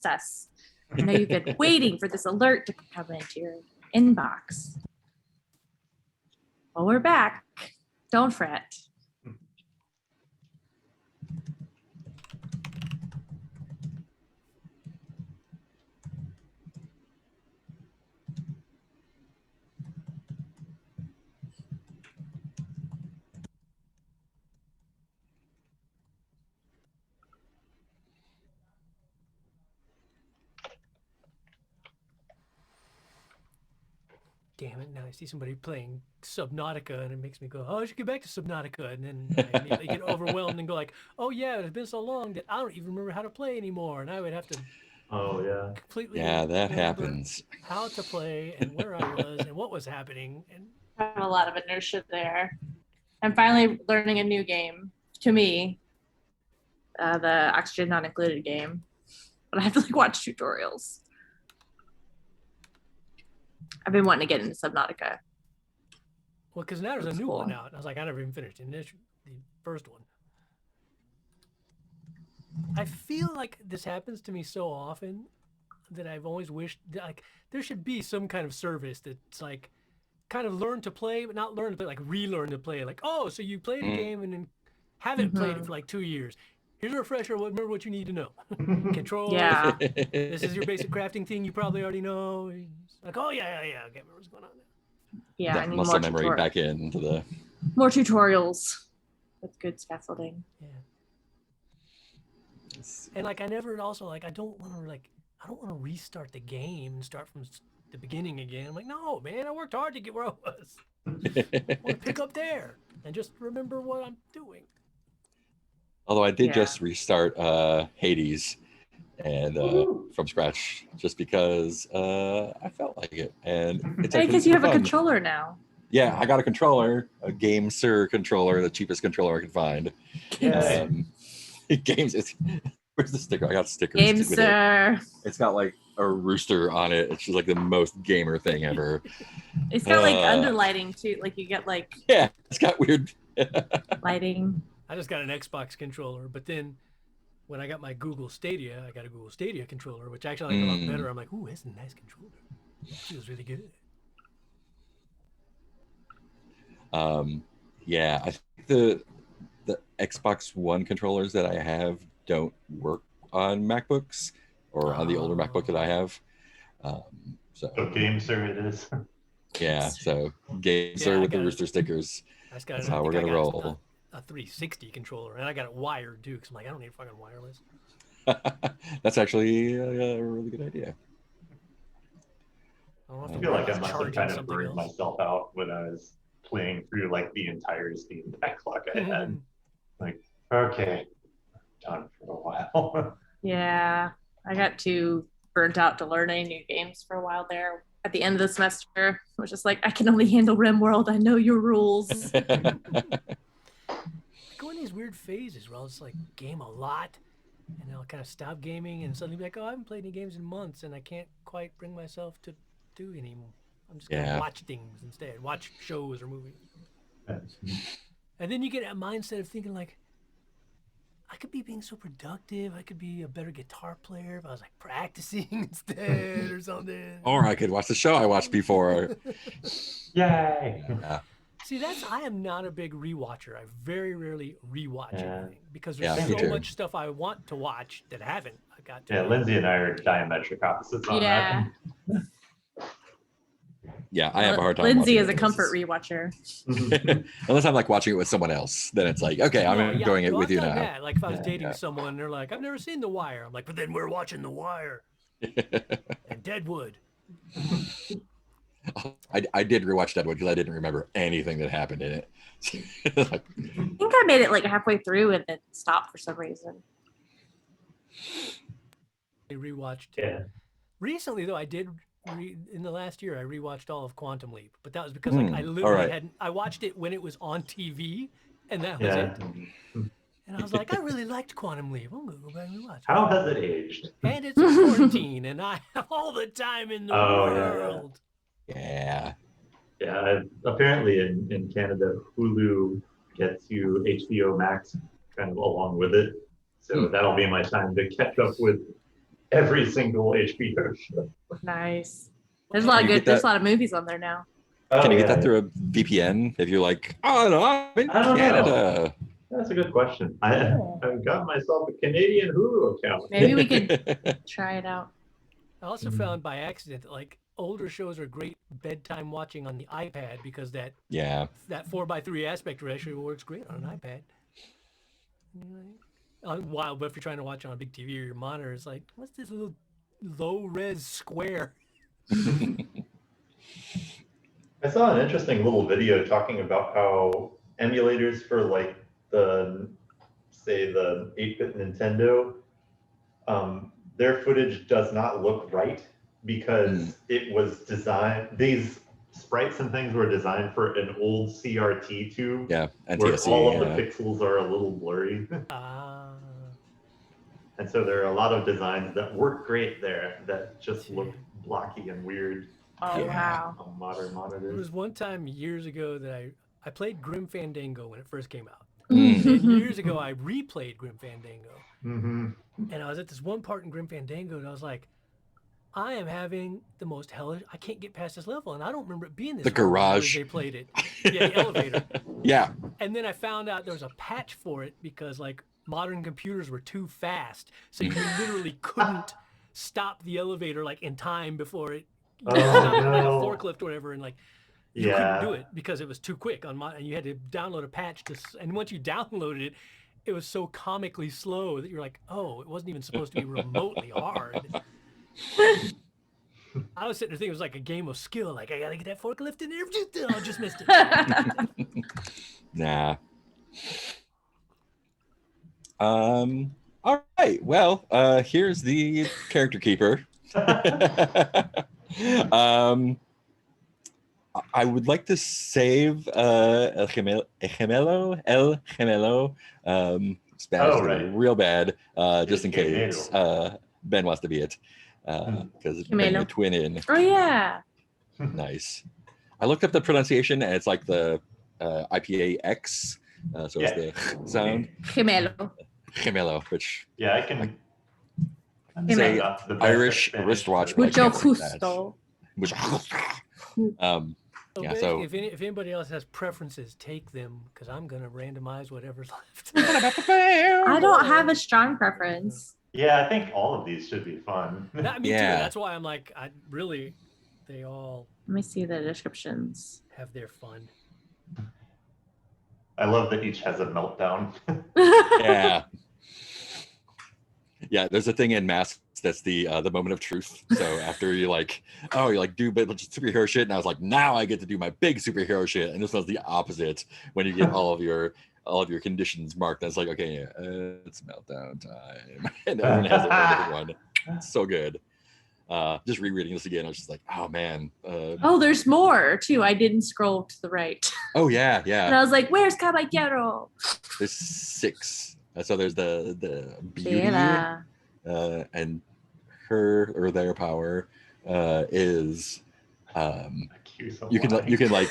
princess. I know you've been waiting for this alert to come into your inbox. Well, we're back. Don't fret. Damn it, now I see somebody playing Subnautica and it makes me go, oh, I should get back to Subnautica. And then I immediately get overwhelmed and go like, oh yeah, it's been so long that I don't even remember how to play anymore. And I would have to completely that happens. How to play and where I was and what was happening. And I have a lot of inertia there. I'm finally learning a new game, to me, the Oxygen Not Included game. But I have to like watch tutorials. I've been wanting to get into Subnautica. Well, because now there's a new one out. I was like, I never even finished the first one. I feel like this happens to me so often that I've always wished that, like, there should be some kind of service that's like kind of learn to play, but not learn to play, like relearn to play. Like, oh, so you played a game and then haven't played it for like 2 years. Here's a refresher. Remember what you need to know. Control. Yeah. This is your basic crafting thing you probably already know. Like, oh yeah. Okay, remember what's going on there. Yeah, that I need muscle more memory back into the more tutorials with good scaffolding. Yeah. And like I never also like I don't want to restart the game and start from the beginning again. I'm like, no, man, I worked hard to get where I was. I want to pick up there and just remember what I'm doing. Although I did just restart Hades and from scratch just because I felt like it. And it's because you have a controller now. Yeah, I got a controller, a GameSir controller, the cheapest controller I could find. Yes. Games, where's the sticker? I got stickers. GameSir. It's got like a rooster on it. It's just like the most gamer thing ever. It's got like underlighting too. Like you get like it's got weird lighting. I just got an Xbox controller, but then when I got my Google Stadia, I got a Google Stadia controller, which actually I like a lot better. I'm like, ooh, that's a nice controller. It feels really good. I think the Xbox One controllers that I have don't work on MacBooks or on the older MacBook that I have. So GameSir it is. Yeah, so GameSir with the rooster stickers. That's how we're gonna roll. A 360 controller, and I got it wired too, because I'm like, I don't need fucking wireless. That's actually a really good idea. I feel like I must have kind of burned myself out when I was playing through like the entire Steam backlog I had. Like, okay, done for a while. Yeah, I got too burnt out to learn any new games for a while there. At the end of the semester, I was just like, I can only handle RimWorld. I know your rules. Go in these weird phases where I'll just like game a lot and I'll kind of stop gaming and suddenly be like, oh, I haven't played any games in months and I can't quite bring myself to do anymore. I'm just going to watch things instead, watch shows or movies. And then you get a mindset of thinking like, I could be being so productive. I could be a better guitar player if I was like practicing instead or something. Or I could watch the show I watched before. Yay! Yeah. See, I am not a big rewatcher. I very rarely rewatch anything because there's so much stuff I want to watch that I haven't. I got to. Yeah, Lindsay and I are diametric opposites on that. Yeah, I have a hard time. Lindsay is a comfort rewatcher. Unless I'm like watching it with someone else, then it's like, okay, I'm enjoying it with you now. That. Like if I was dating someone, and they're like, I've never seen The Wire. I'm like, but then we're watching The Wire and Deadwood. I did rewatch Deadwood because I didn't remember anything that happened in it. I think I made it like halfway through and then stopped for some reason. I rewatched. Recently, though, I did. In the last year, I rewatched all of Quantum Leap, but that was because like I literally hadn't. I watched it when it was on TV, and that was it. And I was like, I really liked Quantum Leap. I'm gonna go back and watch it. How has it aged? And it's quarantine, and I have all the time in the world. Yeah. Apparently, in Canada, Hulu gets you HBO Max kind of along with it, so that'll be my time to catch up with every single HBO show. Nice. There's a lot of You good. get There's a that- lot of movies on there now. Oh, Can you get yeah. that through a VPN if you're like, oh no, I'm in I don't know. Canada? That's a good question. I've got myself a Canadian Hulu account. Maybe we could try it out. I also found by accident that like older shows are great bedtime watching on the iPad because that Yeah. 4:3 aspect ratio works great on an iPad. Wow, but if you're trying to watch on a big TV or your monitor, it's like, what's this little low res square? I saw an interesting little video talking about how emulators for like the 8-bit Nintendo, their footage does not look right because it was designed, these sprites and things were designed for an old CRT tube. Yeah, where NTSC. all of the pixels are a little blurry. And so there are a lot of designs that work great there that just look blocky and weird. Oh wow. On modern monitors. There was one time years ago that I played Grim Fandango when it first came out. Mm. And years ago, I replayed Grim Fandango. Mm-hmm. And I was at this one part in Grim Fandango, and I was like, I am having the most hellish. I can't get past this level, and I don't remember it being this. The hard garage. as they played it. Yeah, the elevator. Yeah. And then I found out there was a patch for it because like modern computers were too fast, so you literally couldn't stop the elevator like in time before it. Oh, like a no. forklift or whatever, and like you couldn't do it because it was too quick on and you had to download a patch and once you downloaded it, it was so comically slow that you're like, oh, it wasn't even supposed to be remotely hard. I was sitting there thinking it was like a game of skill, like I gotta get that forklift in there. Oh, I just missed it. Nah. All right. Well, here's the character keeper. I would like to save El Gemelo, Spanish right. real bad, just in Gemelo. case Ben wants to be it, because bringing a twin in. Oh yeah. Nice. I looked up the pronunciation, and it's like the IPA-X, so it's the sound. Gemelo. Gemelo, which Yeah, I can. say the best Irish Spanish wristwatch, but I Mucho can't say that. gusto. Which, So yeah, basically, so if anybody else has preferences, take them because I'm gonna randomize whatever's left. I don't have a strong preference. Yeah, I think all of these should be fun. Me too. Yeah. That's why I'm like, they all Let me see the descriptions. have their fun. I love that each has a meltdown. yeah. Yeah, there's a thing in Masks that's the moment of truth. So after you're like do a bunch of superhero shit, and I was like, now I get to do my big superhero shit, and this one's the opposite when you get all of your conditions marked. And it's like, okay, it's meltdown time, and everyone has their own different one. It's so good. Just rereading this again, I was just like, oh man. Oh, there's more too. I didn't scroll to the right. Oh yeah, And yeah. I was like, where's Caballero? There's 6. So there's the beauty, Yeah. and her or their power is you can like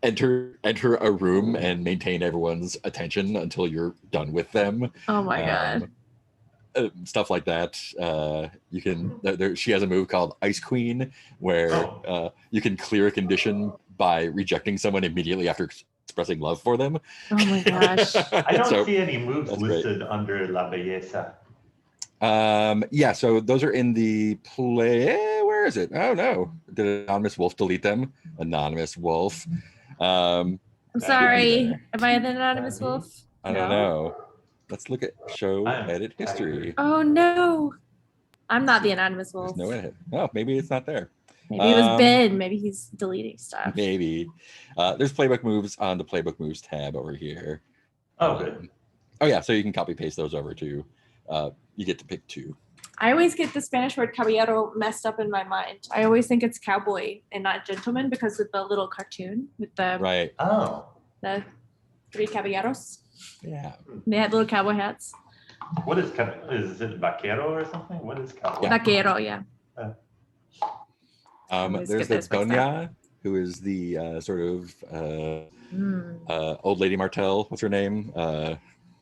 enter a room and maintain everyone's attention until you're done with them. Oh my god. Stuff like that. You can. She has a move called Ice Queen, where you can clear a condition by rejecting someone immediately after expressing love for them. Oh my gosh. I don't see any moves listed under La Belleza. Yeah, so those are in the play. Where is it? Oh no. Did Anonymous Wolf delete them? Anonymous Wolf. I'm sorry. Am I the anonymous wolf? I don't know. Let's look at show edit history. Oh no. I'm not the anonymous wolf. There's no edit. Oh, maybe it's not there. Maybe it was Ben. Maybe he's deleting stuff. Maybe. There's playbook moves on the playbook moves tab over here. Oh, good. Oh yeah, so you can copy paste those over to. You get to pick 2. I always get the Spanish word caballero messed up in my mind. I always think it's cowboy and not gentleman because of the little cartoon with the Right. the 3 caballeros. Yeah. They had little cowboy hats. What is it vaquero or something? What is cowboy? Vaquero, yeah. Always There's get the those mixed up. Doña, who is the sort of old lady Martell. What's her name?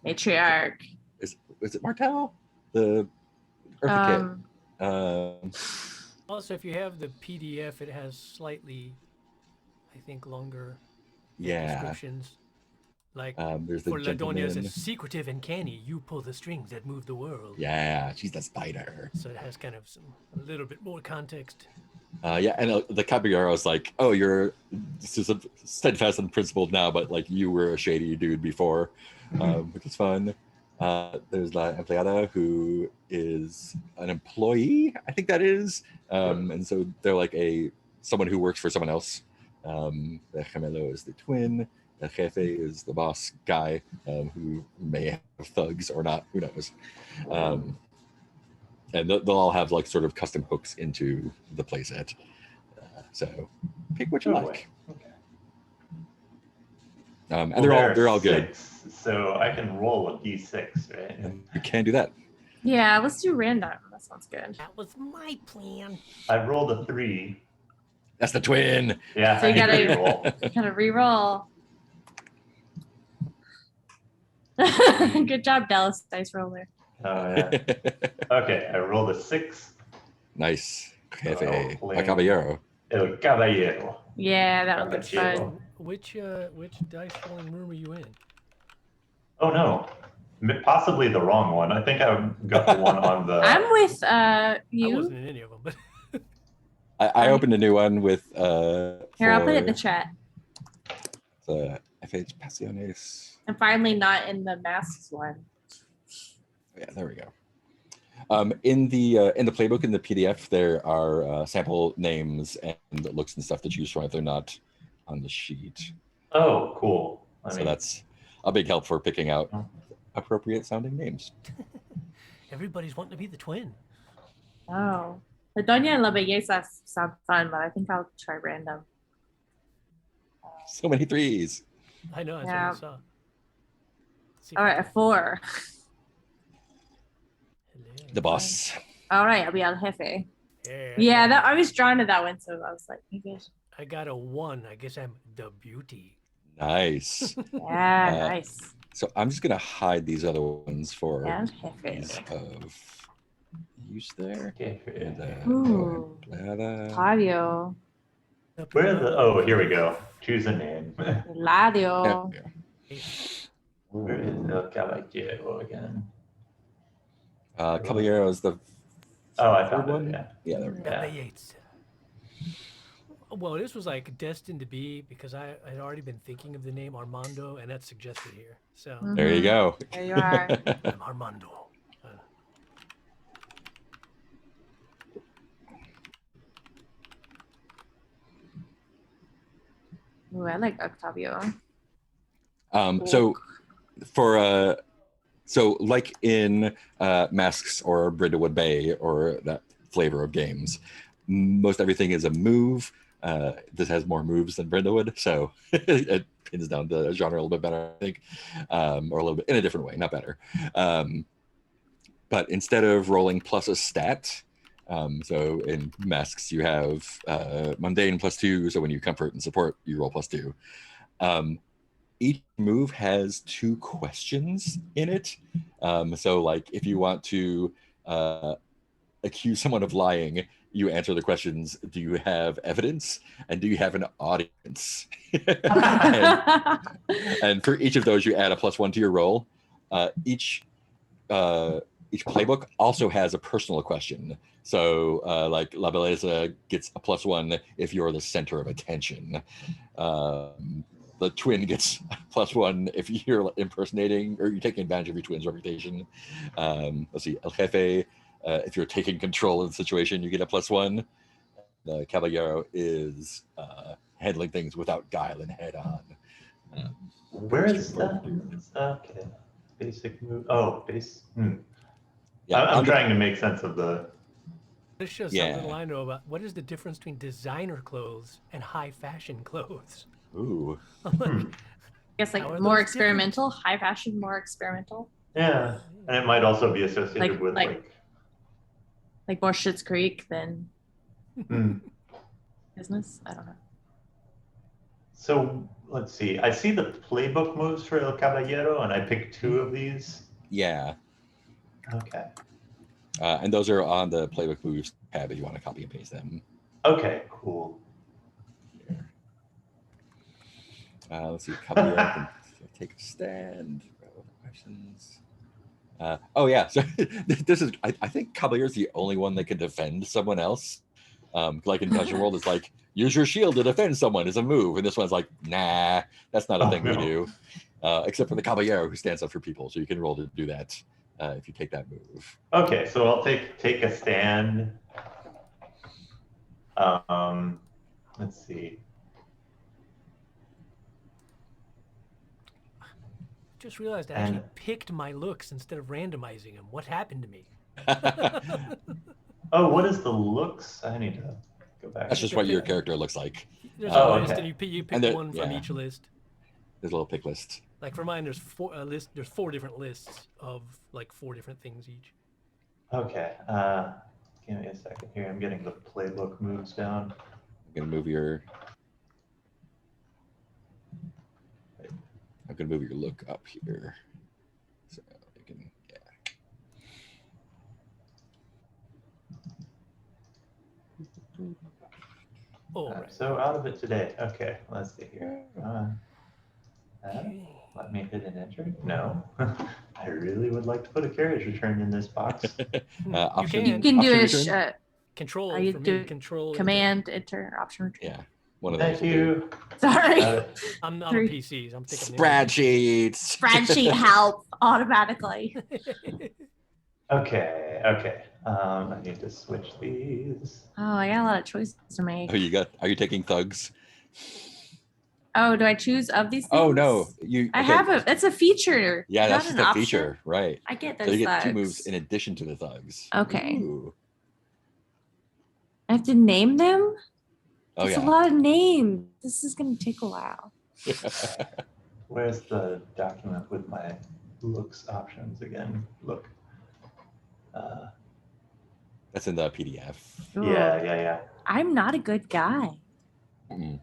Matriarch. Is it Martell? The Eartha Kitt. Also, if you have the PDF, it has slightly, I think, longer Yeah. descriptions. Like, There's the for Ladonia, it gentleman. says, secretive and canny, you pull the strings that move the world. Yeah, she's the spider. So it has kind of a little bit more context. Yeah, and the Caballero is like, oh, you're steadfast and principled now, but like you were a shady dude before, which is fun. There's La Empleada, who is an employee, I think that is, and so they're like someone who works for someone else. The Gemelo is the twin. El Jefe is the boss guy, who may have thugs or not, who knows. And they'll all have like sort of custom hooks into the playset. So pick what you like. Okay. And they're all good. So I can roll a d6, right? And you can do that. Yeah, let's do random. That sounds good. That was my plan. I rolled a 3. That's the twin. Yeah, So you I need to gotta- re-roll. Gotta re-roll. Good job, Dallas Dice Roller. Oh yeah. Okay, I rolled a 6. Nice. Jefe. I'll play- A Caballero. El Caballero. Yeah, that was good Caballero. fun. Which dice rolling room are you in? Oh no, possibly the wrong one. I think I got the one on the. I'm with I you. wasn't in any of them, but I opened a new one with Here, I'll put it in the chat. the FH Pasiones. I'm finally not in the masks one. Yeah, there we go. In the playbook in the PDF, there are sample names and looks and stuff to choose from if they're not on the sheet. Oh, cool. So that's a big help for picking out Oh. appropriate sounding names. everybody's wanting to be the twin. Oh. The Doña and La Belleza sound fun, but I think I'll try random. So many threes. I know, that's Yeah. what I saw. Let's see if All I right, a can- 4. Hello. The boss. All right, I'll be El Jefe. Yeah, Yeah, I was drawn to that one, so I was like, maybe I should. I got a 1. I guess I'm the beauty. Nice. Yeah, nice. So I'm just gonna hide these other ones for El ease Jefe. of use there. And, Ooh. Empleada. Fabio. Where are the? Oh, here we go. Choose a name. Eladio. Yeah. Where is El Caballero again? Caballero is the Oh, I third found one. it. Yeah. Yeah, there we go. Yeah. Yates. Well, this was like destined to be because I had already been thinking of the name Armando, and that's suggested here. So There you go. There you are. I'm Armando. Ooh, I like Octavio. So for so like in Masks or Brindlewood Bay or that flavor of games, most everything is a move. This has more moves than Brindlewood, so it pins down the genre a little bit better, I think, or a little bit in a different way, not better. But instead of rolling plus a stat, so in Masks you have mundane +2, so when you comfort and support, you roll +2. Each move has 2 questions in it. So like if you want to accuse someone of lying, you answer the questions, do you have evidence? And do you have an audience? and for each of those, you add a +1 to your roll. Each playbook also has a personal question. So like La Belleza gets a +1 if you're the center of attention. The twin gets +1 if you're impersonating or you're taking advantage of your twin's reputation. Let's see, El Jefe, if you're taking control of the situation, you get a +1. The Caballero is handling things without guile and head on. Where is that? Okay. Basic move. Oh, base. Yeah, I'm trying to make sense of the. This shows Yeah. something I know about. What is the difference between designer clothes and high fashion clothes? Ooh. I guess How are like those more different? experimental, high fashion, more experimental. Yeah, and it might also be associated Like- with like- Like more Schitt's Creek than Hmm. business. I don't know. So let's see. I see the playbook moves for El Caballero, and I picked 2 of these. Yeah. Okay. And those are on the playbook moves tab if you want to copy and paste them. Okay, cool. Let's see. Caballero can take a stand. Questions. Oh yeah. So this is. I think Caballero is the only one that can defend someone else. Like in Dungeon World, it's like use your shield to defend someone is a move, and this one's like, nah, that's not a thing we do. Except for the Caballero who stands up for people, so you can roll to do that if you take that move. Okay, so I'll take a stand. Let's see. Just realized I actually picked my looks instead of randomizing them. What happened to me? Oh, what is the looks? I need to go back. That's just what your character looks like. There's a list, okay. and you pick And one from each list. There's a little pick list. Like for mine, there's There's 4 different lists of like 4 different things each. Okay. Give me a second here. I'm getting the playbook moves down. I'm gonna move your look up here. So you can, Oh, I'm right. so out of it today. Okay, let's see here. Let me hit an enter. No. I really would like to put a carriage return in this box. Option, You You can do option a return? Control Are you for me. doing Control command, enter, option return. Yeah, one of those. Thank you. Sorry. I'm a Three. PCs. I'm thinking Spreadsheets. Spreadsheet help automatically. Okay. I need to switch these. Oh, I got a lot of choices to make. Are you taking thugs? Oh, do I choose of these things? Oh no, I have it's a feature. Yeah, not that's just an a option. feature, right? I get So those you get thugs. 2 moves in addition to the thugs. Okay. Ooh. I have to name them? Oh It's yeah. a lot of names. This is gonna take a while. Where's the document with my looks options again? Look. That's in the PDF. Yeah. I'm not a good guy. Mm.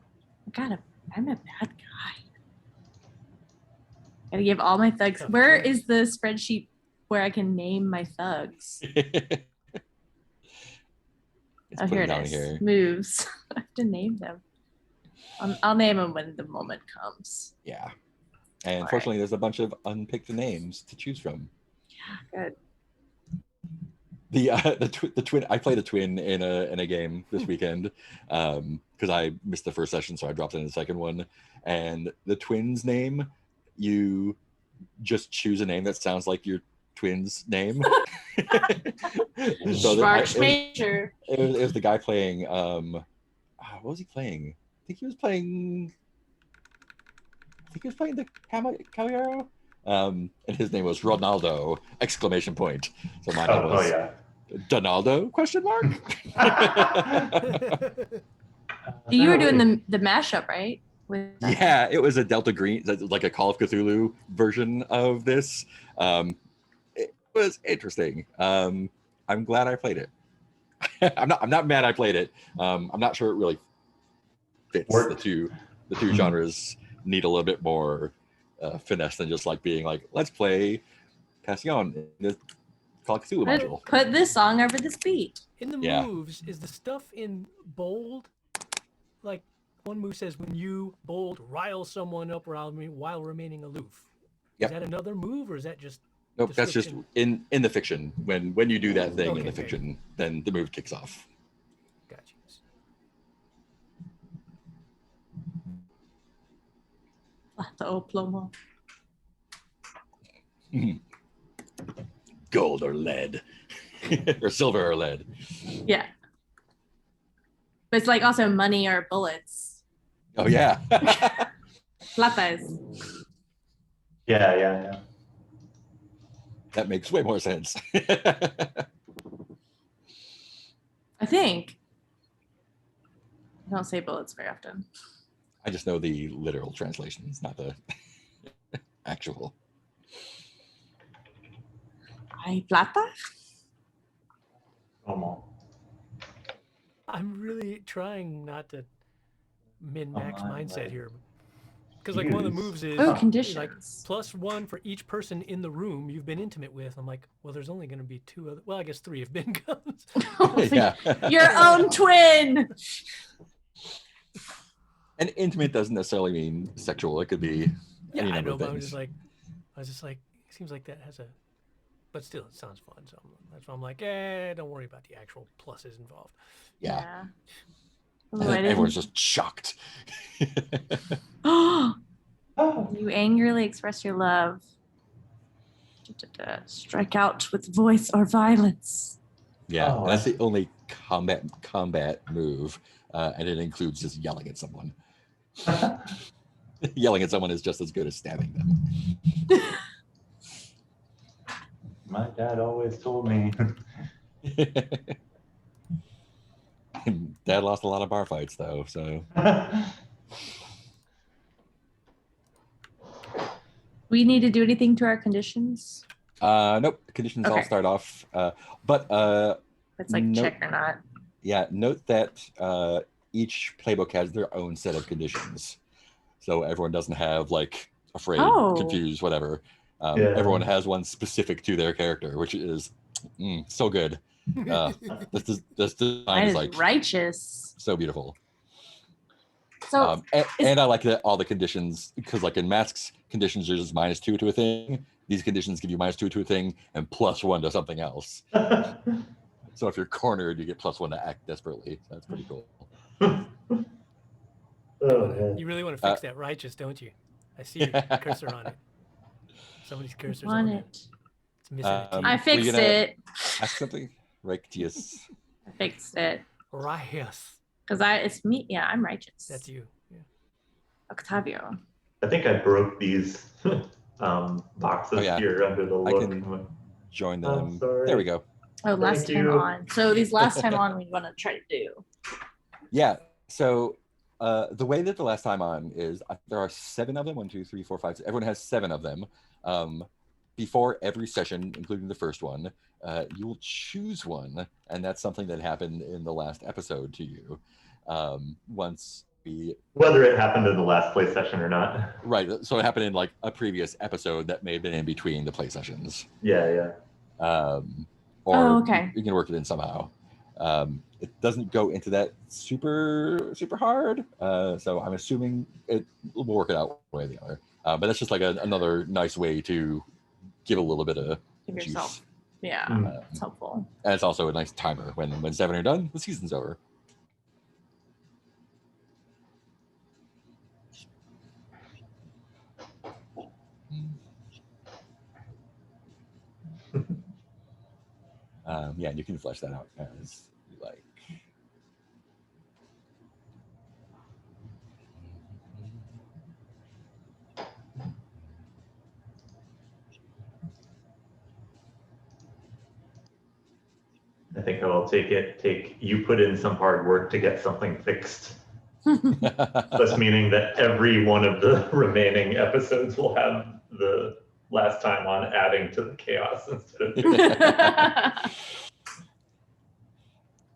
I'm a bad guy. Gotta give all my thugs. Tough Where choice. is the spreadsheet where I can name my thugs? It's Oh, put here it it down is. here. Moves. I have to name them. I'll name them when the moment comes. Yeah. And All fortunately, there's a bunch of unpicked names to choose from. Good. The twin. I played a twin in a game this weekend because I missed the first session, so I dropped in the second one. And the twin's name, you just choose a name that sounds like your twin's name. So Schwarzenegger. it was the guy playing. What was he playing? I think he was playing the Caballero. And his name was Ronaldo! Exclamation point. So mine was yeah. Donaldo? Question mark. You were doing the mashup, right? With Yeah, it was a Delta Green, like a Call of Cthulhu version of this. It was interesting. I'm glad I played it. I'm not mad I played it. I'm not sure it really fits the two genres. Need a little bit more finesse than just like being like, let's play Pasión in the Call of Cthulhu module. Put this song over this beat. In the moves, is the stuff in bold? Like one move says, when you bold, rile someone up while remaining aloof. Yep. Is that another move, or is that just? Nope, that's just in the fiction. When you do that thing in the Okay. fiction, then the move kicks off. Gotcha. The old plomo. Gold or lead, or silver or lead. Yeah. But it's like also money or bullets. Oh yeah. Platas. Yeah. That makes way more sense. I think. I don't say bullets very often. I just know the literal translations, not the actual. Ay, plata? I'm really trying not to min-max mindset here, because like one of the moves is Oh, like conditions. +1 for each person in the room you've been intimate with. I'm like, well, there's only going to be 2 other. Well, I guess 3 if Ben comes. Yeah. Your own twin. And intimate doesn't necessarily mean sexual. It could be any I number know, of but things. I was just like, it seems like that has a, but still, it sounds fun. So that's why I'm like, don't worry about the actual pluses involved. Yeah. Oh, And then everyone's just shocked. You angrily express your love. Strike out with voice or violence. Yeah, Oh, and that's the only combat move, and it includes just yelling at someone. Yelling at someone is just as good as stabbing them. My dad always told me. Dad lost a lot of bar fights though, so We need to do anything to our conditions? nope. Conditions all Okay. start off, but It's like Nope. check or not. yeah. Note that each playbook has their own set of conditions, so everyone doesn't have like afraid, Oh. confused, whatever. Yeah. Everyone has one specific to their character, which is so good. This design Mine is is like righteous. so beautiful. So And I like that all the conditions, because like in Mask's conditions, there's just -2 to a thing. These conditions give you -2 to a thing and +1 to something else. So if you're cornered, you get +1 to act desperately. So that's pretty cool. Oh, man. You really want to fix that righteous, don't you? I see your cursor on it. Somebody's cursor's on on it. it. It's missing a T. I Were you fixed gonna it. ask something? Righteous. I fixed it. Righteous. Because it's me. Yeah, I'm righteous. That's you. Yeah. Octavio. I think I broke these boxes Oh, yeah. here under the I look. can join I'm them. sorry. There we go. Oh, last Thank time you. on. So these last time on, we want to try to do. Yeah. So the way that the last time on is there are 7 of them. 1, 2, 3, 4, 5. Everyone has 7 of them. Before every session, including the first one, you will choose one, and that's something that happened in the last episode to you. Once we Whether it happened in the last play session or not. right, so it happened in like a previous episode that may have been in between the play sessions. Yeah. Or okay. you can work it in somehow. It doesn't go into that super hard, so I'm assuming we'll work it out one way or the other. But that's just like another nice way to give a little bit of Give juice. yourself. Yeah, Mm. it's helpful. And it's also a nice timer. When 7 are done, the season's over. Yeah, and you can flesh that out as you like. I think I will take you put in some hard work to get something fixed. Thus meaning that every one of the remaining episodes will have the last time on adding to the chaos instead of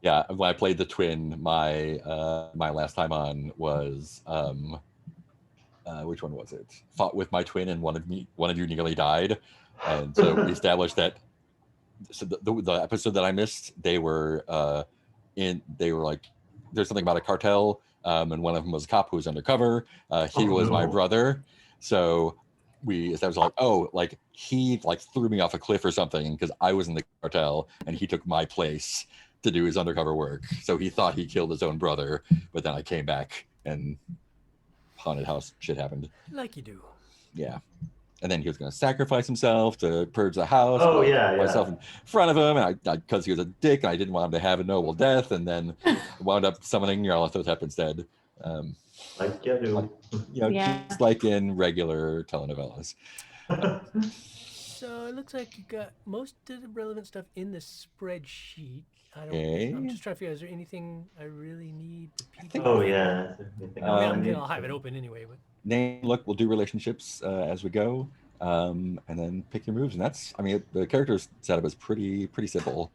Yeah, when I played the twin, my last time on was which one was it? Fought with my twin, and one of you nearly died, and so we established that. So the episode that I missed, they were like, there's something about a cartel, and one of them was a cop who was undercover. He was my brother, so we established like, oh, like he like threw me off a cliff or something because I was in the cartel and he took my place to do his undercover work. So he thought he killed his own brother, but then I came back and haunted house shit happened. Like you do. Yeah. And then he was going to sacrifice himself to purge the house. Oh, but I yeah, put myself in front of him, and because he was a dick, and I didn't want him to have a noble death, and then wound up summoning Nyarlathotep instead. like you do. Yeah. Just like in regular telenovelas. So it looks like you got most of the relevant stuff in the spreadsheet. Okay. I'm just trying to figure out, is there anything I really need to think- Oh yeah. I mean, I'll have it open anyway, but Name, look, we'll do relationships as we go, and then pick your moves. And that's, I mean, the character setup is pretty simple.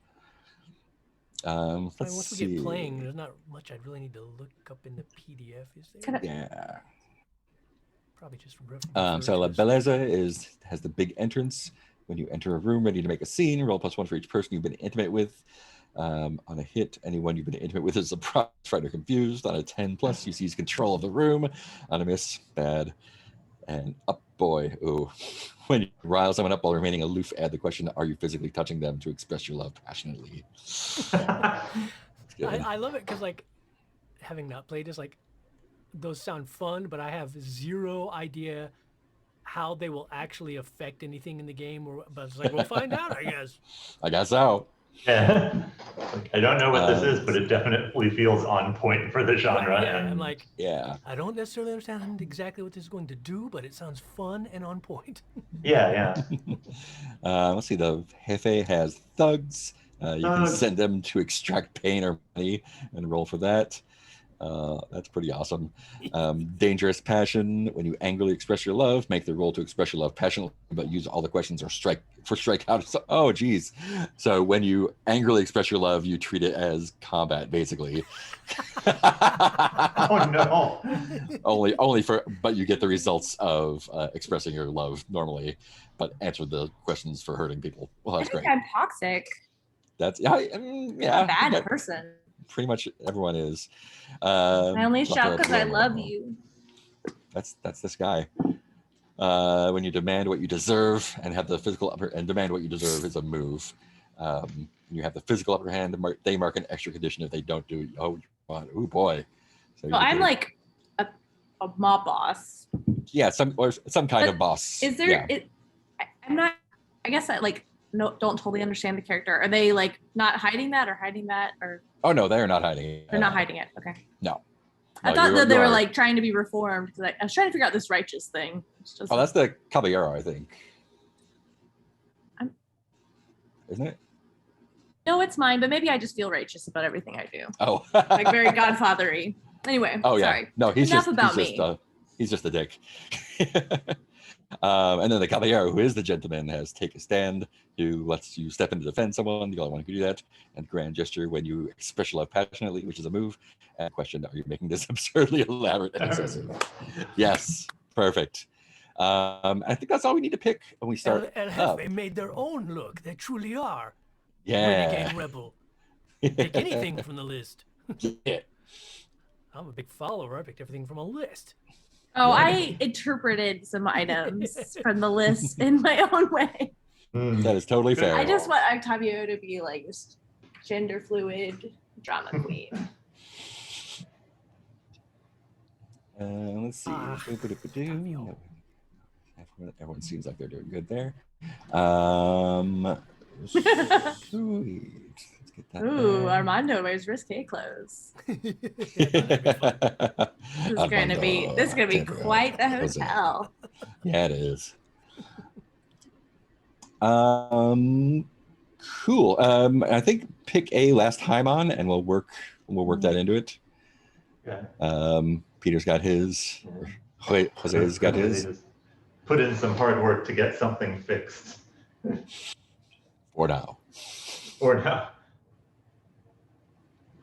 Let's once we see. get playing, there's not much I'd really need to look up in the PDF, is there? Yeah. Probably just from So La Belleza has the big entrance. When you enter a room ready to make a scene, roll +1 for each person you've been intimate with. On a hit, anyone you've been intimate with is surprised, frightened, or confused. On a 10+, you seize control of the room. On a miss, bad. And up, boy, ooh. When you rile someone up while remaining aloof, add the question, are you physically touching them to express your love passionately? I love it because, like, having not played this, like, those sound fun, but I have zero idea how they will actually affect anything in the game. But it's like, we'll find out, I guess. I guess so. Yeah. Like, I don't know what this is, but it definitely feels on point for the genre. Yeah, And I'm like, yeah, I don't necessarily understand exactly what this is going to do, but it sounds fun and on point. yeah. Let's see, the Jefe has thugs. You can Thugs. send them to extract pain or money and roll for that. That's pretty awesome. Dangerous passion. When you angrily express your love, make the roll to express your love passionately, but use all the questions or strike out. So, oh, geez. So when you angrily express your love, you treat it as combat, basically. Oh no. But you get the results of expressing your love normally, but answer the questions for hurting people. Well, that's I think great. I'm toxic. That's I'm a bad person. Pretty mumuch everyone is. I only shout because I love you. you. That's this guy. When you demand what you deserve and have the physical demand what you deserve is a move. You have the physical upper hand. They mark an extra condition if they don't do. Oh boy. So I'm like a mob boss. Yeah, some kind of boss. Is there? Yeah. I'm not. I guess I don't totally understand the character. Are they like not hiding that or hiding that or? Oh no, they are not hiding it. They're not hiding it. Okay. No. I thought that they were like trying to be reformed because I was trying to figure out this righteous thing. Oh, that's the Caballero, I think. Isn't it? No, it's mine, but maybe I just feel righteous about everything I do. Oh. Like very Godfather-y. Anyway. Oh yeah. Sorry. No, he's Enough just about he's me. just he's just a dick. And then the Caballero, who is the gentleman, has take a stand, who lets you step in to defend someone. The only one who can do that. And grand gesture when you express your love passionately, which is a move. And question, are you making this absurdly elaborate and excessive? Yes, perfect. I think that's all we need to pick when we start. And have they made their own look? They truly are. Yeah. Renegade Rebel. Pick anything from the list. Yeah. I'm a big follower. I picked everything from a list. Oh, I interpreted some items from the list in my own way. That is totally fair. I just want Octavio to be like this gender fluid drama queen. Let's see. Everyone seems like they're doing good there. Sweet. Let's get that. Ooh, Armando wears risque clothes. This is gonna be quite the hotel. Yeah, it is. Cool. I think pick a last time on, and we'll work that into it. Yeah. Peter's got his. Jose's got his. Put in some hard work to get something fixed. Or now.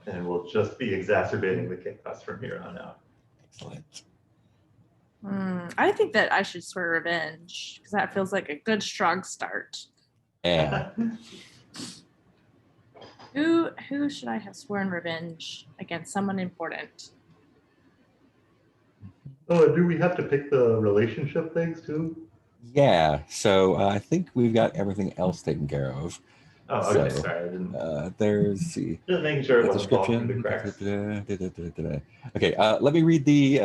And we'll just be exacerbating the chaos from here on out. Excellent. I think that I should swear revenge because that feels like a good strong start. Yeah. Who should I have sworn revenge against? Someone important. Oh, do we have to pick the relationship things too? Yeah. So I think we've got everything else taken care of. Oh, okay. So, Sorry, I didn't. There's see. Just making sure it The wasn't falling through description. the cracks. Okay, let me read the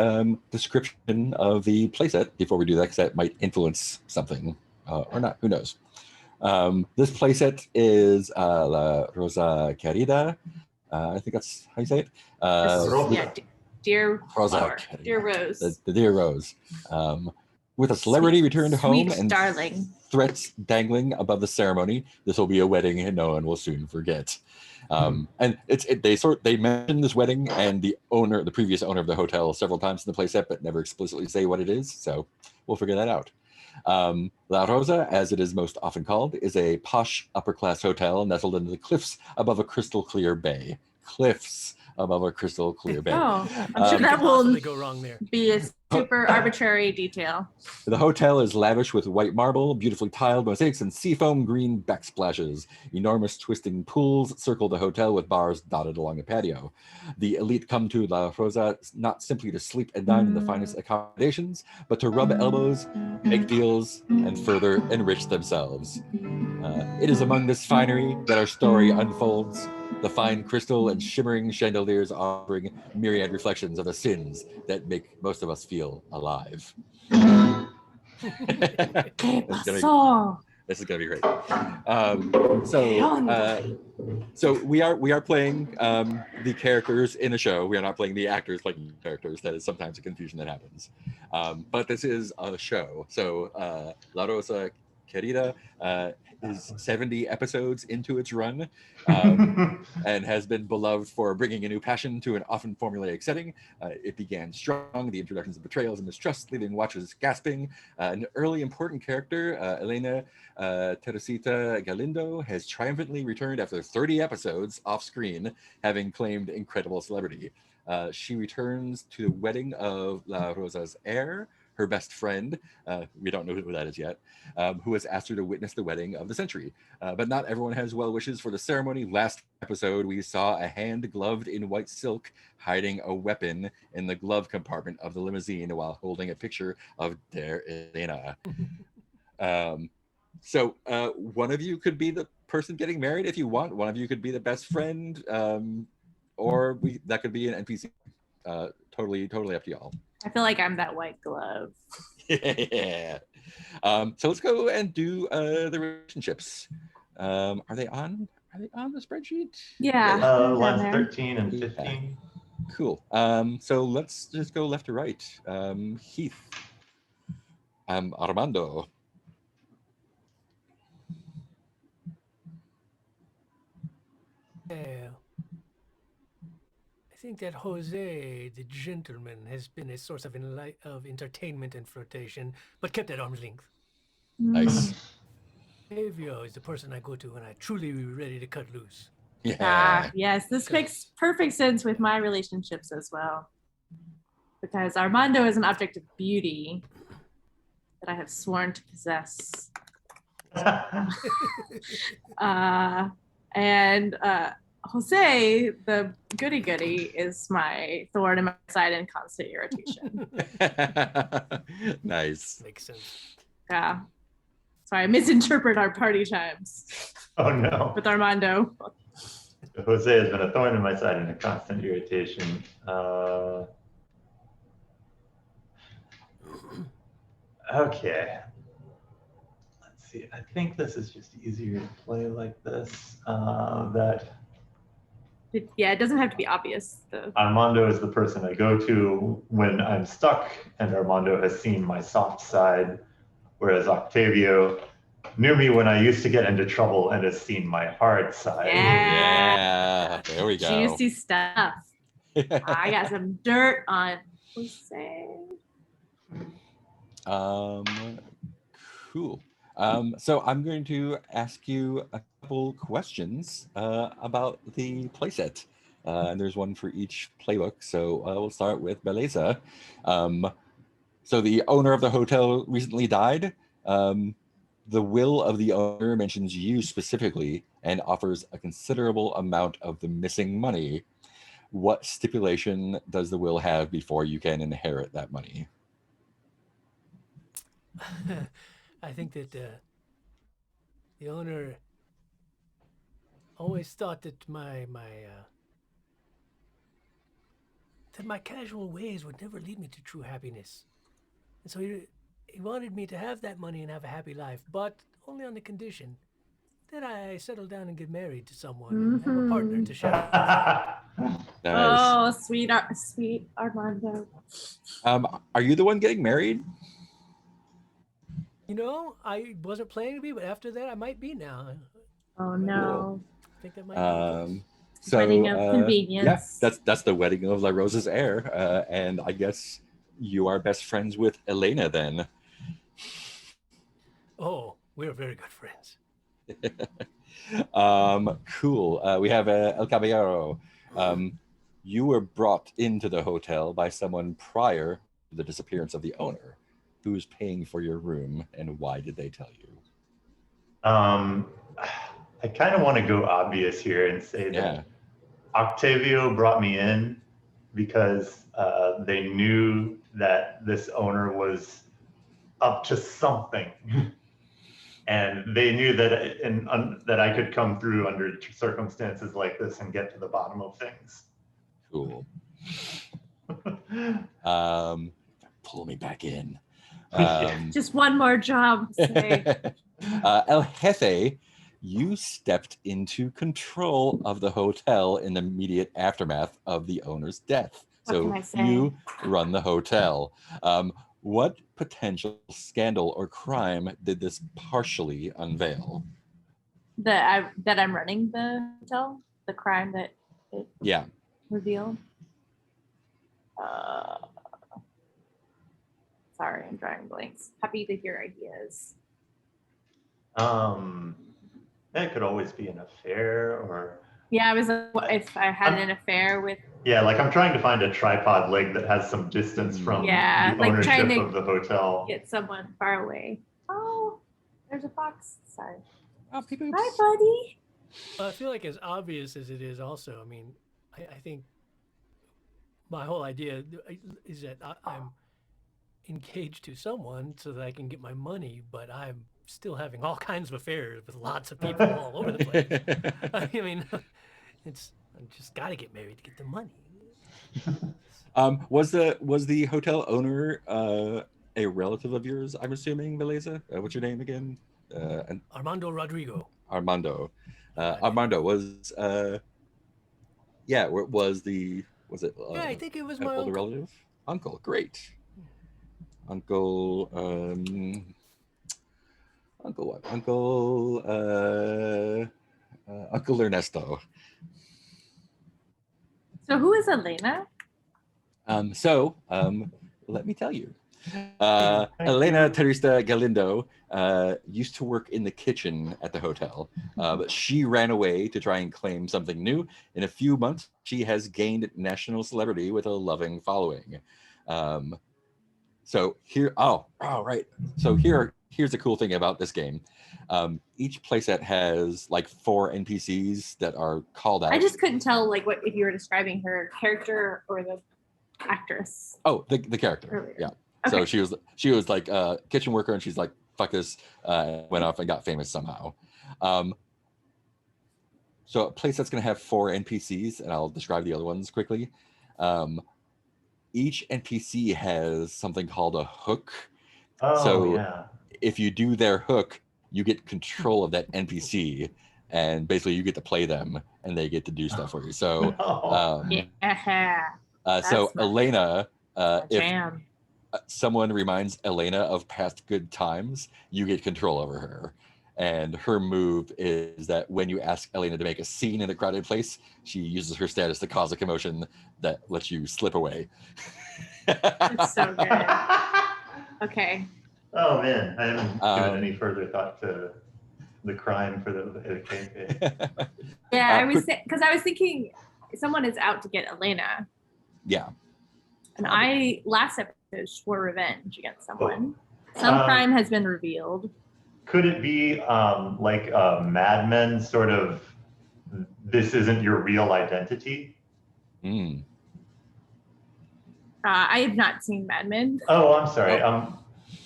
description of the playset before we do that, because that might influence something or not. Who knows? This playset is La Rosa Querida. I think that's how you say it. Yeah, dear Rosa flower, Querida. dear Rose, the dear Rose. With a celebrity returned home and darling. threats dangling above the ceremony, this will be a wedding and no one will soon forget. And they mention this wedding and the previous owner of the hotel several times in the playset, but never explicitly say what it is. So we'll figure that out. La Rosa, as it is most often called, is a posh upper-class hotel nestled into the cliffs above a crystal clear bay. Cliffs above a crystal clear bay. Oh, I'm sure that will go wrong there. be as super arbitrary detail. The hotel is lavish with white marble, beautifully tiled mosaics, and seafoam green backsplashes. Enormous twisting pools circle the hotel with bars dotted along the patio. The elite come to La Rosa not simply to sleep and dine in the finest accommodations, but to rub elbows, make deals, and further enrich themselves. It is among this finery that our story unfolds. The fine crystal and shimmering chandeliers offering myriad reflections of the sins that make most of us feel alive. This is gonna be great. So we are playing the characters in the show. We are not playing the actors playing characters. That is sometimes a confusion that happens. But this is a show. So La Rosa Querida is 70 episodes into its run, and has been beloved for bringing a new passion to an often formulaic setting. It began strong, the introductions of betrayals and mistrust, leaving watchers gasping. An early important character, Elena Teresita Galindo, has triumphantly returned after 30 episodes off screen, having claimed incredible celebrity. She returns to the wedding of La Rosa's heir, her best friend, we don't know who that is yet, who has asked her to witness the wedding of the century. But not everyone has well wishes for the ceremony. Last episode, we saw a hand gloved in white silk hiding a weapon in the glove compartment of the limousine while holding a picture of their Elena. So one of you could be the person getting married if you want. One of you could be the best friend, or that could be an NPC. Totally up to y'all. I feel like I'm that white glove. Yeah. So let's go and do the relationships. Are they on the spreadsheet? Yeah. Lines 13 and 15. Yeah. Cool. So let's just go left to right. Heath. Armando. Yeah. I think that Jose, the gentleman, has been a source of entertainment and flirtation, but kept at arm's length. Nice. Avio is the person I go to when I truly ready to cut loose. Yeah. Yes, this makes perfect sense with my relationships as well. Because Armando is an object of beauty that I have sworn to possess. And Jose, the goody-goody, is my thorn in my side and constant irritation. Nice. Makes sense. Yeah. Sorry, I misinterpret our party times. Oh no. With Armando. Jose has been a thorn in my side and a constant irritation. Okay. Let's see. I think this is just easier to play like this. It doesn't have to be obvious. Armando is the person I go to when I'm stuck, and Armando has seen my soft side, whereas Octavio knew me when I used to get into trouble and has seen my hard side. Yeah. There we go. Juicy stuff. I got some dirt on Jose. Cool. So I'm going to ask you a couple questions about the playset. And there's one for each playbook. So we'll start with Beleza. So the owner of the hotel recently died. The will of the owner mentions you specifically and offers a considerable amount of the missing money. What stipulation does the will have before you can inherit that money? I think that the owner always thought that my casual ways would never lead me to true happiness, and so he wanted me to have that money and have a happy life, but only on the condition that I settle down and get married to someone and have a partner to share. Nice. Oh, sweet Armando. Are you the one getting married? You know, I wasn't planning to be, but after that, I might be now. Oh no. I think that might be So Wedding of convenience. yeah, that's the wedding of La Rosa's heir, and I guess you are best friends with Elena then. Oh, we're very good friends. Cool. We have El Caballero. You were brought into the hotel by someone prior the disappearance of the owner. Who's paying for your room, and why did they tell you? I kind of want to go obvious here and say that Octavio brought me in because they knew that this owner was up to something. And they knew that that I could come through under circumstances like this and get to the bottom of things. Cool. Pull me back in. Just one more job. Say. El Jefe, you stepped into control of the hotel in the immediate aftermath of the owner's death. So you run the hotel. What potential scandal or crime did this partially unveil? That I'm running the hotel? The crime that it revealed? Sorry, I'm drawing blanks. Happy to hear ideas. That could always be an affair or... Yeah, I was if I had an affair with... Yeah, like I'm trying to find a tripod leg that has some distance from the ownership of the hotel. Get someone far away. Oh, there's a fox. Sorry. Oh, hi, buddy. I feel like as obvious as it is also, I mean, I think my whole idea is that I'm engaged to someone so that I can get my money, but I'm still having all kinds of affairs with lots of people all over the place. I mean, I just got to get married to get the money. Was the hotel owner a relative of yours? I'm assuming, Beleza. What's your name again? Armando Rodrigo. Armando. Armando was. Was it? I think it was my older uncle. Relative. Uncle, great. Uncle. Uncle what? Uncle Ernesto. So who is Elena? Let me tell you. Elena Teresa Galindo used to work in the kitchen at the hotel, but she ran away to try and claim something new. In a few months, she has gained national celebrity with a loving following. So here, here's the cool thing about this game. Each playset has like 4 NPCs that are called out. I just couldn't tell like what if you were describing her character or the actress. Oh, the character. Earlier. Yeah. Okay. So she was like a kitchen worker, and she's like, fuck this, went off and got famous somehow. So a place that's going to have 4 NPCs, and I'll describe the other ones quickly. Each NPC has something called a hook. If you do their hook, you get control of that NPC, and basically you get to play them, and they get to do stuff for you. So, Elena, if someone reminds Elena of past good times, you get control over her. And her move is that when you ask Elena to make a scene in a crowded place, she uses her status to cause a commotion that lets you slip away. That's so good. Okay. Oh man, I haven't given any further thought to the crime for the campaign. Yeah, I was thinking someone is out to get Elena. Yeah. And I last episode swore revenge against someone. Some crime has been revealed. Could it be like a Mad Men sort of, this isn't your real identity? I have not seen Mad Men. Oh, I'm sorry.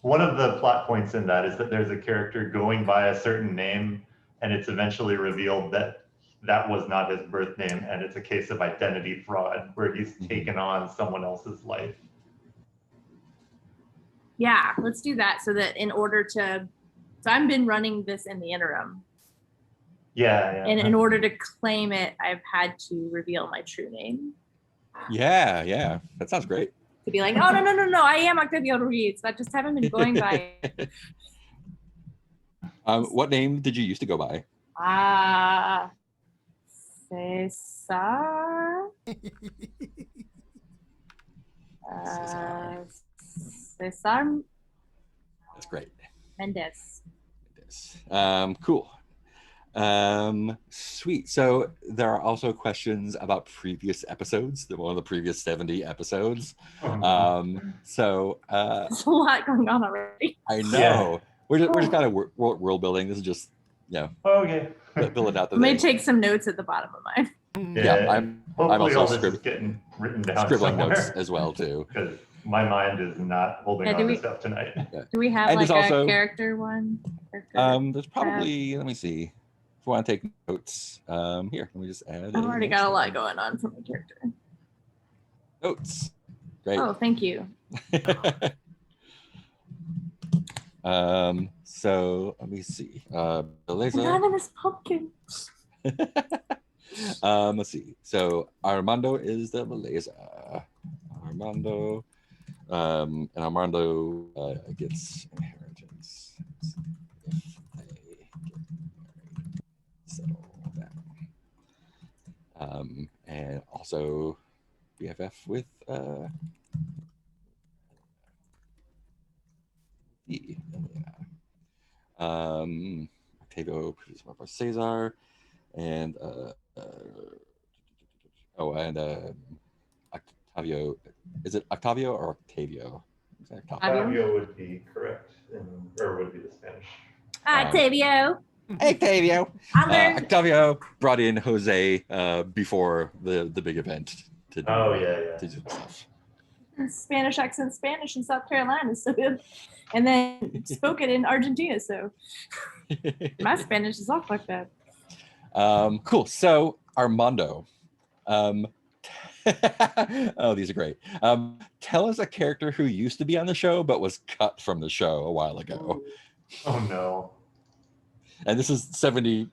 One of the plot points in that is that there's a character going by a certain name, and it's eventually revealed that that was not his birth name, and it's a case of identity fraud where he's taken on someone else's life. Yeah, let's do that so that in order to... So I've been running this in the interim. Yeah. And in order to claim it, I've had to reveal my true name. Yeah. That sounds great. To be like, oh, no, I am Octavio Ruiz. I just haven't been going by it. What name did you used to go by? Cesar. Cesar. That's great. Mendez. Cool. Sweet. So there are also questions about previous episodes, one of the previous 70 episodes. Oh, no. There's a lot going on already. I know. We're just kind of world building. This is just, Okay. build it out. I may take some notes at the bottom of mine. Yeah, I'm Hopefully also all this is getting written down scribbling somewhere. notes as well too. Because my mind is not holding Yeah, on to stuff tonight. Yeah. Do we have And like there's also- a character one? There's probably, let me see. If you want to take notes, here, let me just add. I've already got a lot going on for my character. Notes. Great. Oh, thank you. So let me see. Beleza. Anonymous pumpkin. Let's see. So Armando is the Beleza. Armando. And Armando gets inheritance if they get married. Settle down. And also BFF with Octavio produces more for Cesar, and Octavio. Is it Octavio or Octavio? Is it Octavio? Octavio would be correct, or would be the Spanish. Octavio. Octavio. I learned. Octavio brought in Jose before the big event to do, Oh, yeah. to do stuff. Spanish accent Spanish in South Carolina, so good. And then spoke it in Argentina, so my Spanish is all fucked up. Cool. So Armando. Oh, these are great. Tell us a character who used to be on the show but was cut from the show a while ago. Oh no. And this is 70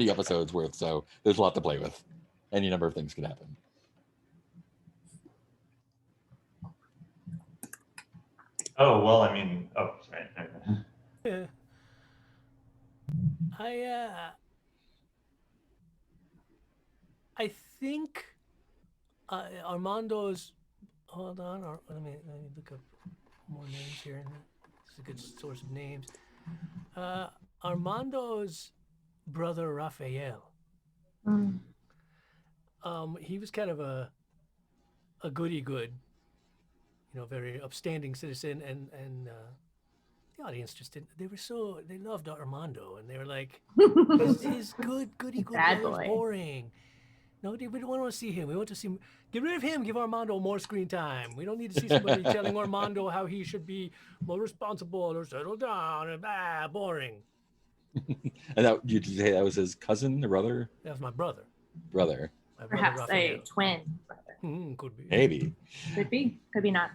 episodes worth, so there's a lot to play with. Any number of things can happen. Oh well, I mean, oh sorry. Yeah. I think Armando's. Hold on, let me look up more names here. This is a good source of names. Armando's brother Rafael. Mm. He was kind of a goody good, very upstanding citizen, and the audience just didn't. They loved Armando, and they were like, his goody good Bad brother's boy. boring. No, we don't want to see him. We want to see him. Get rid of him. Give Armando more screen time. We don't need to see somebody telling Armando how he should be more responsible or settle down. And boring. And that you say that was his cousin or brother? That was my brother. Brother. My brother Perhaps Rafael. a twin brother. Could be. Maybe. Could be not.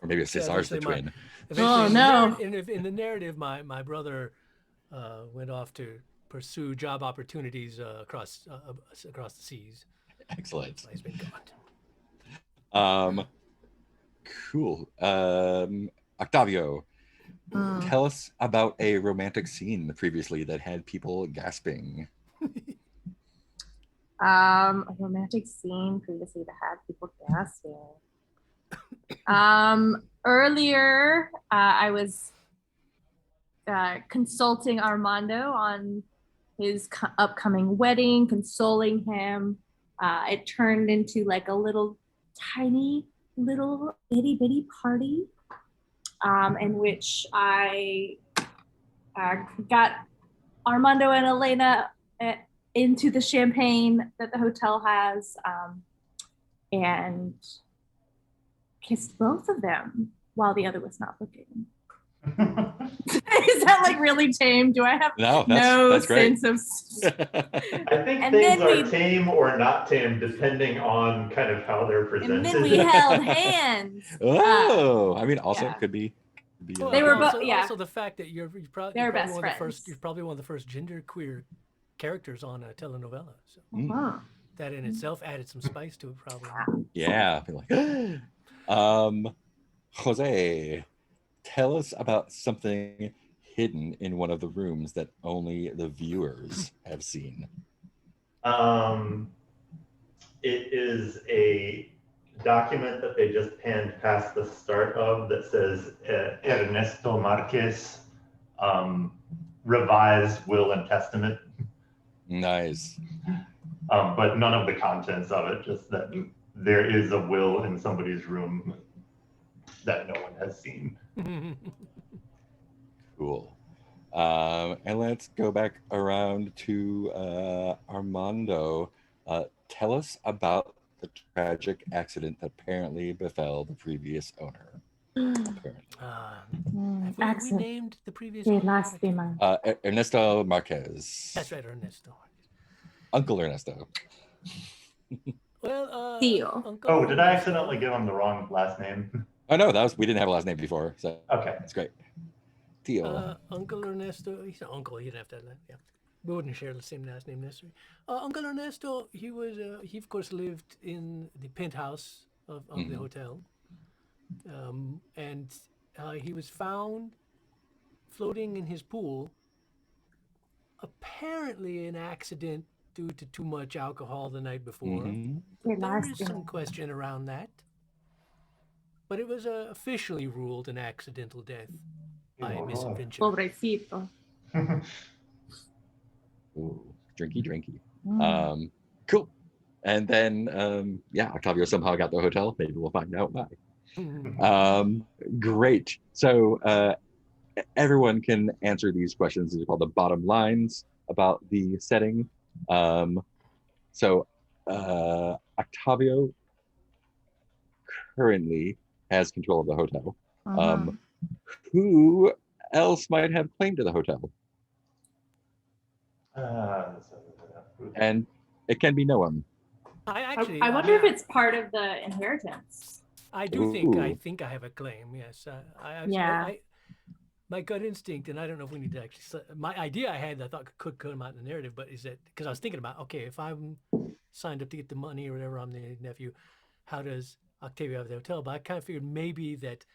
Or maybe it's Cesar's the eventually twin. Oh, no. In the narrative, my brother went off to pursue job opportunities across the seas. Excellent. He's been gone. Cool. Octavio, tell us about a romantic scene previously that had people gasping. A romantic scene previously that had people gasping. Earlier, I was consulting Armando on his upcoming wedding, consoling him. It turned into like a little tiny, little itty bitty party in which I got Armando and Elena into the champagne that the hotel has and kissed both of them while the other was not looking. Is that like really tame? Do I have that's great. sense of I think And things then are tame or not tame depending on kind of how they're presented. and then we held hands. Oh, I mean, also yeah. could be. They were also, both- yeah. Also, the fact that you're probably They were best one of the friends. first. You're probably one of the first genderqueer characters on a telenovela. So Huh. that in itself added some spice to it, probably. Yeah. Like, Jose, tell us about something hidden in one of the rooms that only the viewers have seen. It is a document that they just panned past the start of that says Ernesto Marquez revised will and testament. Nice. But none of the contents of it, just that there is a will in somebody's room that no one has seen. Cool. And let's go back around to Armando. Tell us about the tragic accident that apparently befell the previous owner. Apparently. Have we Accident. named the previous Qué owner? lástima. Ernesto Marquez. That's right, Ernesto. Uncle Ernesto. Well, Tío. Uncle Oh, did I Ernesto- accidentally give him the wrong last name? Oh no, we didn't have a last name before, so Okay. that's great. Tio. Uncle Ernesto, he's an uncle. He didn't have to have that. Yeah, we wouldn't share the same last name necessarily. Uncle Ernesto, he of course lived in the penthouse of the hotel, and he was found floating in his pool. Apparently, an accident due to too much alcohol the night before. Mhm. Qué There is some lástima. question around that, but it was officially ruled an accidental death by Oh, misadventure. Pobrecito. Ooh, drinky. Mm. Cool. And then, Octavio somehow got the hotel. Maybe we'll find out why. Great. So everyone can answer these questions. These are called the bottom lines about the setting. Octavio currently has control of the hotel. Who else might have claim to the hotel? And it can be no one. I wonder if it's part of the inheritance. I do think I Ooh. think I have a claim. Yes, Yeah. my gut instinct, and I don't know if we need to actually. My idea I had, I thought could come out in the narrative, but is that because I was thinking about, okay, if I'm signed up to get the money or whatever, I'm the nephew. How does Octavio have the hotel? But I kind of figured maybe that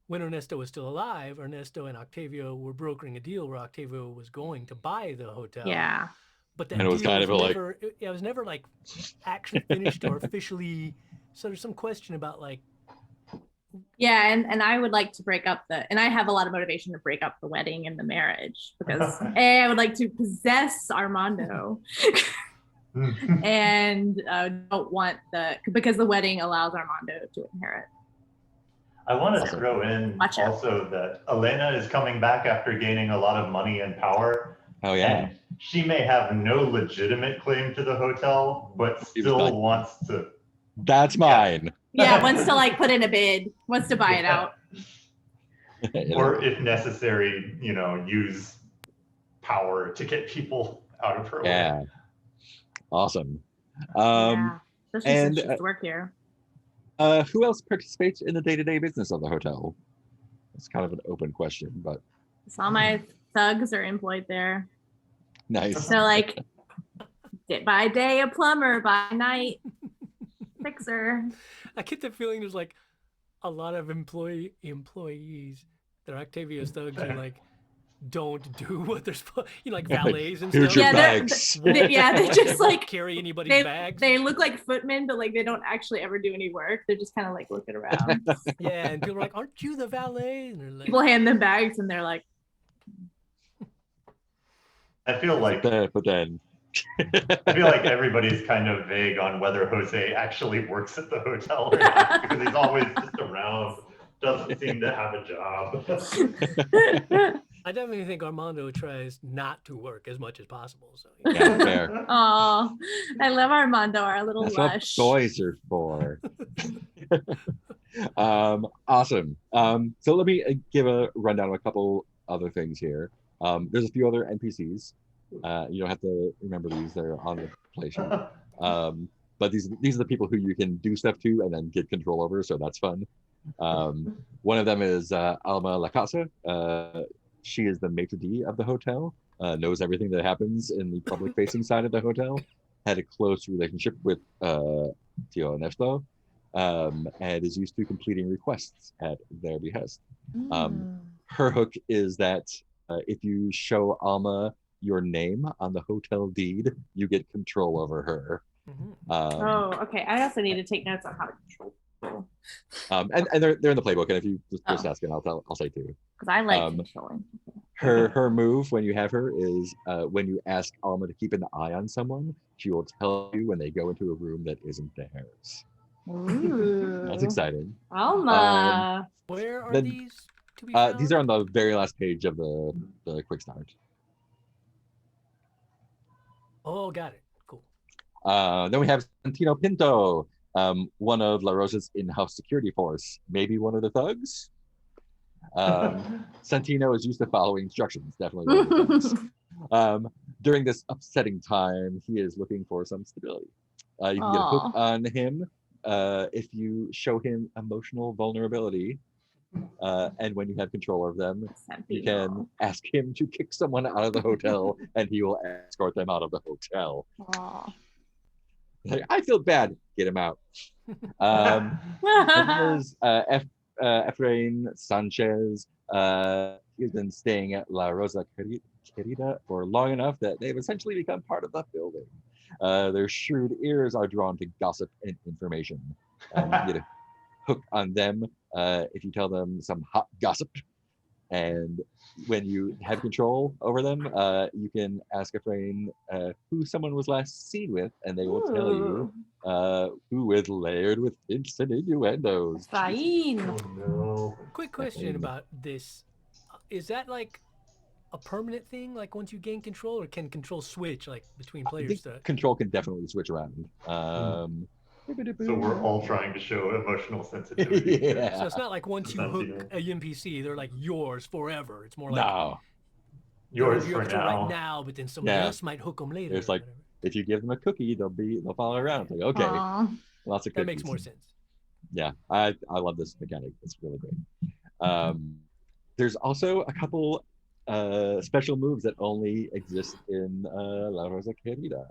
when Ernesto was still alive, Ernesto and Octavio were brokering a deal where Octavio was going to buy the hotel. Yeah. But that And it was deal kind was of like- never, it was never like actually finished or officially. So there's some question about like. Yeah, and I would like to break up and I have a lot of motivation to break up the wedding and the marriage because I would like to possess Armando and don't want because the wedding allows Armando to inherit. I want to Awesome. throw in Watch out. also that Elena is coming back after gaining a lot of money and power. Oh yeah. And she may have no legitimate claim to the hotel, but She was still like- wants to. That's mine. Yeah, wants to like put in a bid, wants to buy it out. Or if necessary, use power to get people out of her way. Yeah. Awesome. Yeah, especially and, since she used to work here. Who else participates in the day-to-day business of the hotel? It's kind of an open question, but So all my thugs are employed there. nice. So like, by day a plumber, by night fixer. I get the feeling there's like a lot of employees that are Octavio's thugs and like don't do what they're supposed, like valets and Here's stuff. your Yeah, they're- bags. They just like carry anybody's bags. they look like footmen, but like they don't actually ever do any work. They're just kind of like looking around. Yeah, and people are like, "Aren't you the valet?" And they're like, People hand them bags and they're like, I feel like but then everybody's kind of vague on whether Jose actually works at the hotel or not, because he's always just around, doesn't seem to have a job. I definitely think Armando tries not to work as much as possible. So yeah, fair. oh, I love Armando, our little That's lush. what boys are for. Awesome. So let me give a rundown of a couple other things here. There's a few other NPCs. You don't have to remember these; they're on the play sheet. But these are the people who you can do stuff to and then get control over, so that's fun. One of them is Alma La Casa. She is the maitre d' of the hotel, knows everything that happens in the public-facing side of the hotel, had a close relationship with Tio Ernesto, and is used to completing requests at their behest. Her hook is that if you show Alma your name on the hotel deed, you get control over her. Oh, okay. I also need to take notes on how to control people. And they're in the playbook, and if you just asking, I'll say too. Because I like controlling. Her move when you have her is when you ask Alma to keep an eye on someone, she will tell you when they go into a room that isn't theirs. Ooh. That's exciting. Alma. Where are Then, these to be found? These are on the very last page of the quick start. Oh, got it. Cool. Then we have Santino Pinto, one of La Rosa's in-house security force, maybe one of the thugs. Santino is used to following instructions, definitely one of the thugs. During this upsetting time, he is looking for some stability. You can get a hook on him if you show him emotional vulnerability. And when you have control of them, you can ask him to kick someone out of the hotel, and he will escort them out of the hotel. Like, I feel bad. Get him out. There's Efrain Sanchez. He's been staying at La Rosa Querida for long enough that they've essentially become part of the building. Their shrewd ears are drawn to gossip and information. You get a hook on them if you tell them some hot gossip. And when you have control over them, you can ask Efrain who someone was last seen with, and they will tell you who is layered with hints and innuendos. Fine. Oh no. Quick question about this. Is that like a permanent thing? Like once you gain control, or can control switch like between players? Control can definitely switch around. So we're all trying to show emotional sensitivity. Yeah. So it's not like once you hook a NPC, they're like yours forever. It's more like No. Yours you're for right now. now, but then somebody else might hook them later. It's like if you give them a cookie, they'll follow around. It's like, okay, lots of cookies. That makes more sense. Yeah, I love this mechanic. It's really great. There's also a couple special moves that only exist in La Rosa Querida.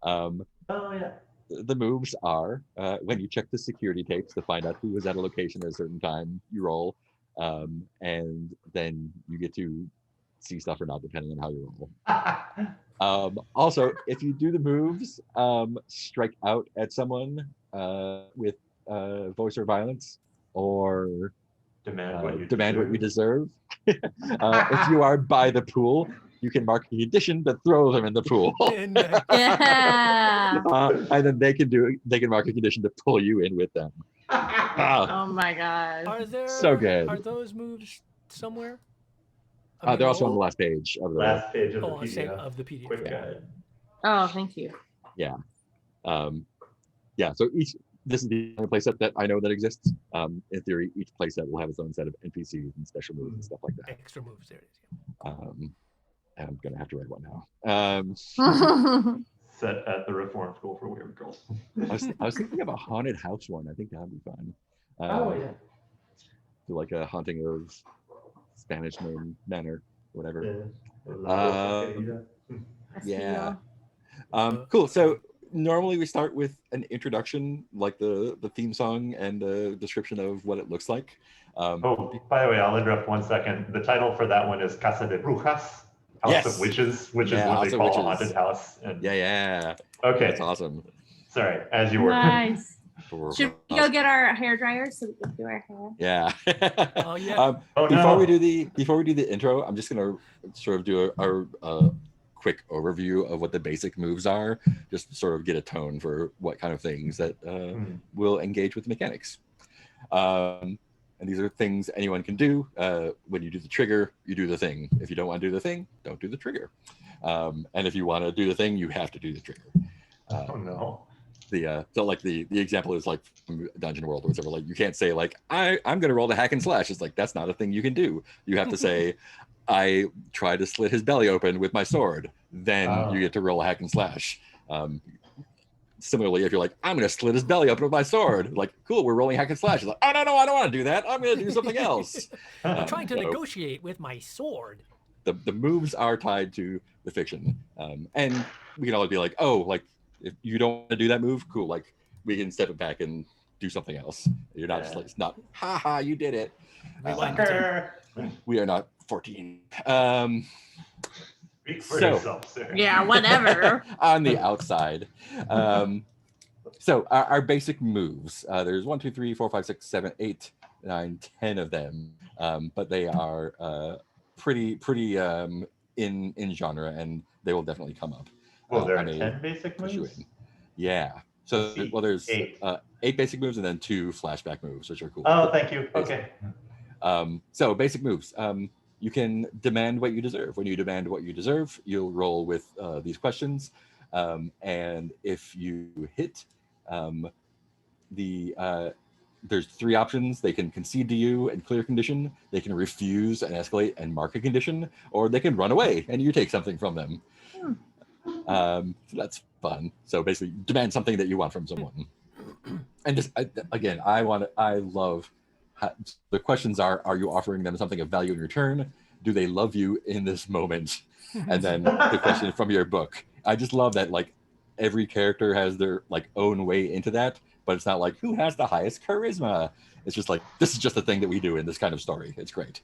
Oh yeah. The moves are when you check the security tapes to find out who was at a location at a certain time, you roll, and then you get to see stuff or not depending on how you roll. Also, if you do the moves, strike out at someone with voice or violence, or Demand what you deserve. If you are by the pool, you can mark a condition to throw them in the pool. Yeah. And then they can mark a condition to pull you in with them. Oh my god. Are there So good. Are those moves somewhere? They're also on the last page of the last page of the oh, PDF. of the PDF. Quick guide. Oh, thank you. Yeah. So this is the only playset that I know that exists. In theory, each playset will have its own set of NPCs and special moves and stuff like that. Extra moves, there it is. I'm gonna have to write one now. Set at the Reform School for Weird Girls. I was thinking of a haunted house one. I think that would be fun. Oh yeah. Do like a haunting of Spanish manor, whatever. Yeah. Cool. So normally we start with an introduction, like the theme song and the description of what it looks like. Oh, by the way, I'll interrupt 1 second. The title for that one is Casa de Brujas, House of Witches, which is what they call a haunted house. And... Yeah. Okay. That's awesome. Sorry, as you were. Nice. Should we go get our hair dryer so we can do our hair? Yeah. Oh yeah. Before we do the intro, I'm just gonna sort of do a quick overview of what the basic moves are, just to sort of get a tone for what kind of things that will engage with the mechanics. And these are things anyone can do. When you do the trigger, you do the thing. If you don't want to do the thing, don't do the trigger. And if you want to do the thing, you have to do the trigger. Oh no. So like the example is like from Dungeon World or whatever. Like you can't say like I'm gonna roll the hack and slash. It's like that's not a thing you can do. You have to say I try to slit his belly open with my sword. Then you get to roll a hack and slash. Similarly, if you're like, I'm going to slit his belly open with my sword, like, cool, we're rolling hack and slash. It's like, oh, no, I don't want to do that. I'm going to do something else. I'm trying to negotiate with my sword. The moves are tied to the fiction. And we can always be like, oh, like, if you don't want to do that move, cool. Like, we can step it back and do something else. You're not just like, it's not, ha, you did it. We are not 14. Speak for yourself, sir. Yeah, whatever. On the outside. So our basic moves, there's 1, 2, 3, 4, 5, 6, 7, 8, 9, 10 of them. But they are pretty in genre, and they will definitely come up. Well, there I are may 10 basic push you moves? in. Yeah. So See, well, there's 8. 8 basic moves and then 2 flashback moves, which are cool. Oh, thank you. Okay. So basic moves. You can demand what you deserve. When you demand what you deserve, you'll roll with these questions, and if you hit, there's 3 options. They can concede to you and clear condition. They can refuse and escalate and mark a condition, or they can run away and you take something from them. So that's fun. So basically, demand something that you want from someone. And just again, I love the questions are you offering them something of value in return? Do they love you in this moment? And then the question from your book. I just love that like every character has their like own way into that, but it's not like who has the highest charisma. It's just like this is just a thing that we do in this kind of story. It's great.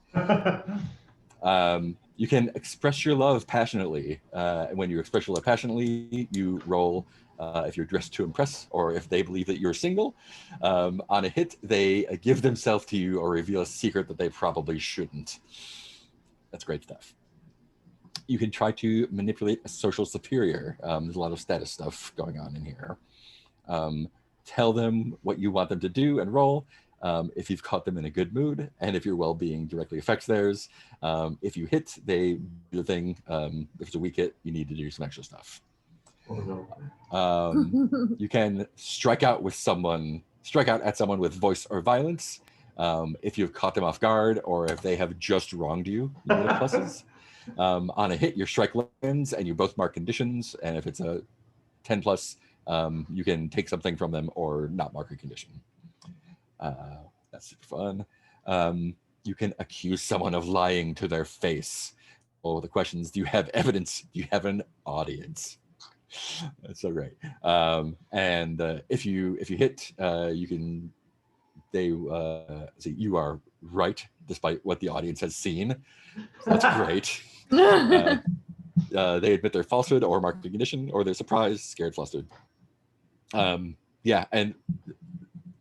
You can express your love passionately. When you express your love passionately, you roll if you're dressed to impress or if they believe that you're single. On a hit, they give themselves to you or reveal a secret that they probably shouldn't. That's great stuff. You can try to manipulate a social superior. There's a lot of status stuff going on in here. Tell them what you want them to do and roll. If you've caught them in a good mood, and if your well-being directly affects theirs. If you hit, they do the thing. If it's a weak hit, you need to do some extra stuff. Oh, no. You can strike out at someone with voice or violence. If you've caught them off guard, or if they have just wronged you, you get pluses. On a hit, your strike lands, and you both mark conditions. And if it's a 10 plus, you can take something from them or not mark a condition. That's super fun. You can accuse someone of lying to their face. Well, the questions: do you have evidence? Do you have an audience? That's so great. And if you hit, you can say you are right despite what the audience has seen. So that's great. They admit their falsehood or mark the condition, or they're surprised, scared, flustered. Yeah, and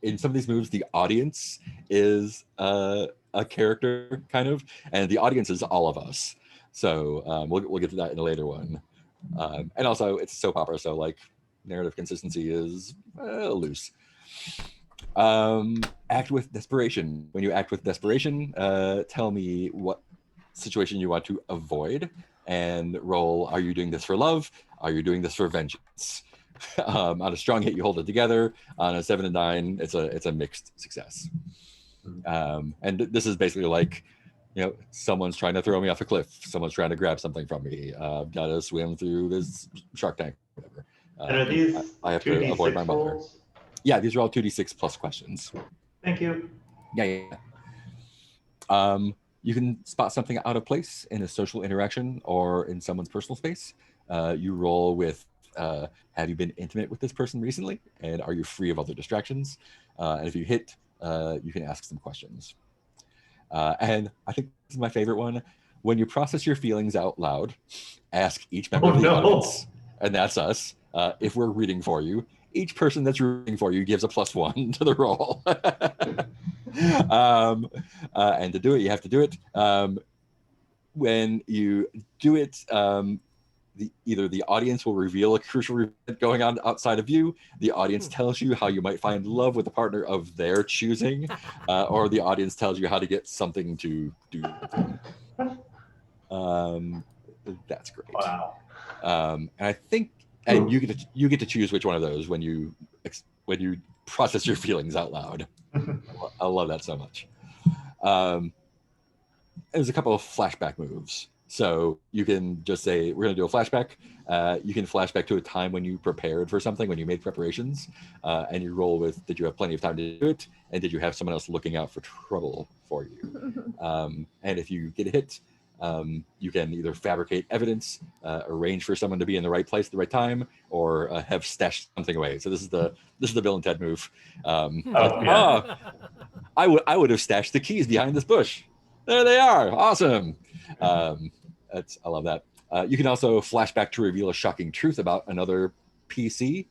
in some of these moves, the audience is a character kind of, and the audience is all of us. So we'll get to that in a later one. And also, it's a soap opera, so like narrative consistency is loose. Act with desperation. When you act with desperation, tell me what situation you want to avoid, and roll. Are you doing this for love? Are you doing this for vengeance? On a strong hit, you hold it together. On a 7 and 9, it's a mixed success. And this is basically like, someone's trying to throw me off a cliff. Someone's trying to grab something from me. I've got to swim through this shark tank, whatever. And are these I have to avoid my mother. rolls? Yeah, these are all 2d6 plus questions. Thank you. Yeah. You can spot something out of place in a social interaction or in someone's personal space. You roll with, have you been intimate with this person recently? And are you free of other distractions? And if you hit, you can ask some questions. And I think this is my favorite one. When you process your feelings out loud, ask each member of the audience, and that's us, if we're reading for you. Each person that's rooting for you gives a +1 to the roll. And to do it, you have to do it. When you do it, either the audience will reveal a crucial event going on outside of you, the audience tells you how you might find love with a partner of their choosing, or the audience tells you how to get something to do with them. That's great. Wow. And I think, and you get to choose which one of those when you process your feelings out loud. I love that so much. There's a couple of flashback moves. So you can just say, we're going to do a flashback. You can flashback to a time when you prepared for something, when you made preparations, and you roll with, did you have plenty of time to do it? And did you have someone else looking out for trouble for you? And if you get a hit, you can either fabricate evidence, arrange for someone to be in the right place at the right time, or have stashed something away. So this is the Bill and Ted move. I would have stashed the keys behind this bush. There they are. Awesome. I love that. You can also flashback to reveal a shocking truth about another PC.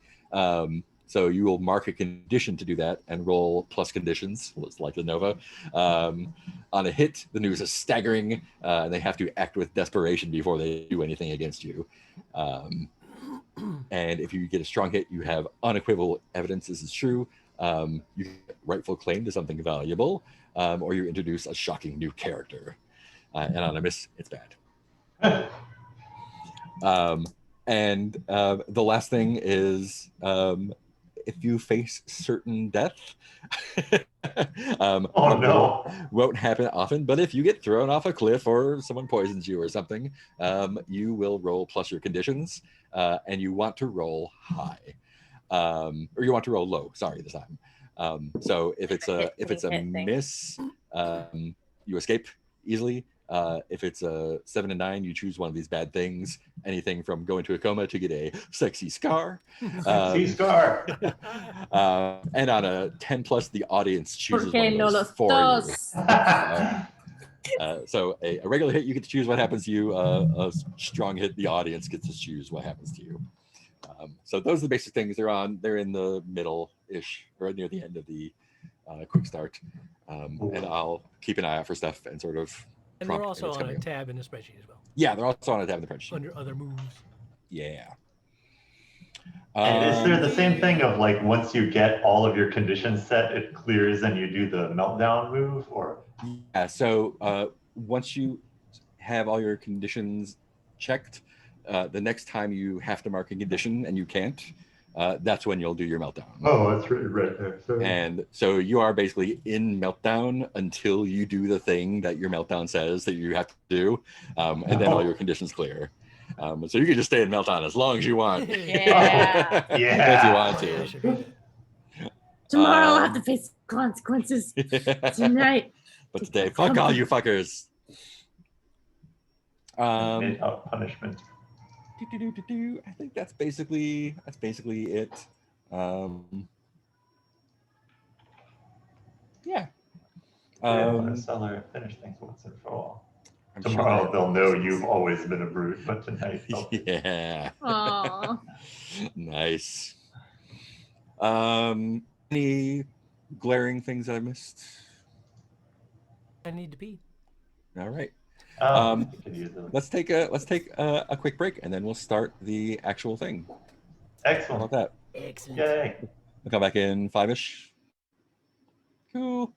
So you will mark a condition to do that and roll plus conditions, like the Nova. On a hit, the news is staggering, and they have to act with desperation before they do anything against you. And if you get a strong hit, you have unequivocal evidence this is true. You get rightful claim to something valuable, or you introduce a shocking new character. And on a miss, it's bad. And the last thing is if you face certain death, Oh no. won't happen often, but if you get thrown off a cliff or someone poisons you or something, you will roll plus your conditions, and you want to roll high, or you want to roll low. Sorry, this time. So if it's a miss, you escape easily. If it's a 7 and 9, you choose one of these bad things. Anything from going to a coma to get a sexy scar. Sexy scar. And on a 10 plus, the audience chooses Porque one no of those los for dos. you. So a regular hit, you get to choose what happens to you. A strong hit, the audience gets to choose what happens to you. So those are the basic things. They're in the middle-ish, or near the end of the quick start. And I'll keep an eye out for stuff and sort of. And they're also on a tab in the spreadsheet as well. Yeah, they're also on a tab in the spreadsheet. Under other moves. Yeah. And is there the same thing of like once you get all of your conditions set, it clears and you do the meltdown move, or? Yeah. So once you have all your conditions checked, the next time you have to mark a condition and you can't, that's when you'll do your meltdown. Oh, that's right there. Sorry. And so you are basically in meltdown until you do the thing that your meltdown says that you have to do, and then all your conditions clear. So you can just stay in meltdown as long as you want. Yeah. Yeah. If you want Oh, yeah, I to. should be there. Tomorrow I'll have to face consequences. Tonight. But today, fuck all you fuckers. Made-out punishment. I think that's basically it. Yeah. Seller finish things once and for all. I'm Tomorrow sure they'll know you've always been a brute, but tonight they'll yeah. Aww. Nice. Any glaring things I missed? I need to pee. All right. could use it. Let's take a quick break and then we'll start the actual thing. How Excellent. about that? Excellent. Yay. We'll come back in 5-ish. Cool.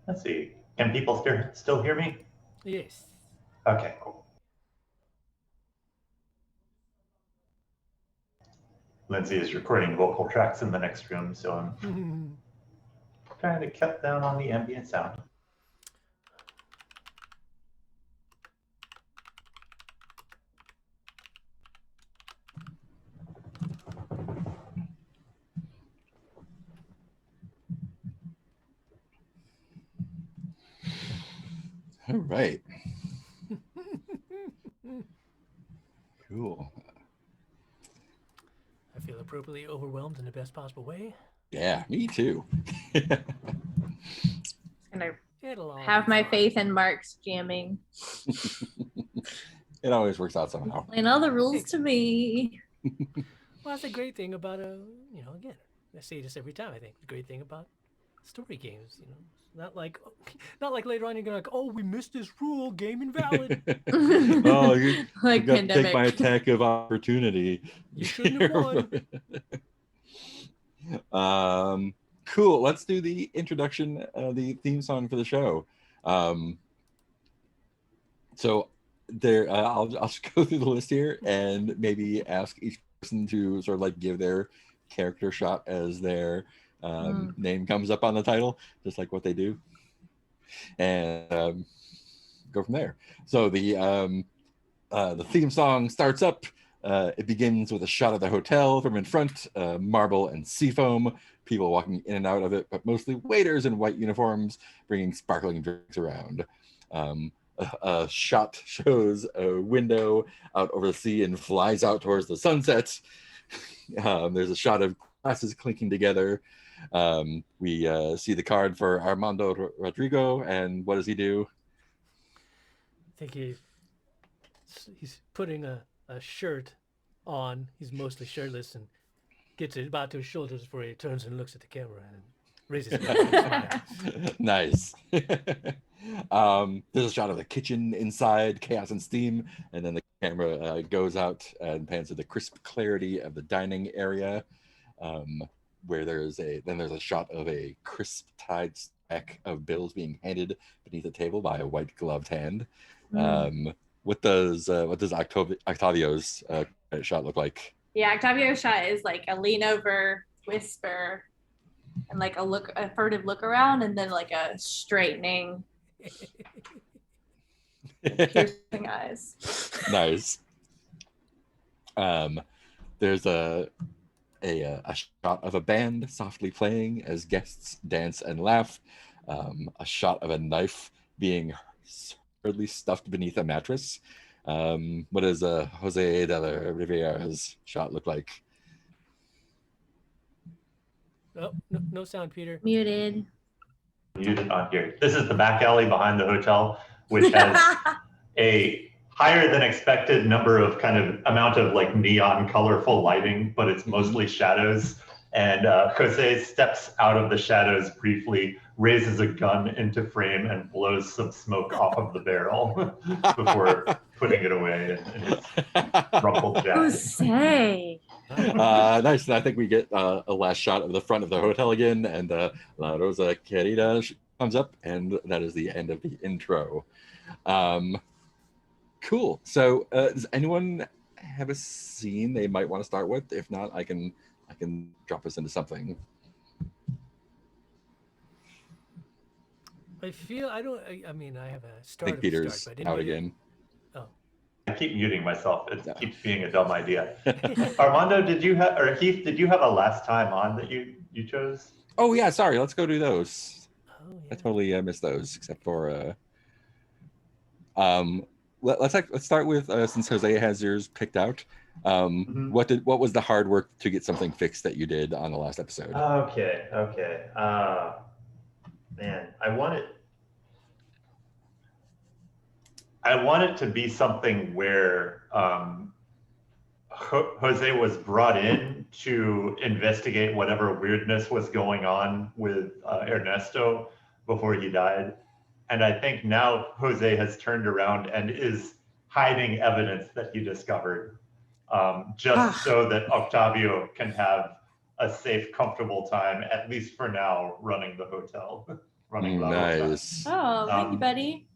Let's see. Can people still hear me? Yes. Okay, cool. Lindsay is recording vocal tracks in the next room, so I'm trying to cut down on the ambient sound. All right. Cool. I feel appropriately overwhelmed in the best possible way. Yeah, me too. Gonna It'll all have be my fine. faith in Mark's jamming. It always works out somehow. Playing all the rules to me. Well, that's the great thing about again, I say this every time. I think the great thing about story games, not like later on you're gonna oh, we missed this rule, game invalid. Oh, you Like got to take my Pandemic. attack of opportunity. You shouldn't have won. Cool. Let's do the introduction, the theme song for the show. So there, I'll just go through the list here and maybe ask each person to sort of like give their character shot as their name comes up on the title, just like what they do, and go from there. So the theme song starts up. It begins with a shot of the hotel from in front, marble and seafoam, people walking in and out of it, but mostly waiters in white uniforms bringing sparkling drinks around. A shot shows a window out over the sea and flies out towards the sunset. There's a shot of glasses clinking together. We see the card for Armando Rodrigo, and what does he do? I think he's putting a shirt on. He's mostly shirtless and gets it about to his shoulders before he turns and looks at the camera and raises his hand and smiles. Nice. There's a shot of the kitchen inside, chaos and steam, and then the camera goes out and pans to the crisp clarity of the dining area, where there's a shot of a crisp tied stack of bills being handed beneath the table by a white gloved hand. What does Octavio's shot look like? Yeah, Octavio's shot is like a lean over, whisper, and like a furtive look around, and then like a straightening, piercing eyes. Nice. There's a shot of a band softly playing as guests dance and laugh. A shot of a knife being hurriedly stuffed beneath a mattress. What does Jose de la Riviera's shot look like? Oh, no sound, Peter. Muted. Muted on here. This is the back alley behind the hotel, which has a higher than expected number of amount of like neon colorful lighting, but it's mostly shadows. And Jose steps out of the shadows briefly, raises a gun into frame, and blows some smoke off of the barrel before putting it away in his rumpled jacket. Jose. Nice. And I think we get a last shot of the front of the hotel again, and La Rosa Querida comes up, and that is the end of the intro. Cool. So does anyone have a scene they might want to start with? If not, I can drop us into something. I feel I have a I start. think Peter's but out again. Oh. I keep muting myself. It keeps being a dumb idea. Armando, or Heath, did you have a last time on that you chose? Oh yeah, sorry. Let's go do those. Oh, yeah. I totally missed those, except for let's start with since Jose has yours picked out. What was the hard work to get something fixed that you did on the last episode? Okay. Man, I want it to be something where Jose was brought in to investigate whatever weirdness was going on with Ernesto before he died. And I think now Jose has turned around and is hiding evidence that he discovered, just so that Octavio can have a safe, comfortable time, at least for now, running the hotel, running La Rosa. Nice. Oh, thank you, buddy.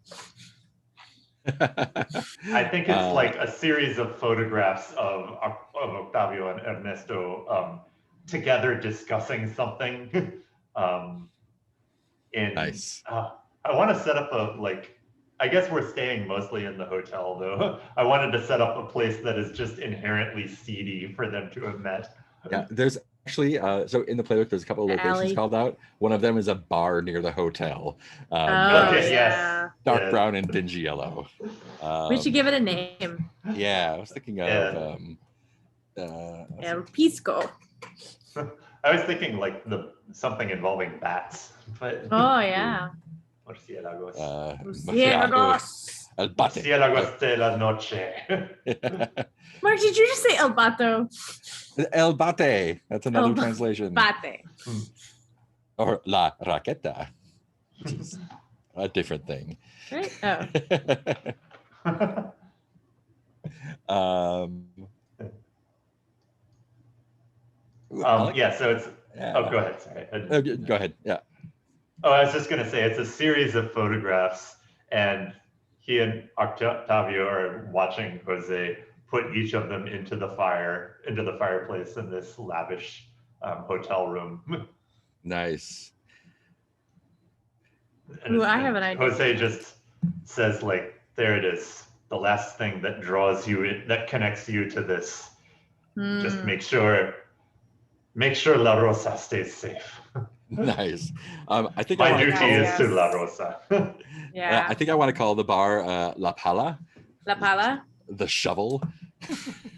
I think it's like a series of photographs of Octavio and Ernesto together discussing something. Nice. I want to set up I guess we're staying mostly in the hotel though. I wanted to set up a place that is just inherently seedy for them to have met. Yeah, there's actually, so in the playbook, there's a couple of locations Alley. called out. One of them is a bar near the hotel. Oh, Okay, yeah. Dark Yes. brown and dingy yellow. We should give it a name. Yeah, I was thinking of Yeah, Pisco. I was thinking like something involving bats, but Oh, yeah. Murciélagos. Murciélagos. El bate. Murciélagos de la noche. Mark, did you just say El Bato? El bate. That's another translation. Bate. Or la raqueta, which is a different thing. Right? Oh. Yeah, so it's yeah. oh, go ahead. Sorry. Go ahead. Yeah. Oh, I was just going to say it's a series of photographs, and he and Octavio are watching Jose put each of them into the fireplace in this lavish hotel room. Nice. Ooh, I have an idea. Jose just says like, "There it is, the last thing that draws you, that connects you to this. Just make sure La Rosa stays safe." Nice. I think My I wanna duty call- is to La Rosa. Yeah. I think I want to call the bar La Pala, La Pala. the shovel.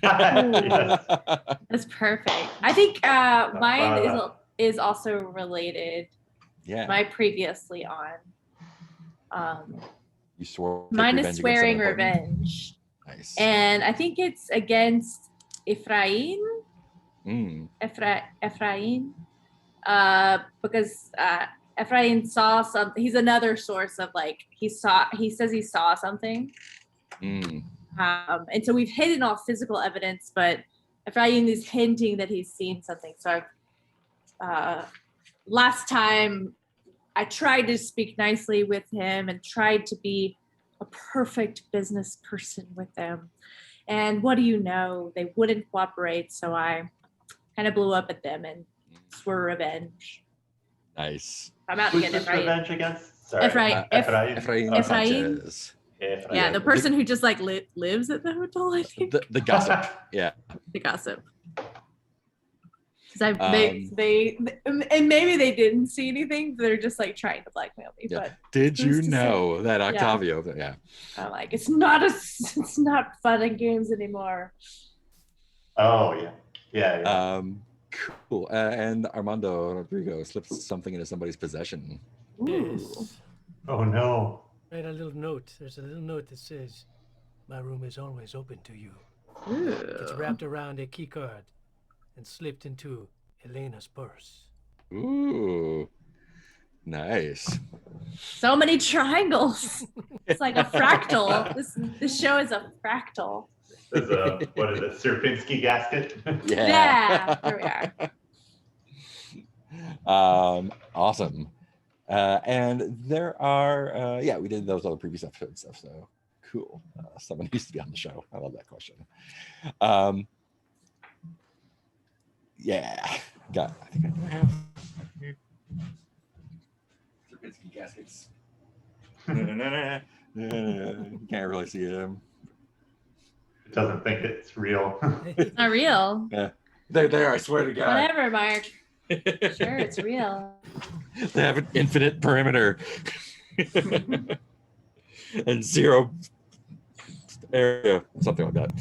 Yes. That's perfect. I think mine Pala. is also related. Yeah. My previously on. You swore. to take Mine is revenge against swearing someone important. revenge. Nice. And I think it's against Ephraim. Ephraim. Because Ephraim saw something. He's another source of like he says he saw something. And so we've hidden all physical evidence, but Ephraim is hinting that he's seen something. So last time I tried to speak nicely with him and tried to be a perfect business person with them. And what do you know? They wouldn't cooperate. So I kind of blew up at them and swore revenge. Nice. I'm out to Who's get this Ephraim. revenge against? Sorry. Ephraim. Ephraim Ephraim? Sanchez. Yeah, the person who just like lives at the hotel, I think. The gossip. Yeah. The gossip. Because they and maybe they didn't see anything. They're just like trying to blackmail me. Yeah. But Did you who's to know that Octavio? Yeah. I'm like, it's not fun and games anymore. Oh yeah, yeah. Cool. And Armando Rodrigo slips something into somebody's possession. Yes. Oh no. Write a little note. There's a little note that says, "My room is always open to you." It's wrapped around a key card and slipped into Elena's purse. Ooh. Nice. So many triangles. It's like a fractal. This show is a fractal. There's a, what is it, Sierpinski gasket? Yeah, there we are. Awesome. And there are, yeah, we did those other previous episode stuff. So cool. Someone used to be on the show. I love that question. Yeah. I think I do have Sierpinski gaskets. You can't really see them. It doesn't think it's real. It's not real. Yeah. They're there, I swear to God. Whatever, Mark. Sure, it's real. They have an infinite perimeter and zero area, something like that.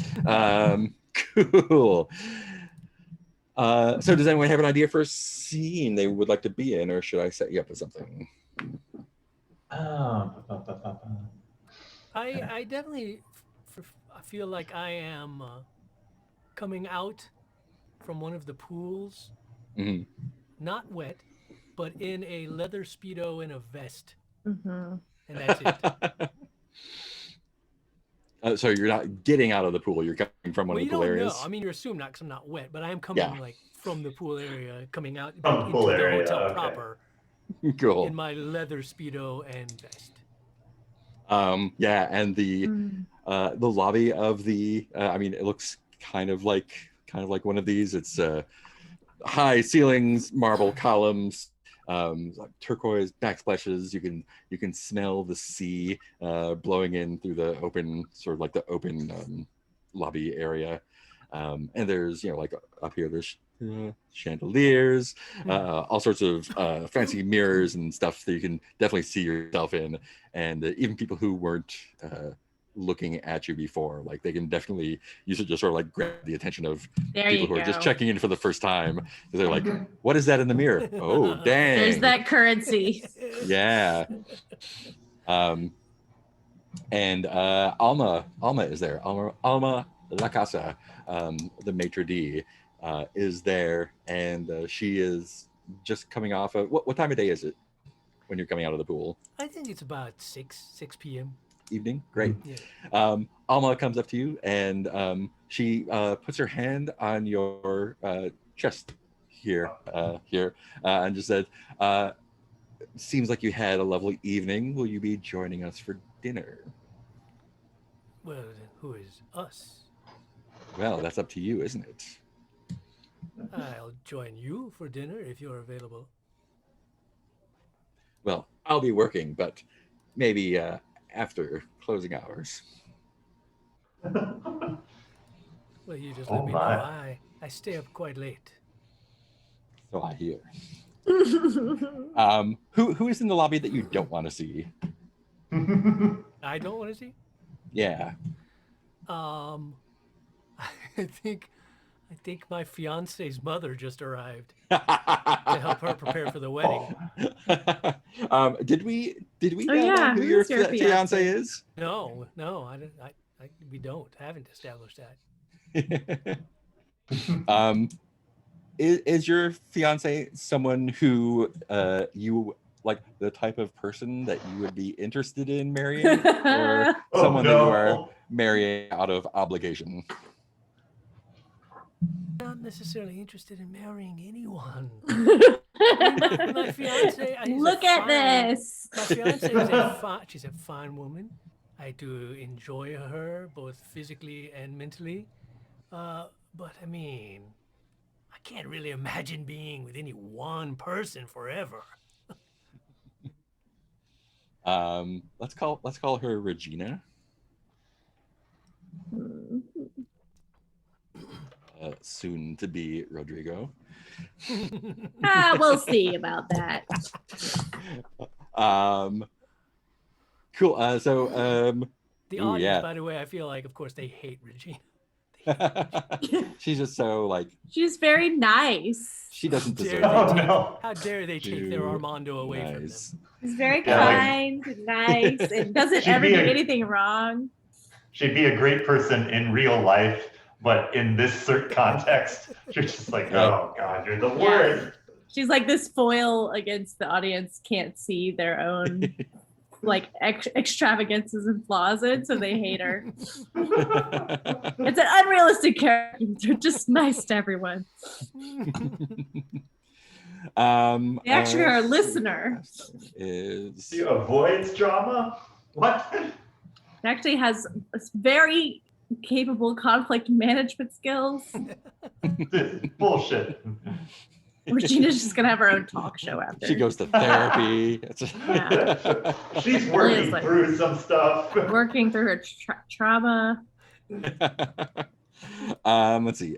Cool. So does anyone have an idea for a scene they would like to be in, or should I set you up with something? I definitely I feel like I am coming out from one of the pools, Hmm. not wet, but in a leather Speedo and a vest. Mm-hmm. And that's it. So you're not getting out of the pool. You're coming from one Well, of you the pool don't areas. know. I mean, you assume not because I'm not wet, but I am coming Yeah. like from the pool area, coming out From the into pool the area, hotel okay. proper Cool. in my leather Speedo and vest. Yeah, and the Mm. lobby of the I mean, it looks kind of like one of these. It's high ceilings, marble columns, like turquoise backsplashes. You can smell the sea blowing in through the open lobby area. And there's like up here there's chandeliers, all sorts of fancy mirrors and stuff that you can definitely see yourself in, and even people who weren't looking at you before, like they can definitely use it, just sort of like grab the attention of There people you who are just go. checking in for the first time. They're like, what is that in the mirror? Oh, dang. There's that currency. Yeah. And Alma is there. Alma La Casa, the maitre d, is there, and she is just coming off of what time of day is it when you're coming out of the pool? I think it's about 6 p.m. Evening. Great. Yeah. Alma comes up to you, and she puts her hand on your chest here, and just said, seems like you had a lovely evening. Will you be joining us for dinner? Well, then who is us? Well, that's up to you, isn't it? I'll join you for dinner if you're available. Well, I'll be working, but maybe after closing hours. Well, you just Oh let me know. my. I stay up quite late. So I hear. Who is in the lobby that you don't want to see? I don't want to see. Yeah. I think my fiance's mother just arrived to help her prepare for the wedding. Did we Oh, know yeah, who your who's your fiance fiance? is? No, we haven't established that. Is your fiance someone who you like, the type of person that you would be interested in marrying, or Oh, someone that you are no. marrying out of obligation? Not necessarily interested in marrying anyone. My fiance. Look at this. My fiance is she's a fine woman. I do enjoy her both physically and mentally. But I mean, I can't really imagine being with any one person forever. Let's call her Regina. Soon to be Rodrigo. We'll see about that. Cool. The ooh, audience, yeah. by the way, I feel like, of course, they hate Regina. She's just so like, She's very nice. she doesn't deserve Oh, it. no. How dare they take their Armando away from them? Nice. She's very Yeah, like- kind and nice and doesn't She'd ever be do a- anything wrong. She'd be a great person in real life, but in this certain context, you're just like, oh God, you're the worst. She's like this foil against the audience can't see their own like extravagances and flaws in, so they hate her. It's an unrealistic character. They're just nice to everyone. They actually are a listener. Is She avoids drama? What? It actually has very capable conflict management skills. This is bullshit. Regina's just gonna have her own talk show after. she goes to therapy. Yeah. She's Really working is like- through some stuff. Working through her trauma. Let's see.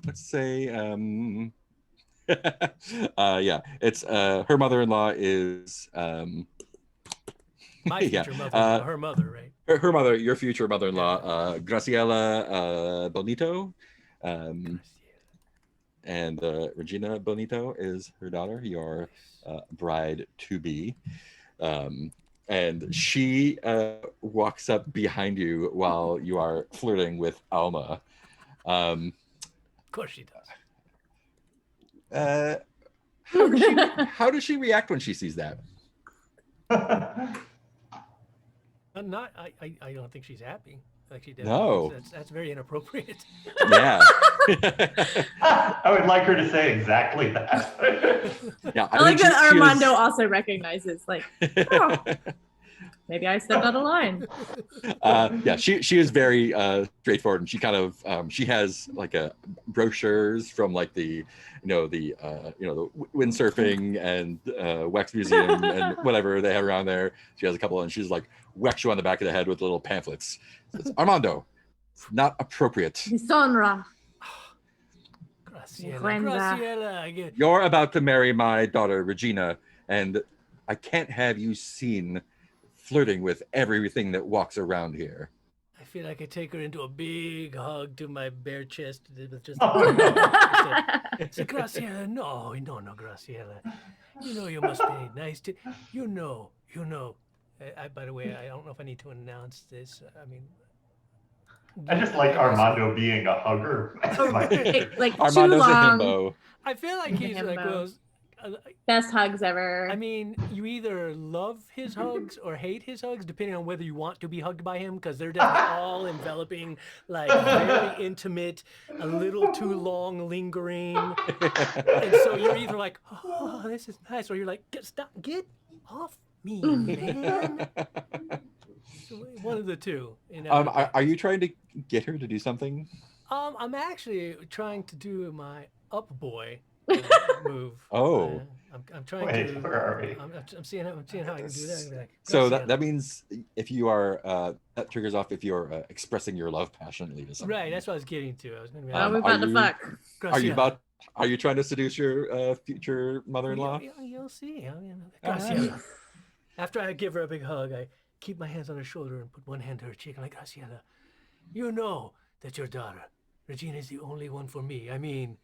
Let's say yeah, it's her mother-in-law is My yeah, future mother, her mother, right? her mother, your future mother-in-law, Graciela Bonito, and Regina Bonito is her daughter, your bride to be. and she walks up behind you while you are flirting with Alma. Of course she does. How does she react when she sees that? I don't think she's happy. Like she did. No. That's very inappropriate. Yeah. I would like her to say exactly that. Yeah, I like think that she Armando is- also recognizes, like, oh, maybe I stepped out of line. Yeah, she is very straightforward, and she kind of she has like a brochures from like the the windsurfing and wax museum and whatever they have around there. She has a couple, and she's like whacks you on the back of the head with little pamphlets. Says, Armando, it's not appropriate. Disonra. Graciela. You're about to marry my daughter Regina, and I can't have you seen flirting with everything that walks around here. I feel like I take her into a big hug to my bare chest with just. Oh, Say, Graciela, no, Graciela. You must be nice to. You know. By the way, I don't know if I need to announce this. I mean. I just like Armando being a hugger. Like Armando's too a long. himbo. I feel like he's like Himbo. those. Best hugs ever. I mean, you either love his hugs or hate his hugs, depending on whether you want to be hugged by him, because they're definitely all enveloping, like very intimate, a little too long, lingering. And so you're either like, oh, this is nice, or you're like, get off me, man. One of the two. Are you trying to get her to do something? I'm actually trying to do my up boy move. Oh. I'm trying Wait, to. where are we? I'm seeing how I can do that. Like, So Graciela. that means if you are that triggers off if you're expressing your love passionately to someone. Right, that's what I was getting to. I was going to be Oh, we're are about to you- fuck. Are you trying to seduce your future mother-in-law? You'll see. I mean, All Graciela. right. After I give her a big hug, I keep my hands on her shoulder and put one hand to her cheek. I'm like, Graciela, you know that your daughter, Regina, is the only one for me. I mean,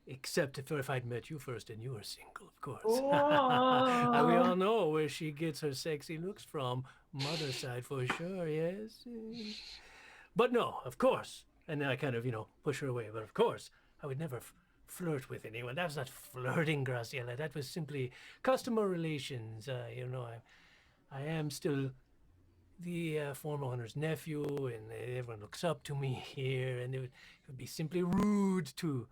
except if I'd met you first and you were single, of course. And we all know where she gets her sexy looks from. Mother's side for sure, yes. But no, of course. And then I kind of, push her away. But of course, I would never flirt with anyone. That was not flirting, Graciela. That was simply customer relations. I am still the former owner's nephew, and everyone looks up to me here, and it would be simply rude to,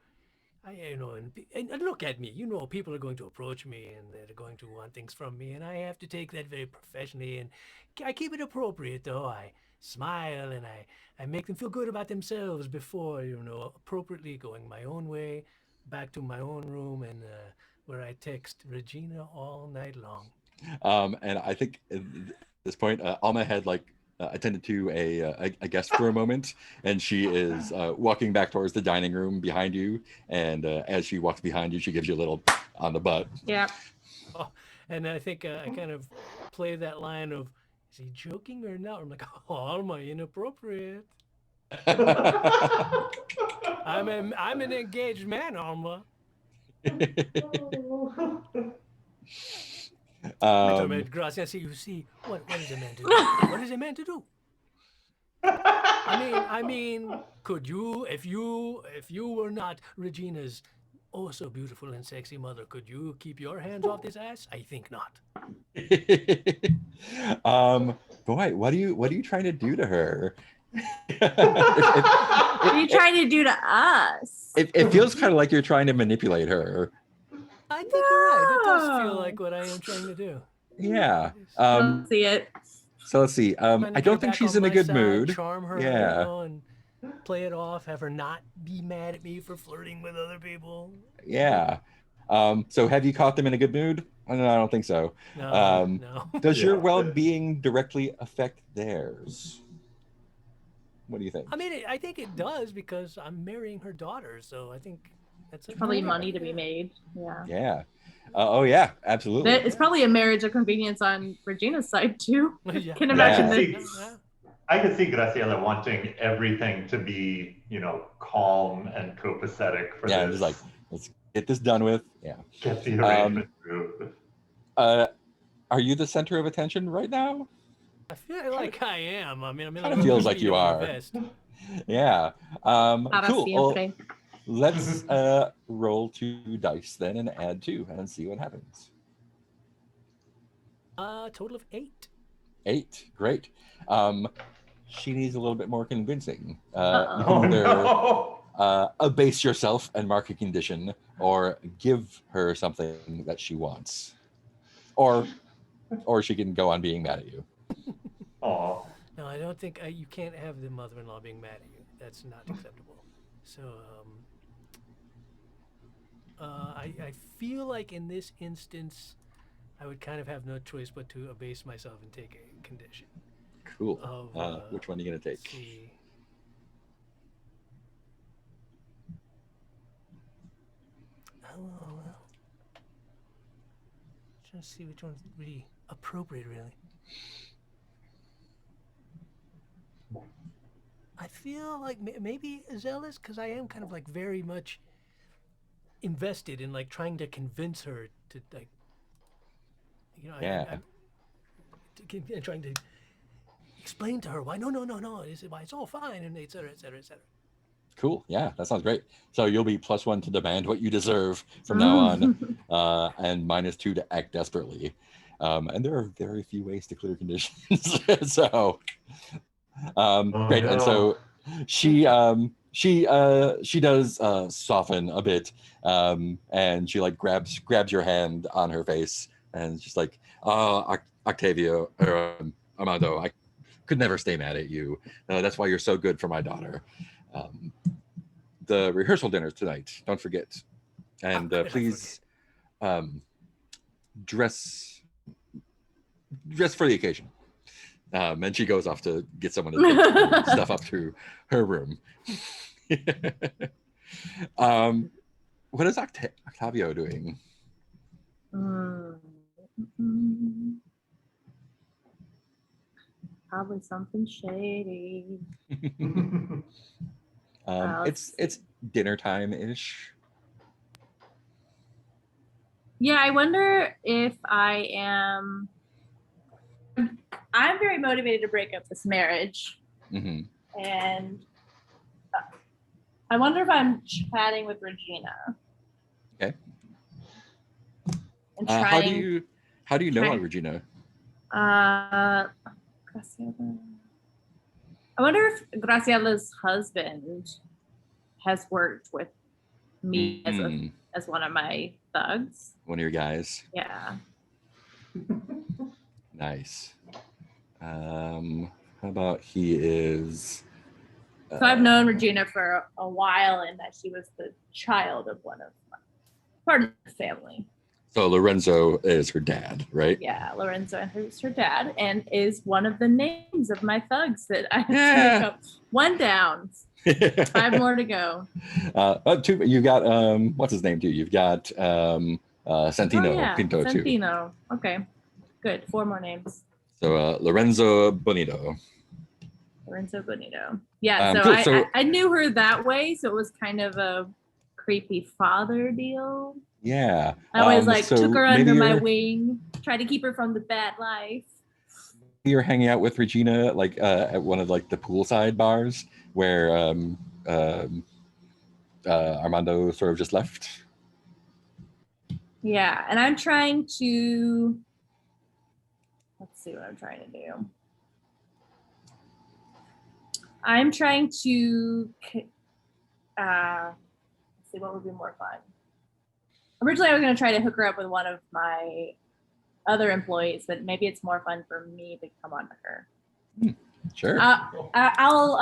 and look at me. People are going to approach me, and they're going to want things from me, and I have to take that very professionally, and I keep it appropriate, though. I smile, and I make them feel good about themselves before, appropriately going my own way, back to my own room, and where I text Regina all night long. And I think at this point, Alma had attended to a guest for a moment, and she is walking back towards the dining room behind you. And as she walks behind you, she gives you a little on the butt. Yeah. Oh, and I think I kind of play that line of, is he joking or not? I'm like, oh, Alma, inappropriate. I'm an engaged man, Alma. Gracias. You see, what is a man to do? What is a man to do? I mean, could you, if you were not Regina's oh so beautiful and sexy mother, could you keep your hands off this ass? I think not. Boy, what are you trying to do to her? What are you trying to do to us? It feels kind of like you're trying to manipulate her. I think you're right. It does feel like what I am trying to do. Yeah. Let's see it. So let's see. I don't think she's in a good mood. Charm her, Yeah. and play it off. Have her not be mad at me for flirting with other people. Yeah. So have you caught them in a good mood? No, I don't think so. No. Does your Yeah. well-being directly affect theirs? What do you think? I mean, I think it does because I'm marrying her daughter, so I think that's Probably money to be made. Yeah. Yeah. Oh yeah, absolutely. It's probably a marriage of convenience on Regina's side too. Yeah. Can imagine Yeah. this. I could see Graciela wanting everything to be, calm and copacetic for Yeah, this. just like, let's get this done with. Yeah. Get the arrangement through. Are you the center of attention right now? I feel like I am. I mean, I'm in Kinda a feels like you are. vest. Yeah. Para Cool. Well, siempre. let's roll 2 dice then and add 2 and see what happens. Total of 8. 8. Great. She needs a little bit more convincing. Uh-oh. Either no. abase yourself and mark a condition, or give her something that she wants, or she can go on being mad at you. Aw. No, I don't think you can't have the mother-in-law being mad at you. That's not acceptable. So, I feel like in this instance, I would kind of have no choice but to abase myself and take a condition. Cool. Of, Which one are you gonna take? Let's see. Oh, trying to see which one's really appropriate, really. I feel like maybe zealous, because I am kind of like very much invested in like trying to convince her to like, you know, Yeah. I'm trying to explain to her why no, why it's all fine, and et cetera, et cetera, et cetera. Cool. Yeah, that sounds great. So you'll be +1 to demand what you deserve from now on, and -2 to act desperately. And there are very few ways to clear conditions. So, great. No. And so she does soften a bit, and she like grabs your hand on her face, and she's like, Octavio or Armando, I could never stay mad at you. That's why you're so good for my daughter. The rehearsal dinner tonight, don't forget. And please dress for the occasion. And she goes off to get someone to take her stuff up to her room. What is Octavio doing? Probably something shady. It's dinner time ish. Yeah, I wonder if I'm very motivated to break up this marriage. Mm-hmm. And I wonder if I'm chatting with Regina. Okay. And how do you know Regina? Graciela. I wonder if Graciela's husband has worked with me as one of my thugs. One of your guys. Yeah. Nice. How about he is? So I've known Regina for a while, and that she was the child of one of my part of the family. So Lorenzo is her dad, right? Yeah, Lorenzo is her dad, and is one of the names of my thugs that I have to make up. 1 down, 5 more to go. 2. You got what's his name too? You've got Santino Pinto too. Santino. Okay, good. 4 more names. So Lorenzo Bonito. Lorenzo Bonito. Yeah. So, cool. I knew her that way, so it was kind of a creepy father deal. Yeah. I always took her under my wing, tried to keep her from the bad life. You're hanging out with Regina like at one of like the poolside bars where Armando sort of just left. Yeah, and I'm trying to. Let's see what I'm trying to do. I'm trying to see what would be more fun. Originally, I was going to try to hook her up with one of my other employees, but maybe it's more fun for me to come on to her. Sure. I'll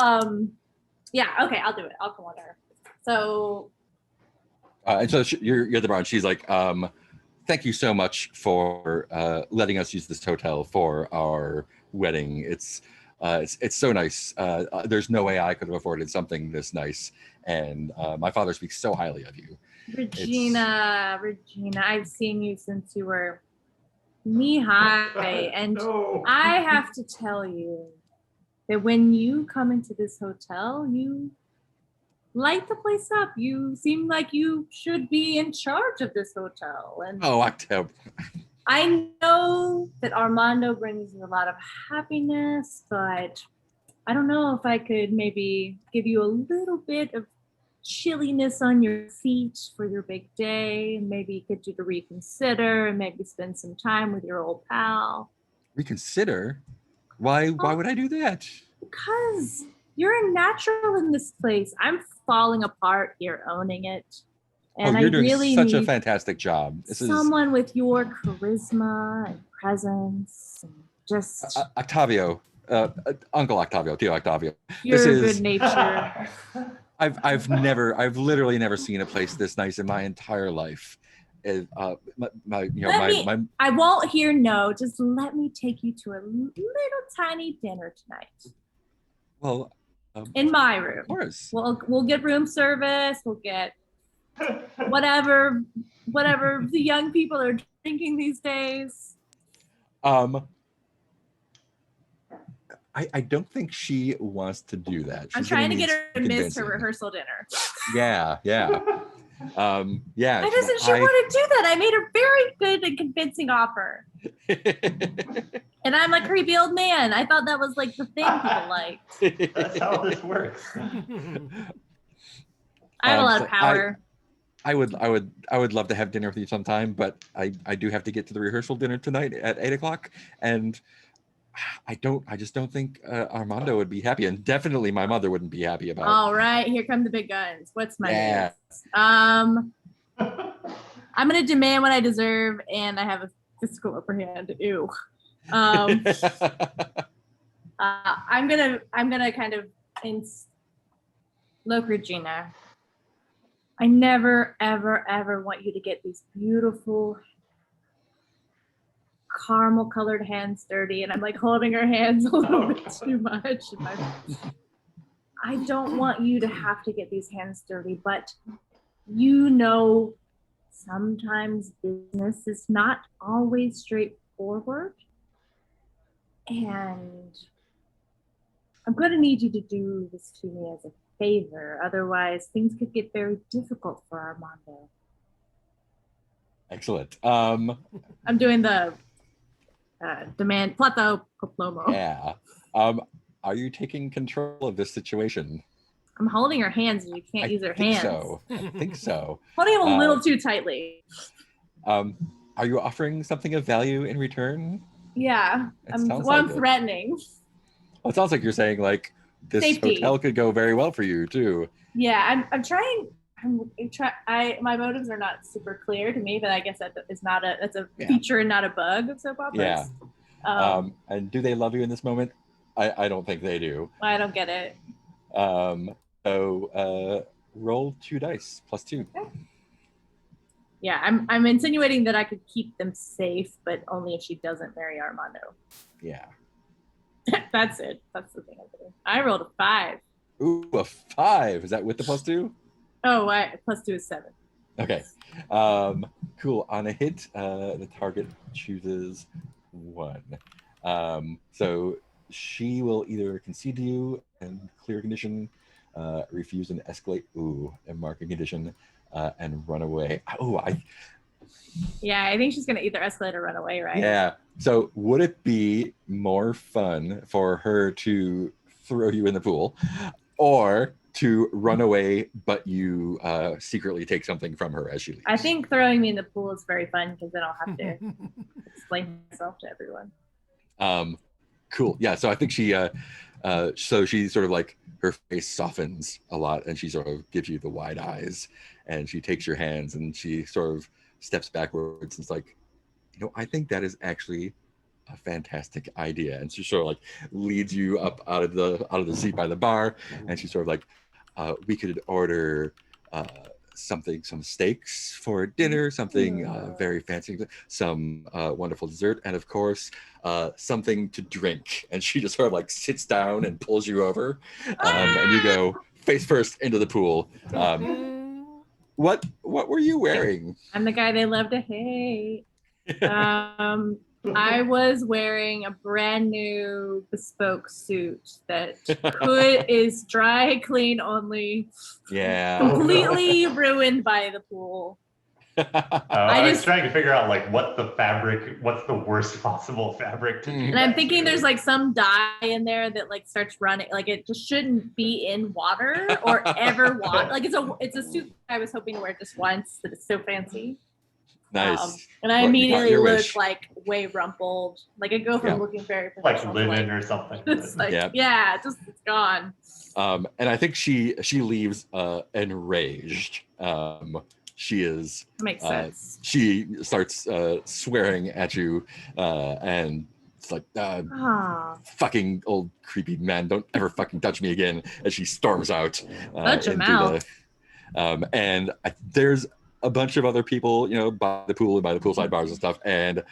I'll do it. I'll come on to her. So. And so you're the bar, and she's like, "Thank you so much for letting us use this hotel for our wedding. It's so nice. There's no way I could have afforded something this nice, and my father speaks so highly of you." Regina, I've seen you since you were knee-high, and No. I have to tell you that when you come into this hotel, you light the place up. You seem like you should be in charge of this hotel. And October. I know that Armando brings a lot of happiness, but I don't know if I could maybe give you a little bit of chilliness on your feet for your big day, and maybe you could do to reconsider and maybe spend some time with your old pal. Reconsider? Why would I do that? Because you're a natural in this place. I'm falling apart. You're owning it. And you're I doing really such a need fantastic job. This is someone with your charisma and presence and just Octavio, Uncle Octavio, Tio Octavio. your This good is nature. I've literally never seen a place this nice in my entire life. I won't hear no. Just let me take you to a little tiny dinner tonight. Well, in my room. Of course. We'll get room service. We'll get whatever the young people are drinking these days. I don't think she wants to do that. I'm trying to get her to miss her rehearsal dinner. Yeah. Why doesn't she want to do that? I made a very good and convincing offer. And I'm a creepy old man. I thought that was like the thing people liked. That's how this works. I have a lot of power. I would love to have dinner with you sometime, but I do have to get to the rehearsal dinner tonight at 8:00, and I just don't think Armando would be happy, and definitely my mother wouldn't be happy about. All right, here come the big guns. What's my news? I'm gonna demand what I deserve, and I have a physical upper hand. Ew. I'm gonna kind of look, Regina. I never, ever, ever want you to get these beautiful caramel colored hands dirty, and I'm like holding her hands a little bit too much. I don't want you to have to get these hands dirty, but sometimes business is not always straightforward, and I'm going to need you to do this to me as a favor. Otherwise, things could get very difficult for Armando. Excellent. I'm doing the demand plato plomo. Yeah. Are you taking control of this situation? I'm holding her hands, and you can't use her hands. I think so. Holding them a little too tightly. Are you offering something of value in return? Yeah. I'm threatening. Well, it sounds like you're saying like this Safety. Hotel could go very well for you too. Yeah, I'm trying. My motives are not super clear to me, but I guess that's a feature and not a bug of soap operas. Yeah. And do they love you in this moment? I don't think they do. I don't get it. So roll 2 dice +2. Okay. Yeah, I'm insinuating that I could keep them safe, but only if she doesn't marry Armando. Yeah. That's it. That's the thing I do. I rolled a 5. Ooh, a 5. Is that with the +2? Oh, +2 is 7. Okay. Cool. On a hit, the target chooses 1. So she will either concede to you and clear condition, refuse and escalate, and mark a condition, and run away. Yeah, I think she's gonna either escalate or run away, right? Yeah. So would it be more fun for her to throw you in the pool, or to run away, but you secretly take something from her as she leaves? I think throwing me in the pool is very fun because then I'll have to explain myself to everyone. Cool. Yeah. So I think she sort of like her face softens a lot, and she sort of gives you the wide eyes, and she takes your hands and she sort of steps backwards and it's like, I think that is actually a fantastic idea. And she sort of like leads you up out of the seat by the bar, and she's sort of like, we could order some steaks for dinner, something very fancy, some wonderful dessert, and of course something to drink. And she just sort of like sits down and pulls you over, and you go face first into the pool. What were you wearing? I'm the guy they love to hate. I was wearing a brand new bespoke suit that is dry clean only. Yeah. Completely ruined by the pool. I was just- trying to figure out like what's the worst possible fabric to do. And I'm that thinking to. there's like some dye in there that like starts running. Like it just shouldn't be in water or ever water. Like it's a suit I was hoping to wear just once, but it's so fancy. Nice. And I Well, you got immediately your look wish. like way rumpled. Like I go from Yeah. looking very like professional linen to or something. it's like Yeah. yeah, just it's gone. And I think she leaves enraged. She is. Makes sense. She starts swearing at you, and it's like, Ah, fucking old creepy man, don't ever fucking touch me again. As she storms out Touch him out. and there's a bunch of other people, by the pool and by the poolside bars and stuff, and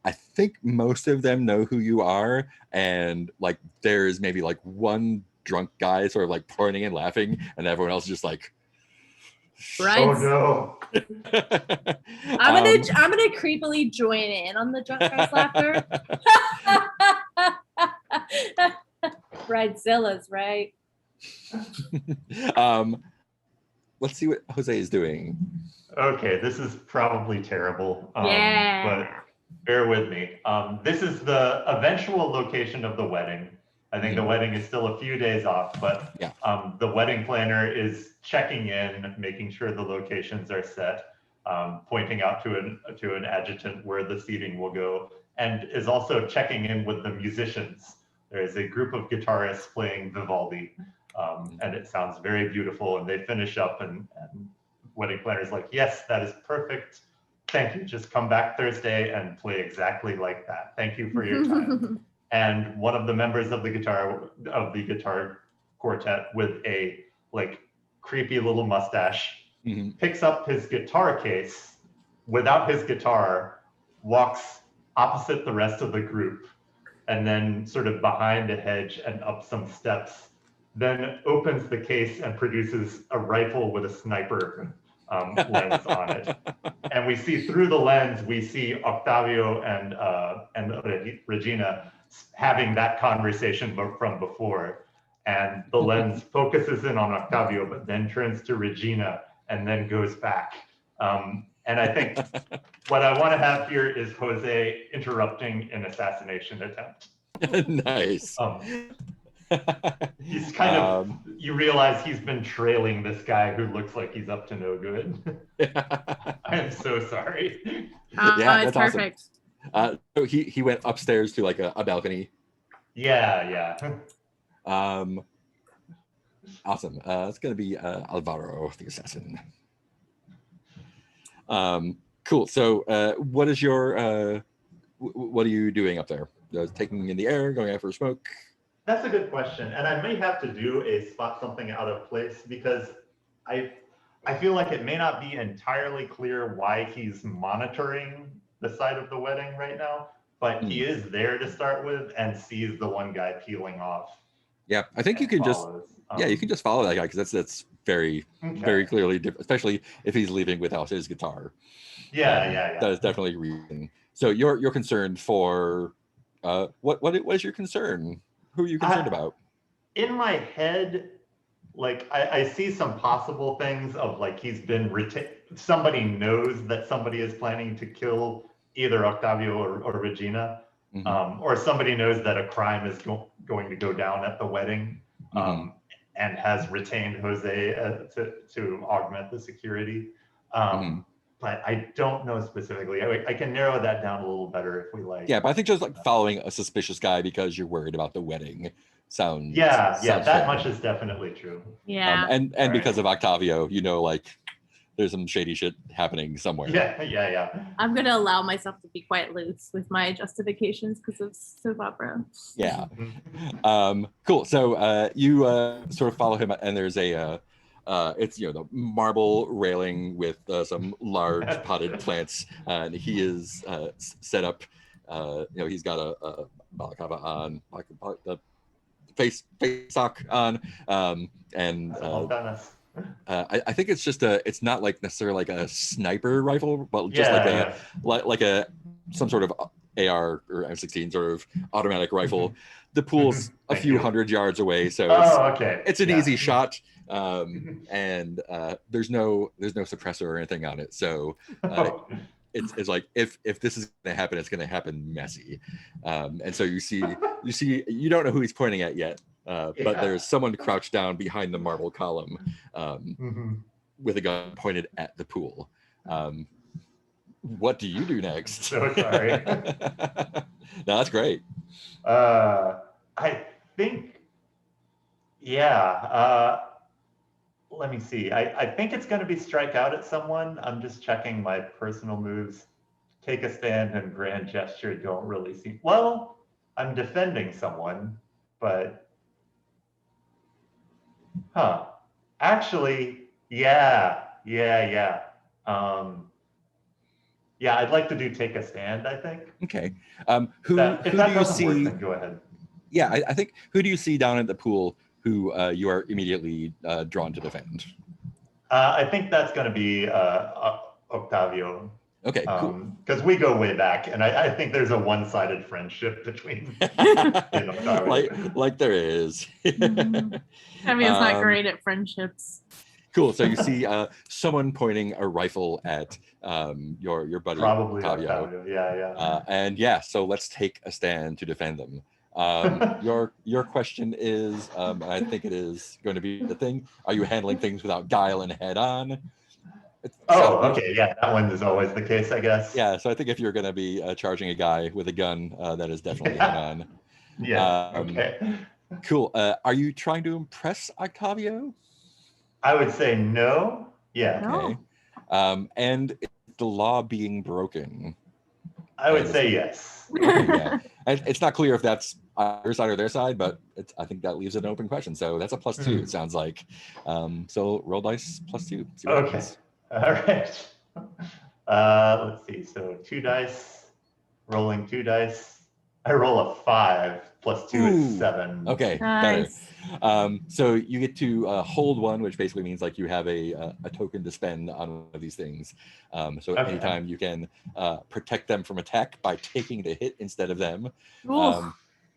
I think most of them know who you are, and like there's maybe like one drunk guy sort of like pointing and laughing, and everyone else is just like, right. Oh no. I'm gonna creepily join in on the drunk guy's laughter. Bridezilla's right. Let's see what Jose is doing. Okay, this is probably terrible. Yeah. But bear with me. This is the eventual location of the wedding. I think the wedding is still a few days off, but Yeah. The wedding planner is checking in, making sure the locations are set, pointing out to an adjutant where the seating will go, and is also checking in with the musicians. There is a group of guitarists playing Vivaldi, and it sounds very beautiful. And they finish up, and wedding planner's like, "Yes, that is perfect. Thank you. Just come back Thursday and play exactly like that. Thank you for your time." And one of the members of the guitar quartet with a like creepy little mustache picks up his guitar case without his guitar, walks opposite the rest of the group, and then sort of behind a hedge and up some steps, then opens the case and produces a rifle with a sniper lens on it. And we see through the lens, we see Octavio and Regina having that conversation from before. And the lens focuses in on Octavio, but then turns to Regina and then goes back. And I think what I want to have here is Jose interrupting an assassination attempt. Nice. He's kind of, you realize he's been trailing this guy who looks like he's up to no good. I am so sorry. Yeah, it's that's perfect. Awesome. So he went upstairs to like a balcony. Yeah. Awesome. It's gonna be Alvaro, the assassin. Cool. So what is your what are you doing up there? Taking in the air, going out for a smoke? That's a good question. And I may have to do a spot something out of place, because I feel like it may not be entirely clear why he's monitoring the side of the wedding right now, but he is there to start with and sees the one guy peeling off. Yeah, I think you can just you can just follow that guy, because that's very very clearly different, especially if he's leaving without his guitar. Yeah. That is definitely a reason. So you're concerned for what is your concern? Who are you concerned about? In my head, like I see some possible things of like he's been somebody knows that somebody is planning to kill either Octavio or Regina, or somebody knows that a crime is going to go down at the wedding, and has retained Jose to augment the security. But I don't know specifically. I can narrow that down a little better if we like. Yeah, but I think just like following a suspicious guy because you're worried about the wedding sounds. Yeah, sounds that fair. much is definitely true. Yeah. And because of Octavio, like there's some shady shit happening somewhere. Yeah. I'm gonna allow myself to be quite loose with my justifications because of soap opera. Yeah. Cool. So you sort of follow him, and there's a it's the marble railing with some large potted plants, and he is set up. He's got a balaclava on, like the face sock on, and I think it's just it's not like necessarily like a sniper rifle, but just like some sort of AR or M16 sort of automatic rifle. The pool's a few hundred yards away, so okay. it's an easy shot. And there's no suppressor or anything on it, so it's like if this is going to happen, it's going to happen messy. And so you don't know who he's pointing at yet, but there's someone crouched down behind the marble column with a gun pointed at the pool. What do you do next? So sorry. No, that's great. I think, let me see. I think it's going to be strike out at someone. I'm just checking my personal moves. Take a stand and grand gesture don't really seem, well, I'm defending someone, but, actually, yeah. I'd like to do take a stand, I think. Okay. If Who that do you doesn't see? work, then go ahead. Yeah, I think, who do you see down at the pool who you are immediately drawn to defend? I think that's going to be Octavio. Okay, cool. Because we go way back, and I think there's a one-sided friendship between Octavio. like there is. Octavio's not great at friendships. Cool. So you see someone pointing a rifle at your buddy. Probably Octavio. Yeah. And so let's take a stand to defend them. Your question is, I think it is going to be the thing. Are you handling things without guile and head on? Okay. Yeah, that one is always the case, I guess. Yeah. So I think if you're going to be charging a guy with a gun, that is definitely head on. Yeah. Okay. Cool. Are you trying to impress Octavio? I would say no. Yeah. Okay. And is the law being broken? I would say yes. Okay, yeah. And it's not clear if that's your side or their side, but I think that leaves an open question. So that's a +2, it sounds like. So roll dice +2. Okay. All right. Let's see. So 2 dice, rolling 2 dice. I roll a 5, +2 is 7. Okay, nice. Better. So you get to hold 1, which basically means like you have a token to spend on one of these things. So anytime you can protect them from attack by taking the hit instead of them,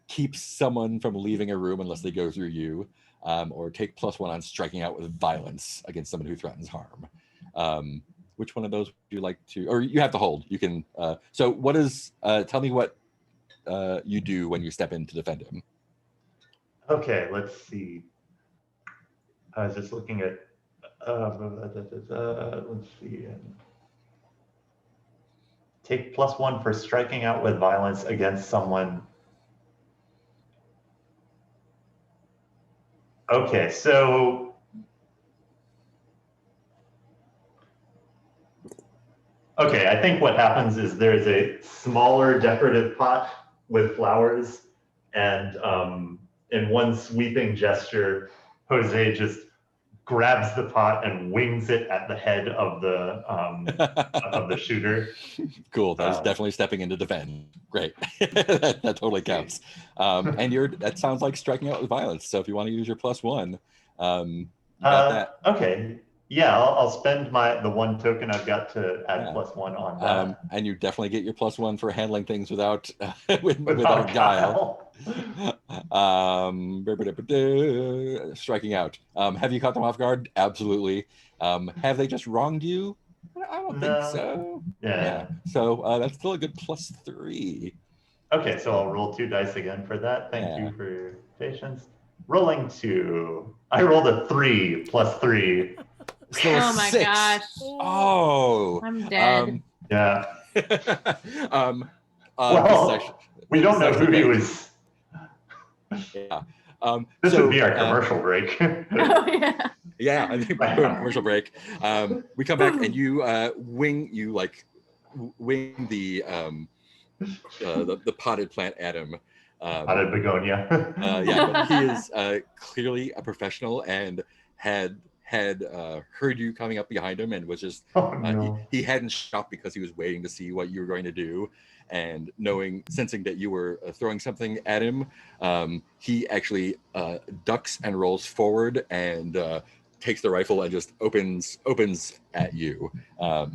keep someone from leaving a room unless they go through you, or take +1 on striking out with violence against someone who threatens harm. Which one of those would you like to, or you have to hold? You can. So what is? Tell me what you do when you step in to defend him. Okay, let's see. I was just looking at. Let's see. Take +1 for striking out with violence against someone. Okay, so. Okay, I think what happens is there's a smaller decorative pot with flowers, and in one sweeping gesture, Jose just grabs the pot and wings it at the head of the shooter. Cool. That is definitely stepping into defend. Great. that totally counts. And that sounds like striking out with violence. So if you want to use your +1, you got that. Okay. Yeah, I'll spend the 1 token I've got to add +1 on that. And you definitely get your +1 for handling things without without guile. Striking out. Have you caught them off guard? Absolutely. Have they just wronged you? I don't think so. Yeah. So that's still a good +3. Okay, so I'll roll 2 dice again for that. Thank you for your patience. Rolling 2. I rolled a 3 +3. So oh my 6. gosh. Oh. I'm dead. Yeah. Well, we don't know who he was. Yeah. This would be our commercial break. Oh yeah. Yeah, I think we're on commercial break. We come back and you wing the potted plant at him. Potted begonia. Yeah, but he is clearly a professional and had heard you coming up behind him and was just he hadn't shot because he was waiting to see what you were going to do, and sensing that you were throwing something at him, he actually ducks and rolls forward and takes the rifle and just opens at you. I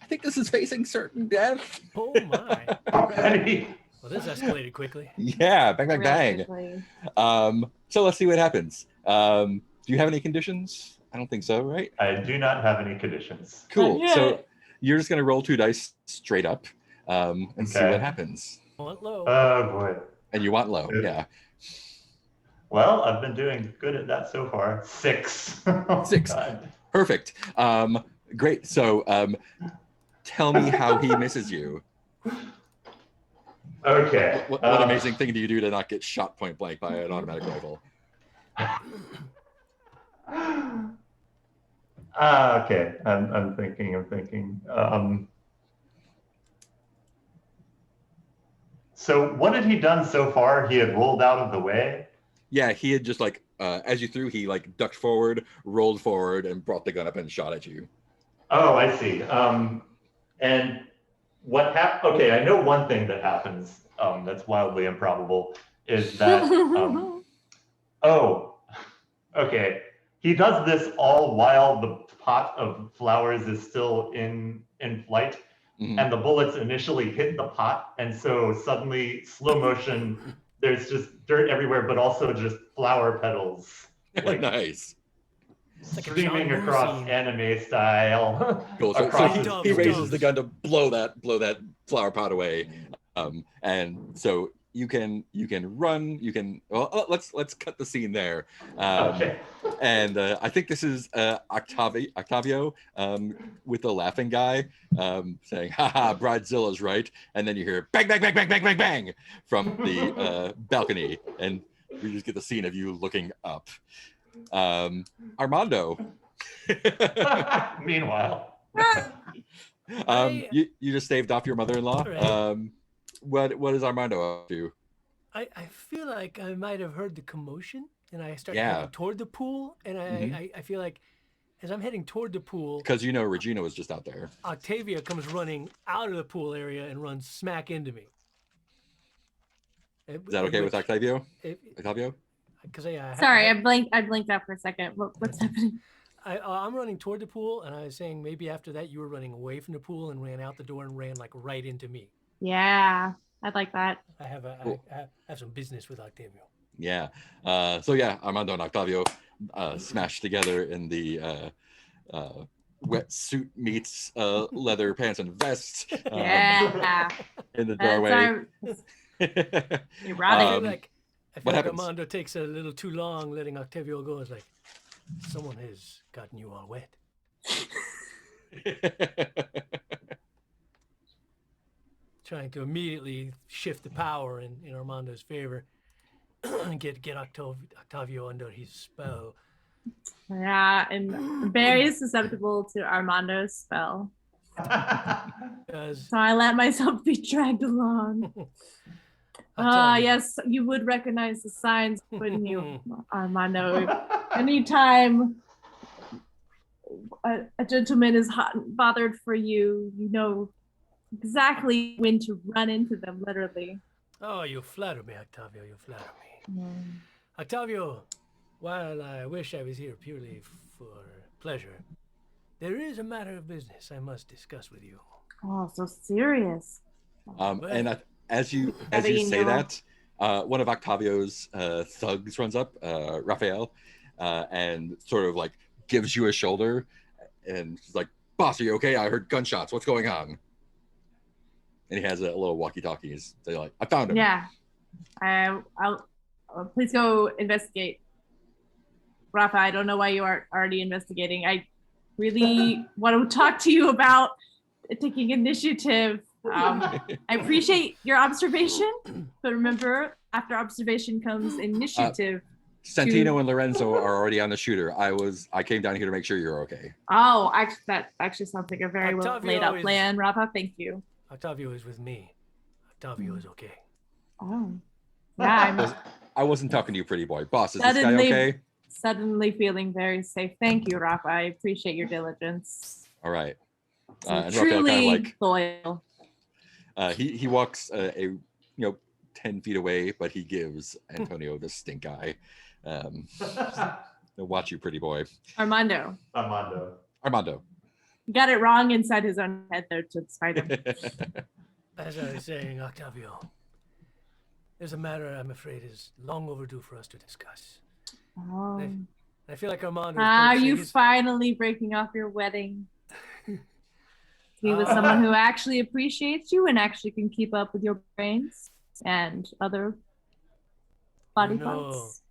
think I think this is facing certain death. Oh my. Already. Well, this escalated quickly. Yeah, bang, bang, Real bang. quickly. So let's see what happens. Do you have any conditions? I don't think so, right? I do not have any conditions. Cool. Not So yet. you're just gonna roll 2 dice straight up, and see Okay. what happens. Want low. Oh boy. And you want low, Good. yeah. Well, I've been doing good at that so far. 6. Oh, 6. God. Perfect. Great. So tell me how he misses you. Okay. What amazing thing do you do to not get shot point blank by an automatic rifle? Okay. I'm thinking. So what had he done so far? He had rolled out of the way. Yeah, he had just like as you threw, he like ducked forward, rolled forward, and brought the gun up and shot at you. Oh, I see. And what happened? Okay, I know one thing that happens. That's wildly improbable. Is that? Oh, okay. He does this all while the pot of flowers is still in flight, and the bullets initially hit the pot, and so suddenly slow motion. There's just dirt everywhere, but also just flower petals, like Nice. like a streaming John Woo across scene. anime style. Cool. So across he, the he raises screen. the gun to blow that flower pot away, and so you can run. You can let's cut the scene there. Okay. And I think this is Octavio with the laughing guy saying, "Ha Bridezilla's right," and then you hear bang bang bang bang bang bang bang from the balcony, and we just get the scene of you looking up. Armando. Meanwhile. You just staved off your mother-in-law. Right. What is Armando up to? I feel like I might have heard the commotion, and I start Yeah. heading toward the pool, and I feel like as I'm heading toward the pool, Because you know Regina was just out there. Octavia comes running out of the pool area and runs smack into me. Is that okay with Octavio? Octavio? Because I Sorry, I blinked out for a second. What's happening? I'm running toward the pool, and I was saying maybe after that you were running away from the pool and ran out the door and ran like right into me. Yeah, I'd like that. I have Cool. I have some business with Octavio. Yeah. So yeah, Armando and Octavio smashed together in the wetsuit meets leather pants and vest Yeah. in the doorway. Erotic. I feel what like happens? Armando takes a little too long letting Octavio go. It's like someone has gotten you all wet. Trying to immediately shift the power in Armando's favor and get Octavio under his spell. Yeah, and very susceptible to Armando's spell. Because So I let myself be dragged along. Yes, you would recognize the signs, wouldn't you, Armando? Anytime a gentleman is hot and bothered for you, you know exactly when to run into them, literally. Oh, you flatter me, Octavio. You flatter me. Octavio, while I wish I was here purely for pleasure, there is a matter of business I must discuss with you. Oh, so serious. And as you say that, one of Octavio's thugs runs up, Raphael, and sort of like gives you a shoulder, and he's like, "Boss, are you okay? I heard gunshots. What's going on?" And he has a little walkie-talkie. They're like, "I found him." Yeah. I'll please go investigate. Rafa, I don't know why you aren't already investigating. I really want to talk to you about taking initiative. I appreciate your observation, but remember, after observation comes initiative. Santino and Lorenzo are already on the shooter. I came down here to make sure you're okay. Oh, that actually sounds like a very well Octavio laid out is- plan, Rafa. Thank you. Octavio is with me. Octavio is okay. Oh, yeah. I wasn't talking to you, pretty boy. Boss, is this guy Suddenly- okay? Suddenly feeling very safe. Thank you, Rafa. I appreciate your diligence. All right. So And Raphael truly kind of loyal. he walks 10 feet away, but he gives Antonio the stink eye. They'll watch you, pretty boy. Armando. Armando. Armando. Got it wrong inside his own head there to spite him. As I was saying, Octavio, there's a matter I'm afraid is long overdue for us to discuss. Oh. I feel like Armando. Are you finally breaking off your wedding? Be with someone who actually appreciates you and actually can keep up with your brains and other body parts.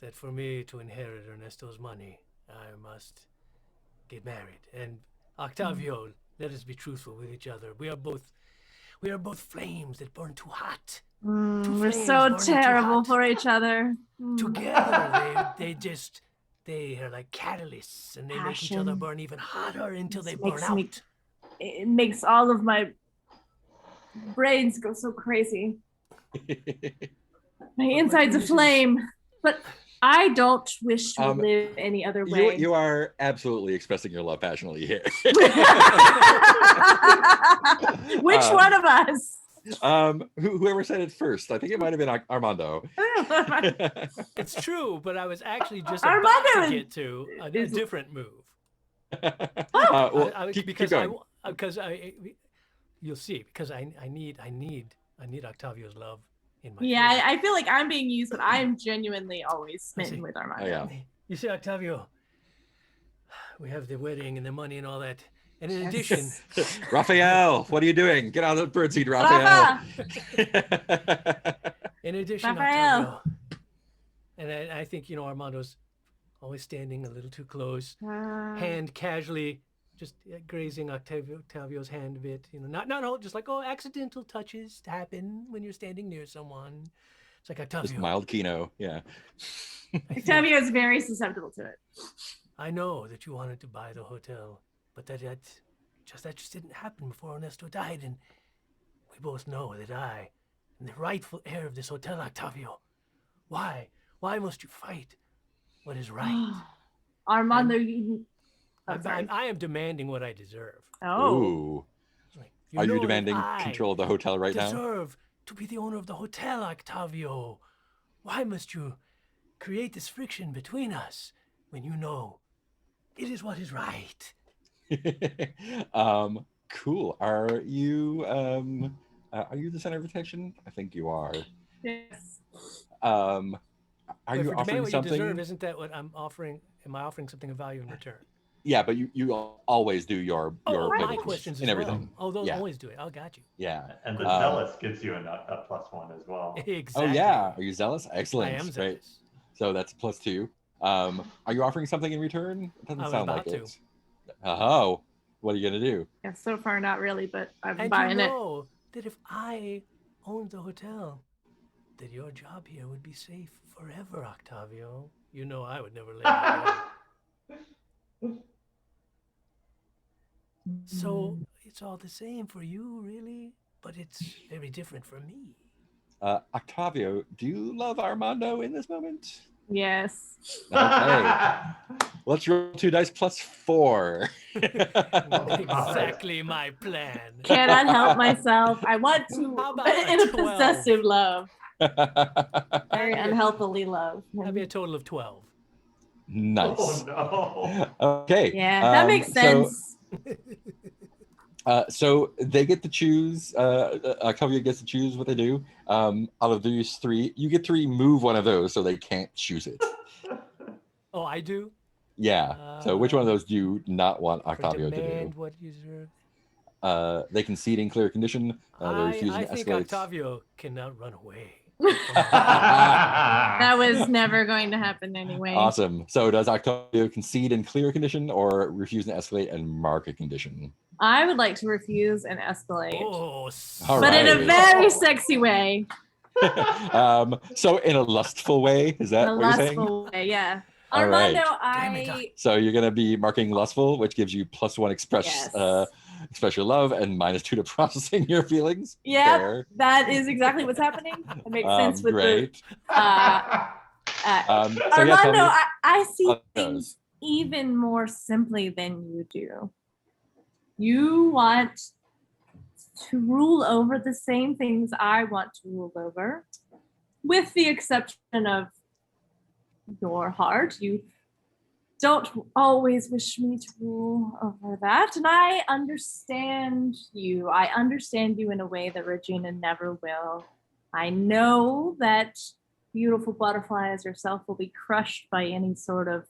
That for me to inherit Ernesto's money, I must get married. And Octavio, let us be truthful with each other. We are both flames that burn too hot. We're so terrible for each other. Together, they are like catalysts, and they make each other burn even hotter until they burn out. It makes all of my brains go so crazy. My inside's a flame, but I don't wish to live any other way. You are absolutely expressing your love passionately here. Which one of us? Whoever said it first. I think it might have been Armando. It's true, but I was actually just about to get to a different move. Keep going. You'll see. Because I need Octavio's love in my. Yeah, favor. I feel like I'm being used, but I am genuinely always smitten with Armando. Oh, yeah. You see, Octavio, we have the wedding and the money and all that. And in addition, Raphael, what are you doing? Get out of the birdseed, Raphael. In addition, Octavio, and I think Armando's always standing a little too close, hand casually just grazing Octavio's hand a bit. Not just like accidental touches happen when you're standing near someone. It's like Octavio. Just mild kino, yeah. Octavio is very susceptible to it. I know that you wanted to buy the hotel. But that just didn't happen before Ernesto died, and we both know that I am the rightful heir of this hotel, Octavio. Why must you fight what is right? Armando, I am demanding what I deserve. Oh. Ooh. Are you demanding control of the hotel right now? I deserve to be the owner of the hotel, Octavio. Why must you create this friction between us when you know it is what is right? Cool. Are you the center of attention? I think you are. Yes. Are you offering what something? You deserve, isn't that what I'm offering? Am I offering something of value in return? Yeah, but you always do your my questions and everything. Well. Oh, those always do it. I got you. Yeah. And the zealous gives you a +1 as well. Exactly. Oh yeah. Are you zealous? Excellent. I am zealous. Great. So that's +2. Are you offering something in return? It doesn't sound like it. Oh, what are you gonna do? Yeah, so far not really, but I'm buying And it. you know that if I owned the hotel, that your job here would be safe forever, Octavio. You know I would never let you go. So it's all the same for you, really, but it's very different for me. Octavio, do you love Armando in this moment? Yes. Okay. Let's roll 2 dice +4. Exactly my plan. Cannot help myself. I want to in a possessive love. Very unhealthily love. That'd be a total of 12. Nice. Oh no. Okay. Yeah, that makes sense. So they get to choose. Octavio gets to choose what they do. Out of these 3, you get to remove one of those, so they can't choose it. Oh, I do. Yeah. So which one of those do you not want Octavio to do? What you deserve. They concede in clear condition. They refuse I and think escalates. Octavio cannot run away. That was never going to happen anyway. Awesome. So does Octavio concede in clear condition or refuse and escalate and mark a condition? I would like to refuse and escalate. Oh, but in a very sexy way. So in a lustful way, is that what you're saying? In a lustful way, yeah. All Armando, right. So you're gonna be marking lustful, which gives you +1 express your love and -2 to processing your feelings. Yeah, that is exactly what's happening. It makes sense with great. Armando, I see things even more simply than you do. You want to rule over the same things I want to rule over, with the exception of your heart. You don't always wish me to rule over that. And I understand you. I understand you in a way that Regina never will. I know that beautiful butterfly as yourself will be crushed by any sort of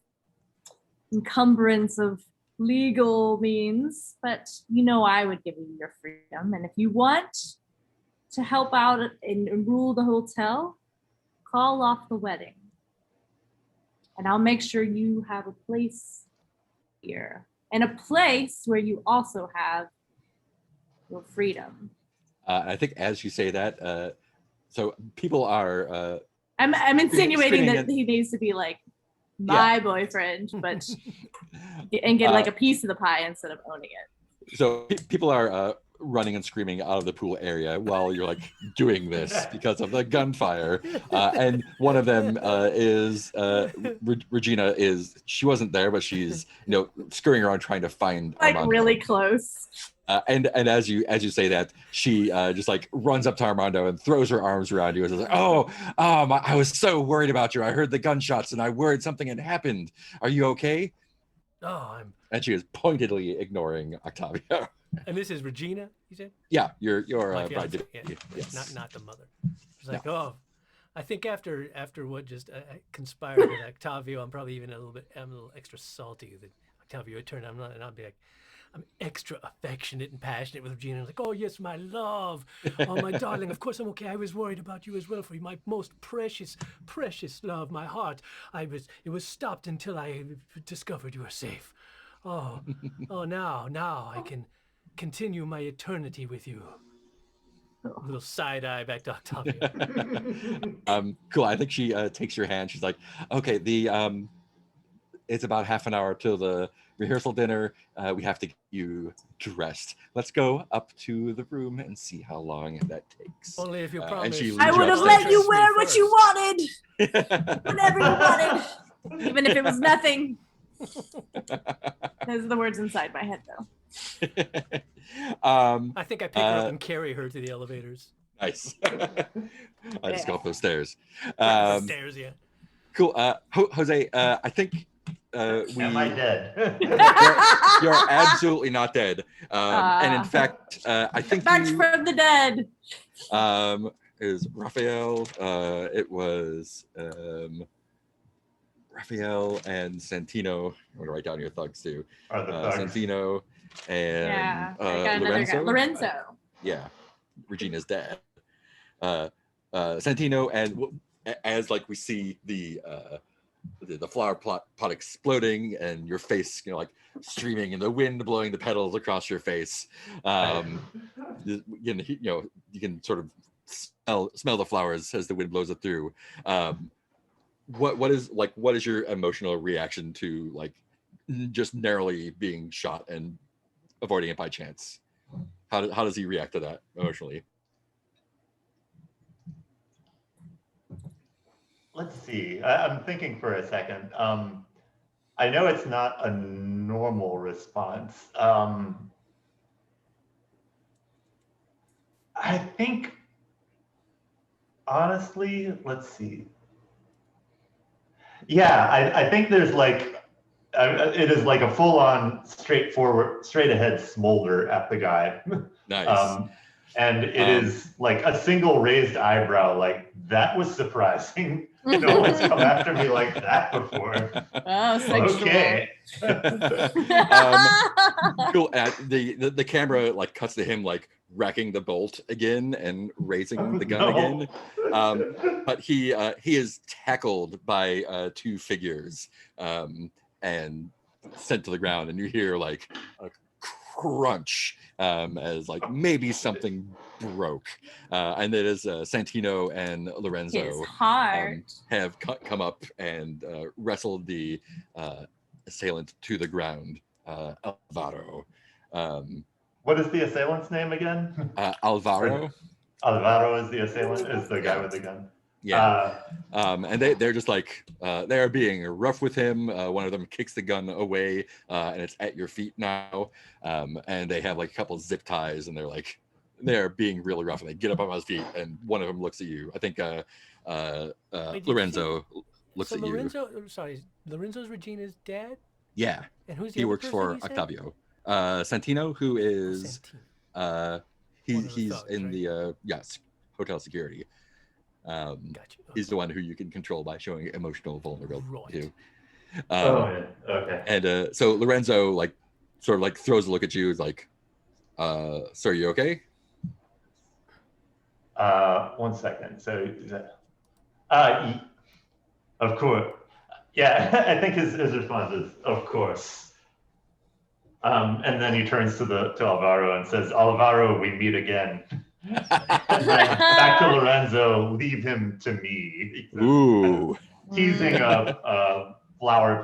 encumbrance of legal means, but I would give you your freedom. And if you want to help out and rule the hotel, call off the wedding. And I'll make sure you have a place here and a place where you also have your freedom. I think as you say that, so people are. I'm insinuating that and, he needs to be like my boyfriend, but and get like a piece of the pie instead of owning it. So people are running and screaming out of the pool area while you're like doing this because of the gunfire. And one of them is Regina. She wasn't there, but she's scurrying around trying to find like Armando. Really close. And as you say that, she just like runs up to Armando and throws her arms around you and says, I was so worried about you. I heard the gunshots and I worried something had happened. Are you okay? And she is pointedly ignoring Octavio. And this is Regina, you said? Yeah, your bride. Yes. Not the mother. She's like, I think after what just conspired with Octavio, I'm probably even a little extra salty that Octavio turned. And I'll be like, I'm extra affectionate and passionate with Regina. I'm like, oh yes, my love, oh my darling. Of course I'm okay. I was worried about you as well, for you, my most precious, precious love, my heart. It was stopped until I discovered you were safe. Now I can continue my eternity with you. A little side eye back to Octavio. Cool. I think she takes your hand. She's like, okay, it's about half an hour till the rehearsal dinner. We have to get you dressed. Let's go up to the room and see how long that takes. Only if you promise. I would have let you wear what you wanted. Whatever you wanted. Even if it was nothing. Those are the words inside my head, though. I think I pick her up and carry her to the elevators. Nice. I just go up those stairs. Stairs, yeah. Cool. Jose, I think am I dead? You're absolutely not dead. And in fact, I think back from the dead. Is Raphael. It was Raphael and Santino. I'm gonna write down your thugs too. Are the thugs? Santino and Lorenzo. Lorenzo. Yeah, Regina's dad. Santino, and as like we see the flower pot exploding and your face, like streaming and the wind blowing the petals across your face. You can sort of smell the flowers as the wind blows it through. What is your emotional reaction to like just narrowly being shot and avoiding it by chance? How does he react to that emotionally? Let's see. I'm thinking for a second. I know it's not a normal response. I think, honestly, let's see. Yeah, I think there's like, it is like a full-on straightforward, straight-ahead smolder at the guy. Nice. And it is like a single raised eyebrow, like, that was surprising. No one's come after me like that before. Oh, sexual. Okay. Cool. The camera like cuts to him like racking the bolt again and raising the gun again. But he is tackled by two figures and sent to the ground, and you hear like a crunch as like maybe something broke, and it is Santino and Lorenzo His heart. have come up and wrestled the assailant to the ground. Alvaro. What is the assailant's name again? Alvaro. Alvaro is the assailant, is the guy with the gun. Yeah. And they're just like, they're being rough with him. One of them kicks the gun away and it's at your feet now. And they have like a couple zip ties and they're being really rough, and they get up on his feet and one of them looks at you. I think Lorenzo looks So at you. Lorenzo's Regina's dad? Yeah, And who's the he other works person for you said? Octavio. Santino, who is Santino. One of the he's thugs, in right? the yes, hotel security. Gotcha. He's the one who you can control by showing emotional vulnerability Right. to. Yeah. Okay. And so Lorenzo like sort of like throws a look at you, is like, "Sir, you okay?" 1 second. So, of course. Yeah, I think his response is, of course. And then he turns to Alvaro and says, Alvaro, we meet again. And then back to Lorenzo, leave him to me. Ooh. Teasing a flower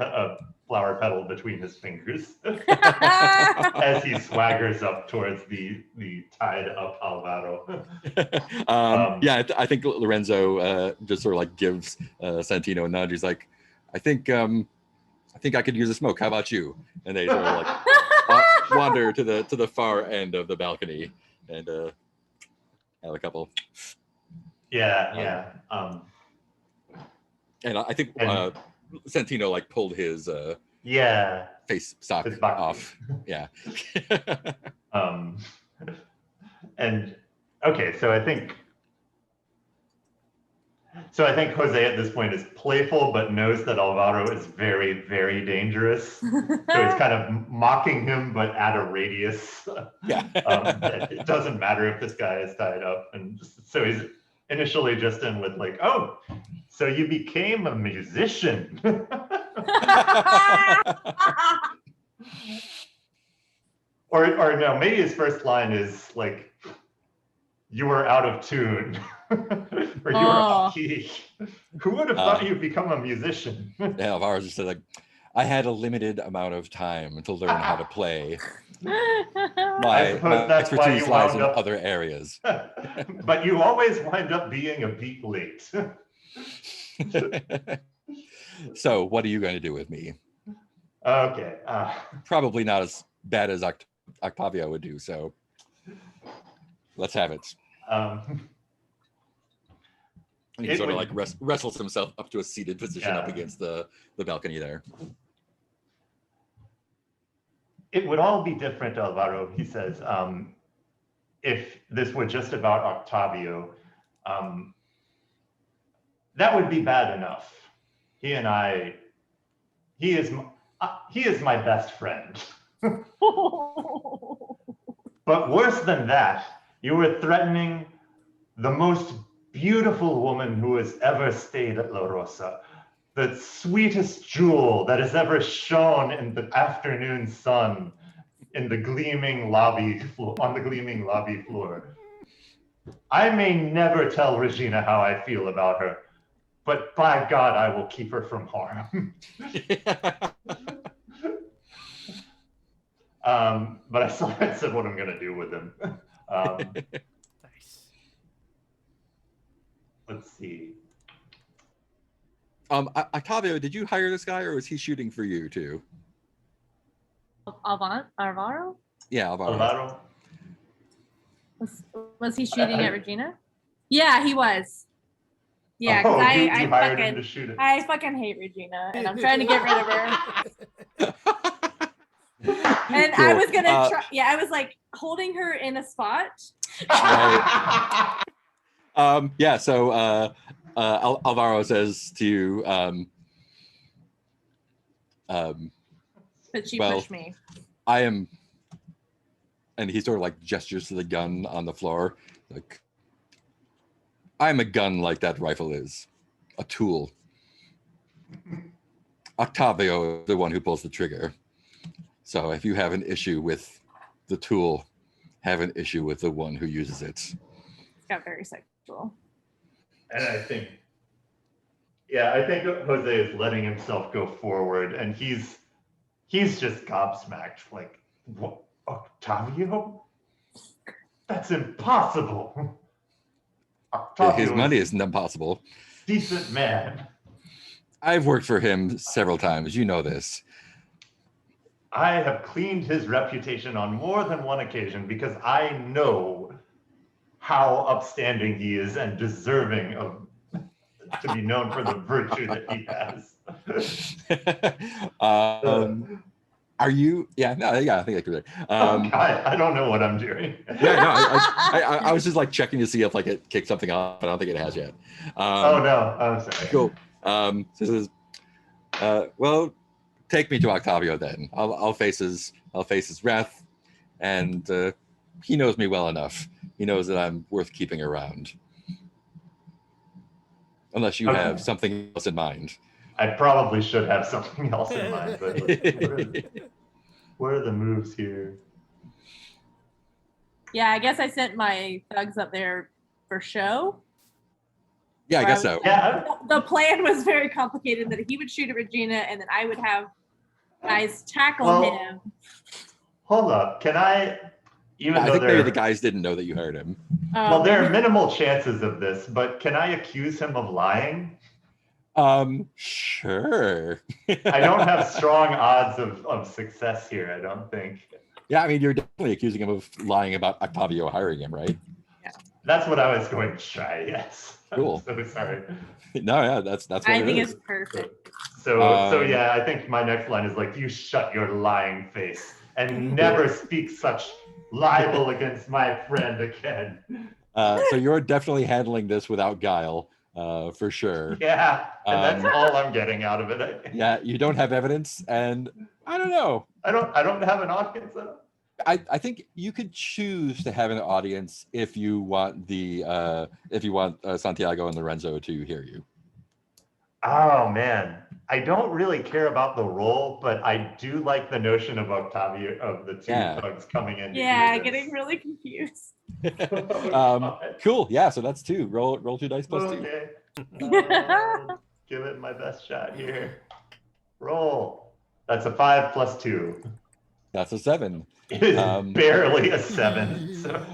petal between his fingers as he swaggers up towards the tied up Alvaro. Yeah, I think Lorenzo just sort of like gives Santino a nudge. He's like, I think I could use a smoke. How about you? And they sort of like wander to the far end of the balcony and have a couple. Yeah. And I think Santino like pulled his face sock off. Yeah. And okay, so I think Jose at this point is playful, but knows that Alvaro is very, very dangerous. So he's kind of mocking him, but at a radius. Yeah. It doesn't matter if this guy is tied up, and so he's initially just in with like, oh, so you became a musician. or no, maybe his first line is like, you were out of tune. Or you were off key. Who would have thought you'd become a musician? Yeah, Alvaro just said like, I had a limited amount of time to learn how to play. My expertise lies in other areas. But you always wind up being a beat late. So what are you going to do with me? Okay. Probably not as bad as Octavio would do, so let's have it. And he sort of like wrestles himself up to a seated position up against the balcony there. It would all be different, Alvaro, he says, if this were just about Octavio. That would be bad enough. He is my best friend. But worse than that, you were threatening the most beautiful woman who has ever stayed at La Rosa, the sweetest jewel that has ever shone in the afternoon sun in the gleaming lobby on the gleaming lobby floor. I may never tell Regina how I feel about her, but by God, I will keep her from harm. But I still haven't said what I'm going to do with him. Nice. Let's see. Octavio, did you hire this guy, or was he shooting for you too? Alvaro? Yeah, Alvaro. Was he shooting at Regina? Yeah, he was. Yeah, because I hired him to shoot it. I fucking hate Regina, and I'm trying to get rid of her. And cool. I was gonna try. Yeah, I was like holding her in a spot. Right. Yeah. So Alvaro says to you, but she pushed me. I am, and he sort of like gestures to the gun on the floor, like, I'm a gun like that rifle is, a tool. Octavio is the one who pulls the trigger. So if you have an issue with the tool, have an issue with the one who uses it. It's got very sexual. And I think Jose is letting himself go forward, and he's just gobsmacked. Like, what, Octavio? That's impossible. Octavio, his money isn't impossible. Decent man. I've worked for him several times. You know this. I have cleaned his reputation on more than one occasion because I know how upstanding he is and deserving of to be known for the virtue that he has. Are you? Yeah, no, yeah, I think I could. God, I don't know what I'm doing. Yeah, no, I was just like checking to see if like it kicked something off, but I don't think it has yet. Oh no, I'm sorry. Cool. This is well, take me to Octavio then. I'll face his wrath, and he knows me well enough. He knows that I'm worth keeping around. Unless you have something else in mind. I probably should have something else in mind, but what are the moves here? Yeah, I guess I sent my thugs up there for show. Yeah, I guess so. Yeah. The plan was very complicated, that he would shoot at Regina and then I would have guys tackle him. Hold up. Can I, I think maybe the guys didn't know that you heard him. Well, there are minimal chances of this, but can I accuse him of lying? Sure. I don't have strong odds of success here, I don't think. Yeah, I mean, you're definitely accusing him of lying about Octavio hiring him, right? Yeah. That's what I was going to try, yes. Cool. I'm so sorry. No, yeah, that's what I think it's perfect. So yeah, I think my next line is like, you shut your lying face and never speak such libel against my friend again. So you're definitely handling this without guile, for sure. Yeah, and that's all I'm getting out of it, I think. Yeah, you don't have evidence, and I don't know. I don't have an audience. I think you could choose to have an audience if you want Santiago and Lorenzo to hear you. Oh man, I don't really care about the role, but I do like the notion of Octavio, of the two thugs coming in. Yeah, getting really confused. Cool. Yeah, so that's 2. Roll 2 dice plus 2. Okay. Give it my best shot here. Roll. That's a 5 plus 2. That's a 7. It is barely a 7. So.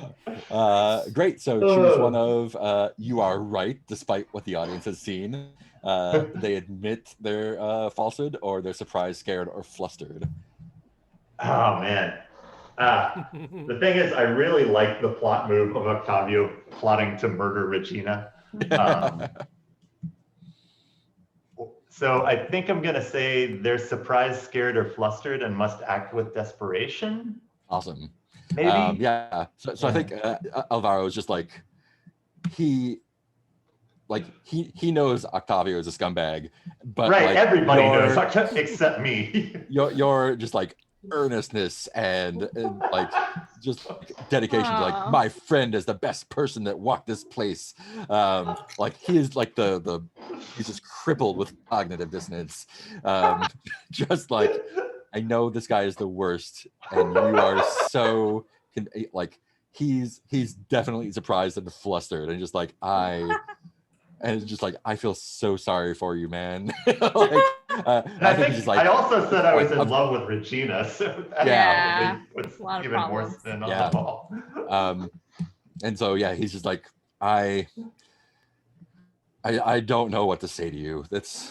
Great. So choose one of you are right, despite what the audience has seen. They admit their falsehood, or they're surprised, scared, or flustered. Oh man. The thing is, I really like the plot move of Octavio plotting to murder Regina. So I think I'm gonna say they're surprised, scared, or flustered, and must act with desperation. Awesome. Maybe. Yeah. So I think Alvaro is just like he knows Octavio is a scumbag, but right, like, everybody knows except me. Your just like earnestness and like just dedication to like, my friend is the best person that walked this place. Like he is like he's just crippled with cognitive dissonance. Just like, I know this guy is the worst, and you are so like he's definitely surprised and flustered, and just like and it's just like, I feel so sorry for you, man. Like, I think he's like, I also said I was in love with Regina, so yeah, what's even more spin on the ball. And so yeah, he's just like, I don't know what to say to you. That's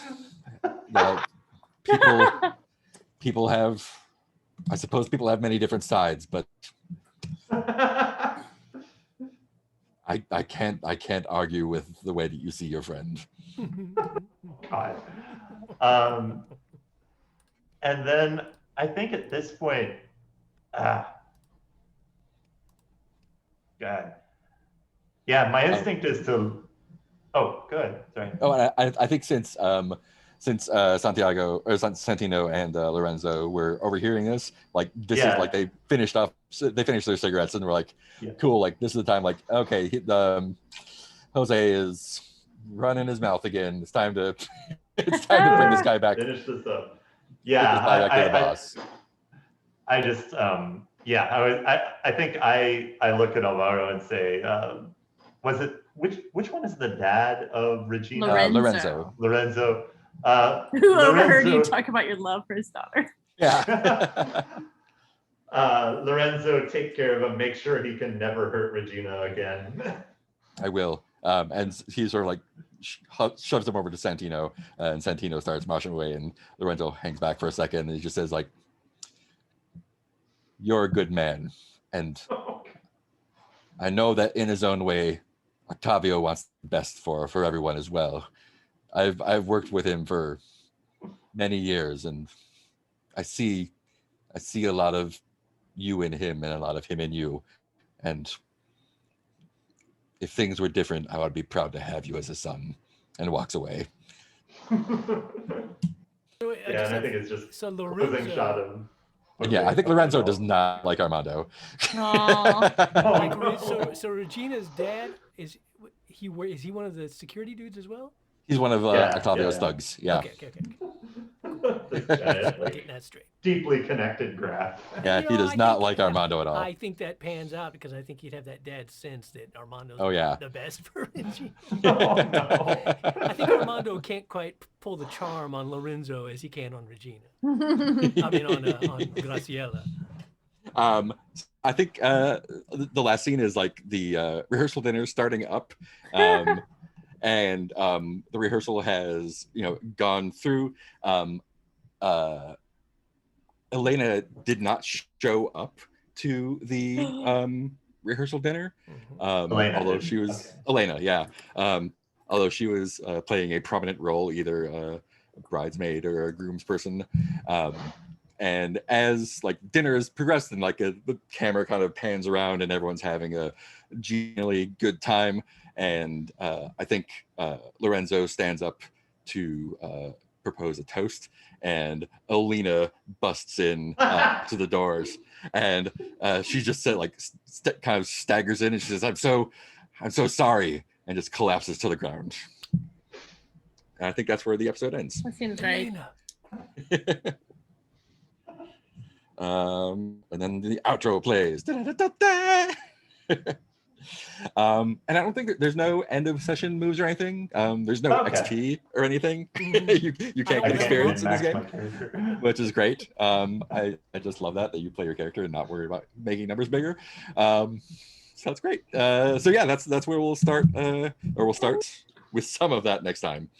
people have, I suppose people have many different sides, but I can't argue with the way that you see your friend. God. And then I think at this point, God. Yeah, my instinct is to. Oh, good. Sorry. Oh, and I think since Santiago or Santino and Lorenzo were overhearing this, like this is like they finished their cigarettes and were like, cool, like this is the time, like, okay, Jose is running his mouth again. It's time to bring this guy back. Finish this up. Yeah, I just I think I look at Alvaro and say, was it which one is the dad of Regina? Lorenzo. Lorenzo. Who overheard you talk about your love for his daughter? Yeah. Lorenzo, take care of him. Make sure he can never hurt Regina again. I will. And he sort of like shoves him over to Santino, and Santino starts marching away, and Lorenzo hangs back for a second, and he just says like, "You're a good man, and I know that in his own way, Octavio wants the best for everyone as well. I've worked with him for many years, and I see a lot of you in him and a lot of him in you. And if things were different, I would be proud to have you as a son. And walks away. So, Yeah, and I think it's just so closing shot of. Yeah, I think Lorenzo does not like Armando. Like, no. so Regina's dad is he one of the security dudes as well? He's one of Yeah, Octavio's yeah. thugs. Yeah. Okay. This giant, like, Getting that straight. deeply connected graph. Yeah, You he know, does I not think- like Armando at all. I think that pans out because I think he'd have that dad sense that Armando's Oh, yeah. the best for Regina. Oh, no. I think Armando can't quite pull the charm on Lorenzo as he can on Regina. I mean, on Graciela. I think the last scene is like the rehearsal dinner starting up, and the rehearsal has gone through. Elena did not show up to the rehearsal dinner, although she was Elena, yeah. Although she was playing a prominent role, either a bridesmaid or a groomsperson. And as like dinner has progressed and like the camera kind of pans around and everyone's having a genially good time, and I think Lorenzo stands up to propose a toast, and Alina busts in to the doors, and she just said like kind of staggers in and she says, I'm so sorry," and just collapses to the ground. And I think that's where the episode ends. That seems right. And then the outro plays. And I don't think there's no end of session moves or anything. There's no XP or anything. you can't get experience in this game, which is great. I just love that you play your character and not worry about making numbers bigger. So that's great. So yeah, that's where we'll start, or we'll start with some of that next time.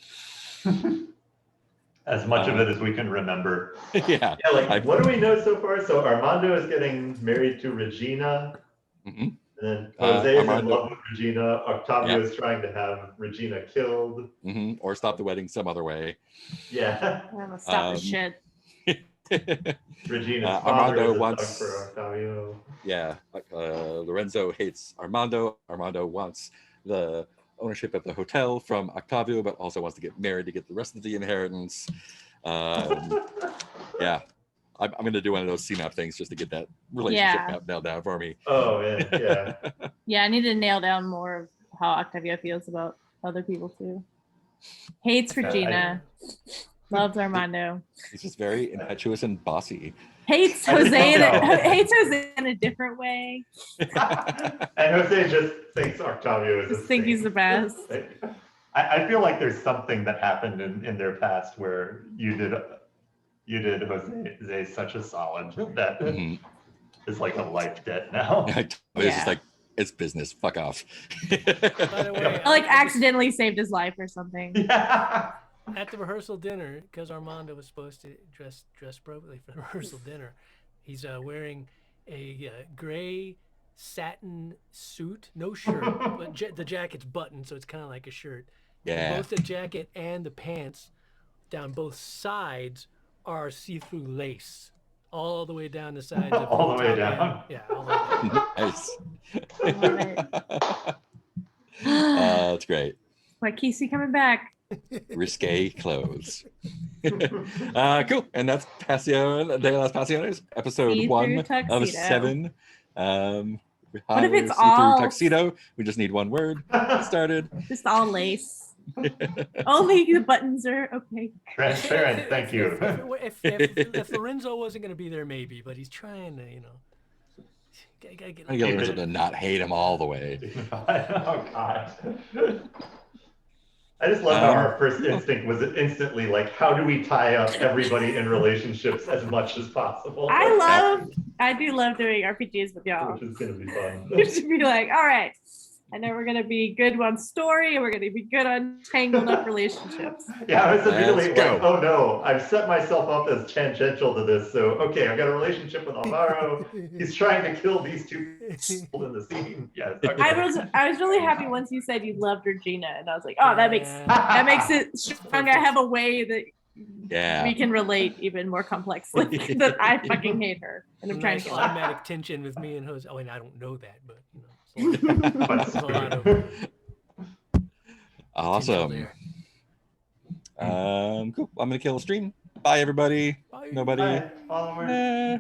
As much of it as we can remember. Yeah. Yeah, like what do we know so far? So Armando is getting married to Regina. Mm-hmm. And then Jose is in Armando, love with Regina. Octavio is trying to have Regina killed. Mm-hmm. Or stop the wedding some other way. Yeah. I'm gonna stop this shit. Regina's father Armando is wants for Octavio. Yeah. Lorenzo hates Armando. Armando wants the ownership of the hotel from Octavio, but also wants to get married to get the rest of the inheritance. Yeah. I'm going to do one of those CMAP things just to get that relationship map nailed down for me. Oh, yeah. Yeah, I need to nail down more of how Octavio feels about other people too. Hates Regina. Loves Armando. He's just very impetuous and bossy. Hates Jose in a different way. And Jose just thinks Octavio is Just think he's the best. I feel like there's something that happened in their past where you did Jose such a solid that is like a life debt now. It's just like, it's business. Fuck off. By the way, I like accidentally saved his life or something. Yeah. at the rehearsal dinner, because Armando was supposed to dress appropriately for the rehearsal dinner, he's wearing a gray satin suit, no shirt, but the jacket's buttoned, so it's kind of like a shirt. Yeah. Both the jacket and the pants down both sides are see-through lace, all the way down the sides. Of All the way top down. end. Yeah, all the way down. Nice. I love it. That's great. Why Casey coming back? Risque clothes. Cool. And that's Pasión de las Pasiones, episode See-through 1 of tuxedo. 7. What if it's see-through all- tuxedo? We just need one word. Get started. Just all lace. Only the buttons are okay. Transparent, thank you. If Lorenzo wasn't going to be there, maybe, but he's trying to, gotta get. I get Lorenzo to not hate him all the way. Oh God. I just love how our first instinct was instantly like, how do we tie up everybody in relationships as much as possible? I do love doing RPGs with y'all. Which is gonna be fun. You should be like, all right, I know we're gonna be good on story, and we're gonna be good on tangled up relationships. Yeah, I was immediately Let's go. like, oh no, I've set myself up as tangential to this. So, okay, I've got a relationship with Alvaro. He's trying to kill these two people in the scene. Yes. Okay. I was really happy once you said you loved Regina, and I was like, oh, that makes it strong. I have a way that we can relate even more complexly. That I fucking hate her, and I'm trying to kill her. automatic tension with me and Jose. Oh, and I don't know that, but you know, But there's a lot of Awesome. there. Cool. I'm gonna kill the stream. Bye, everybody. Bye. Nobody. Hi, followers. Nah.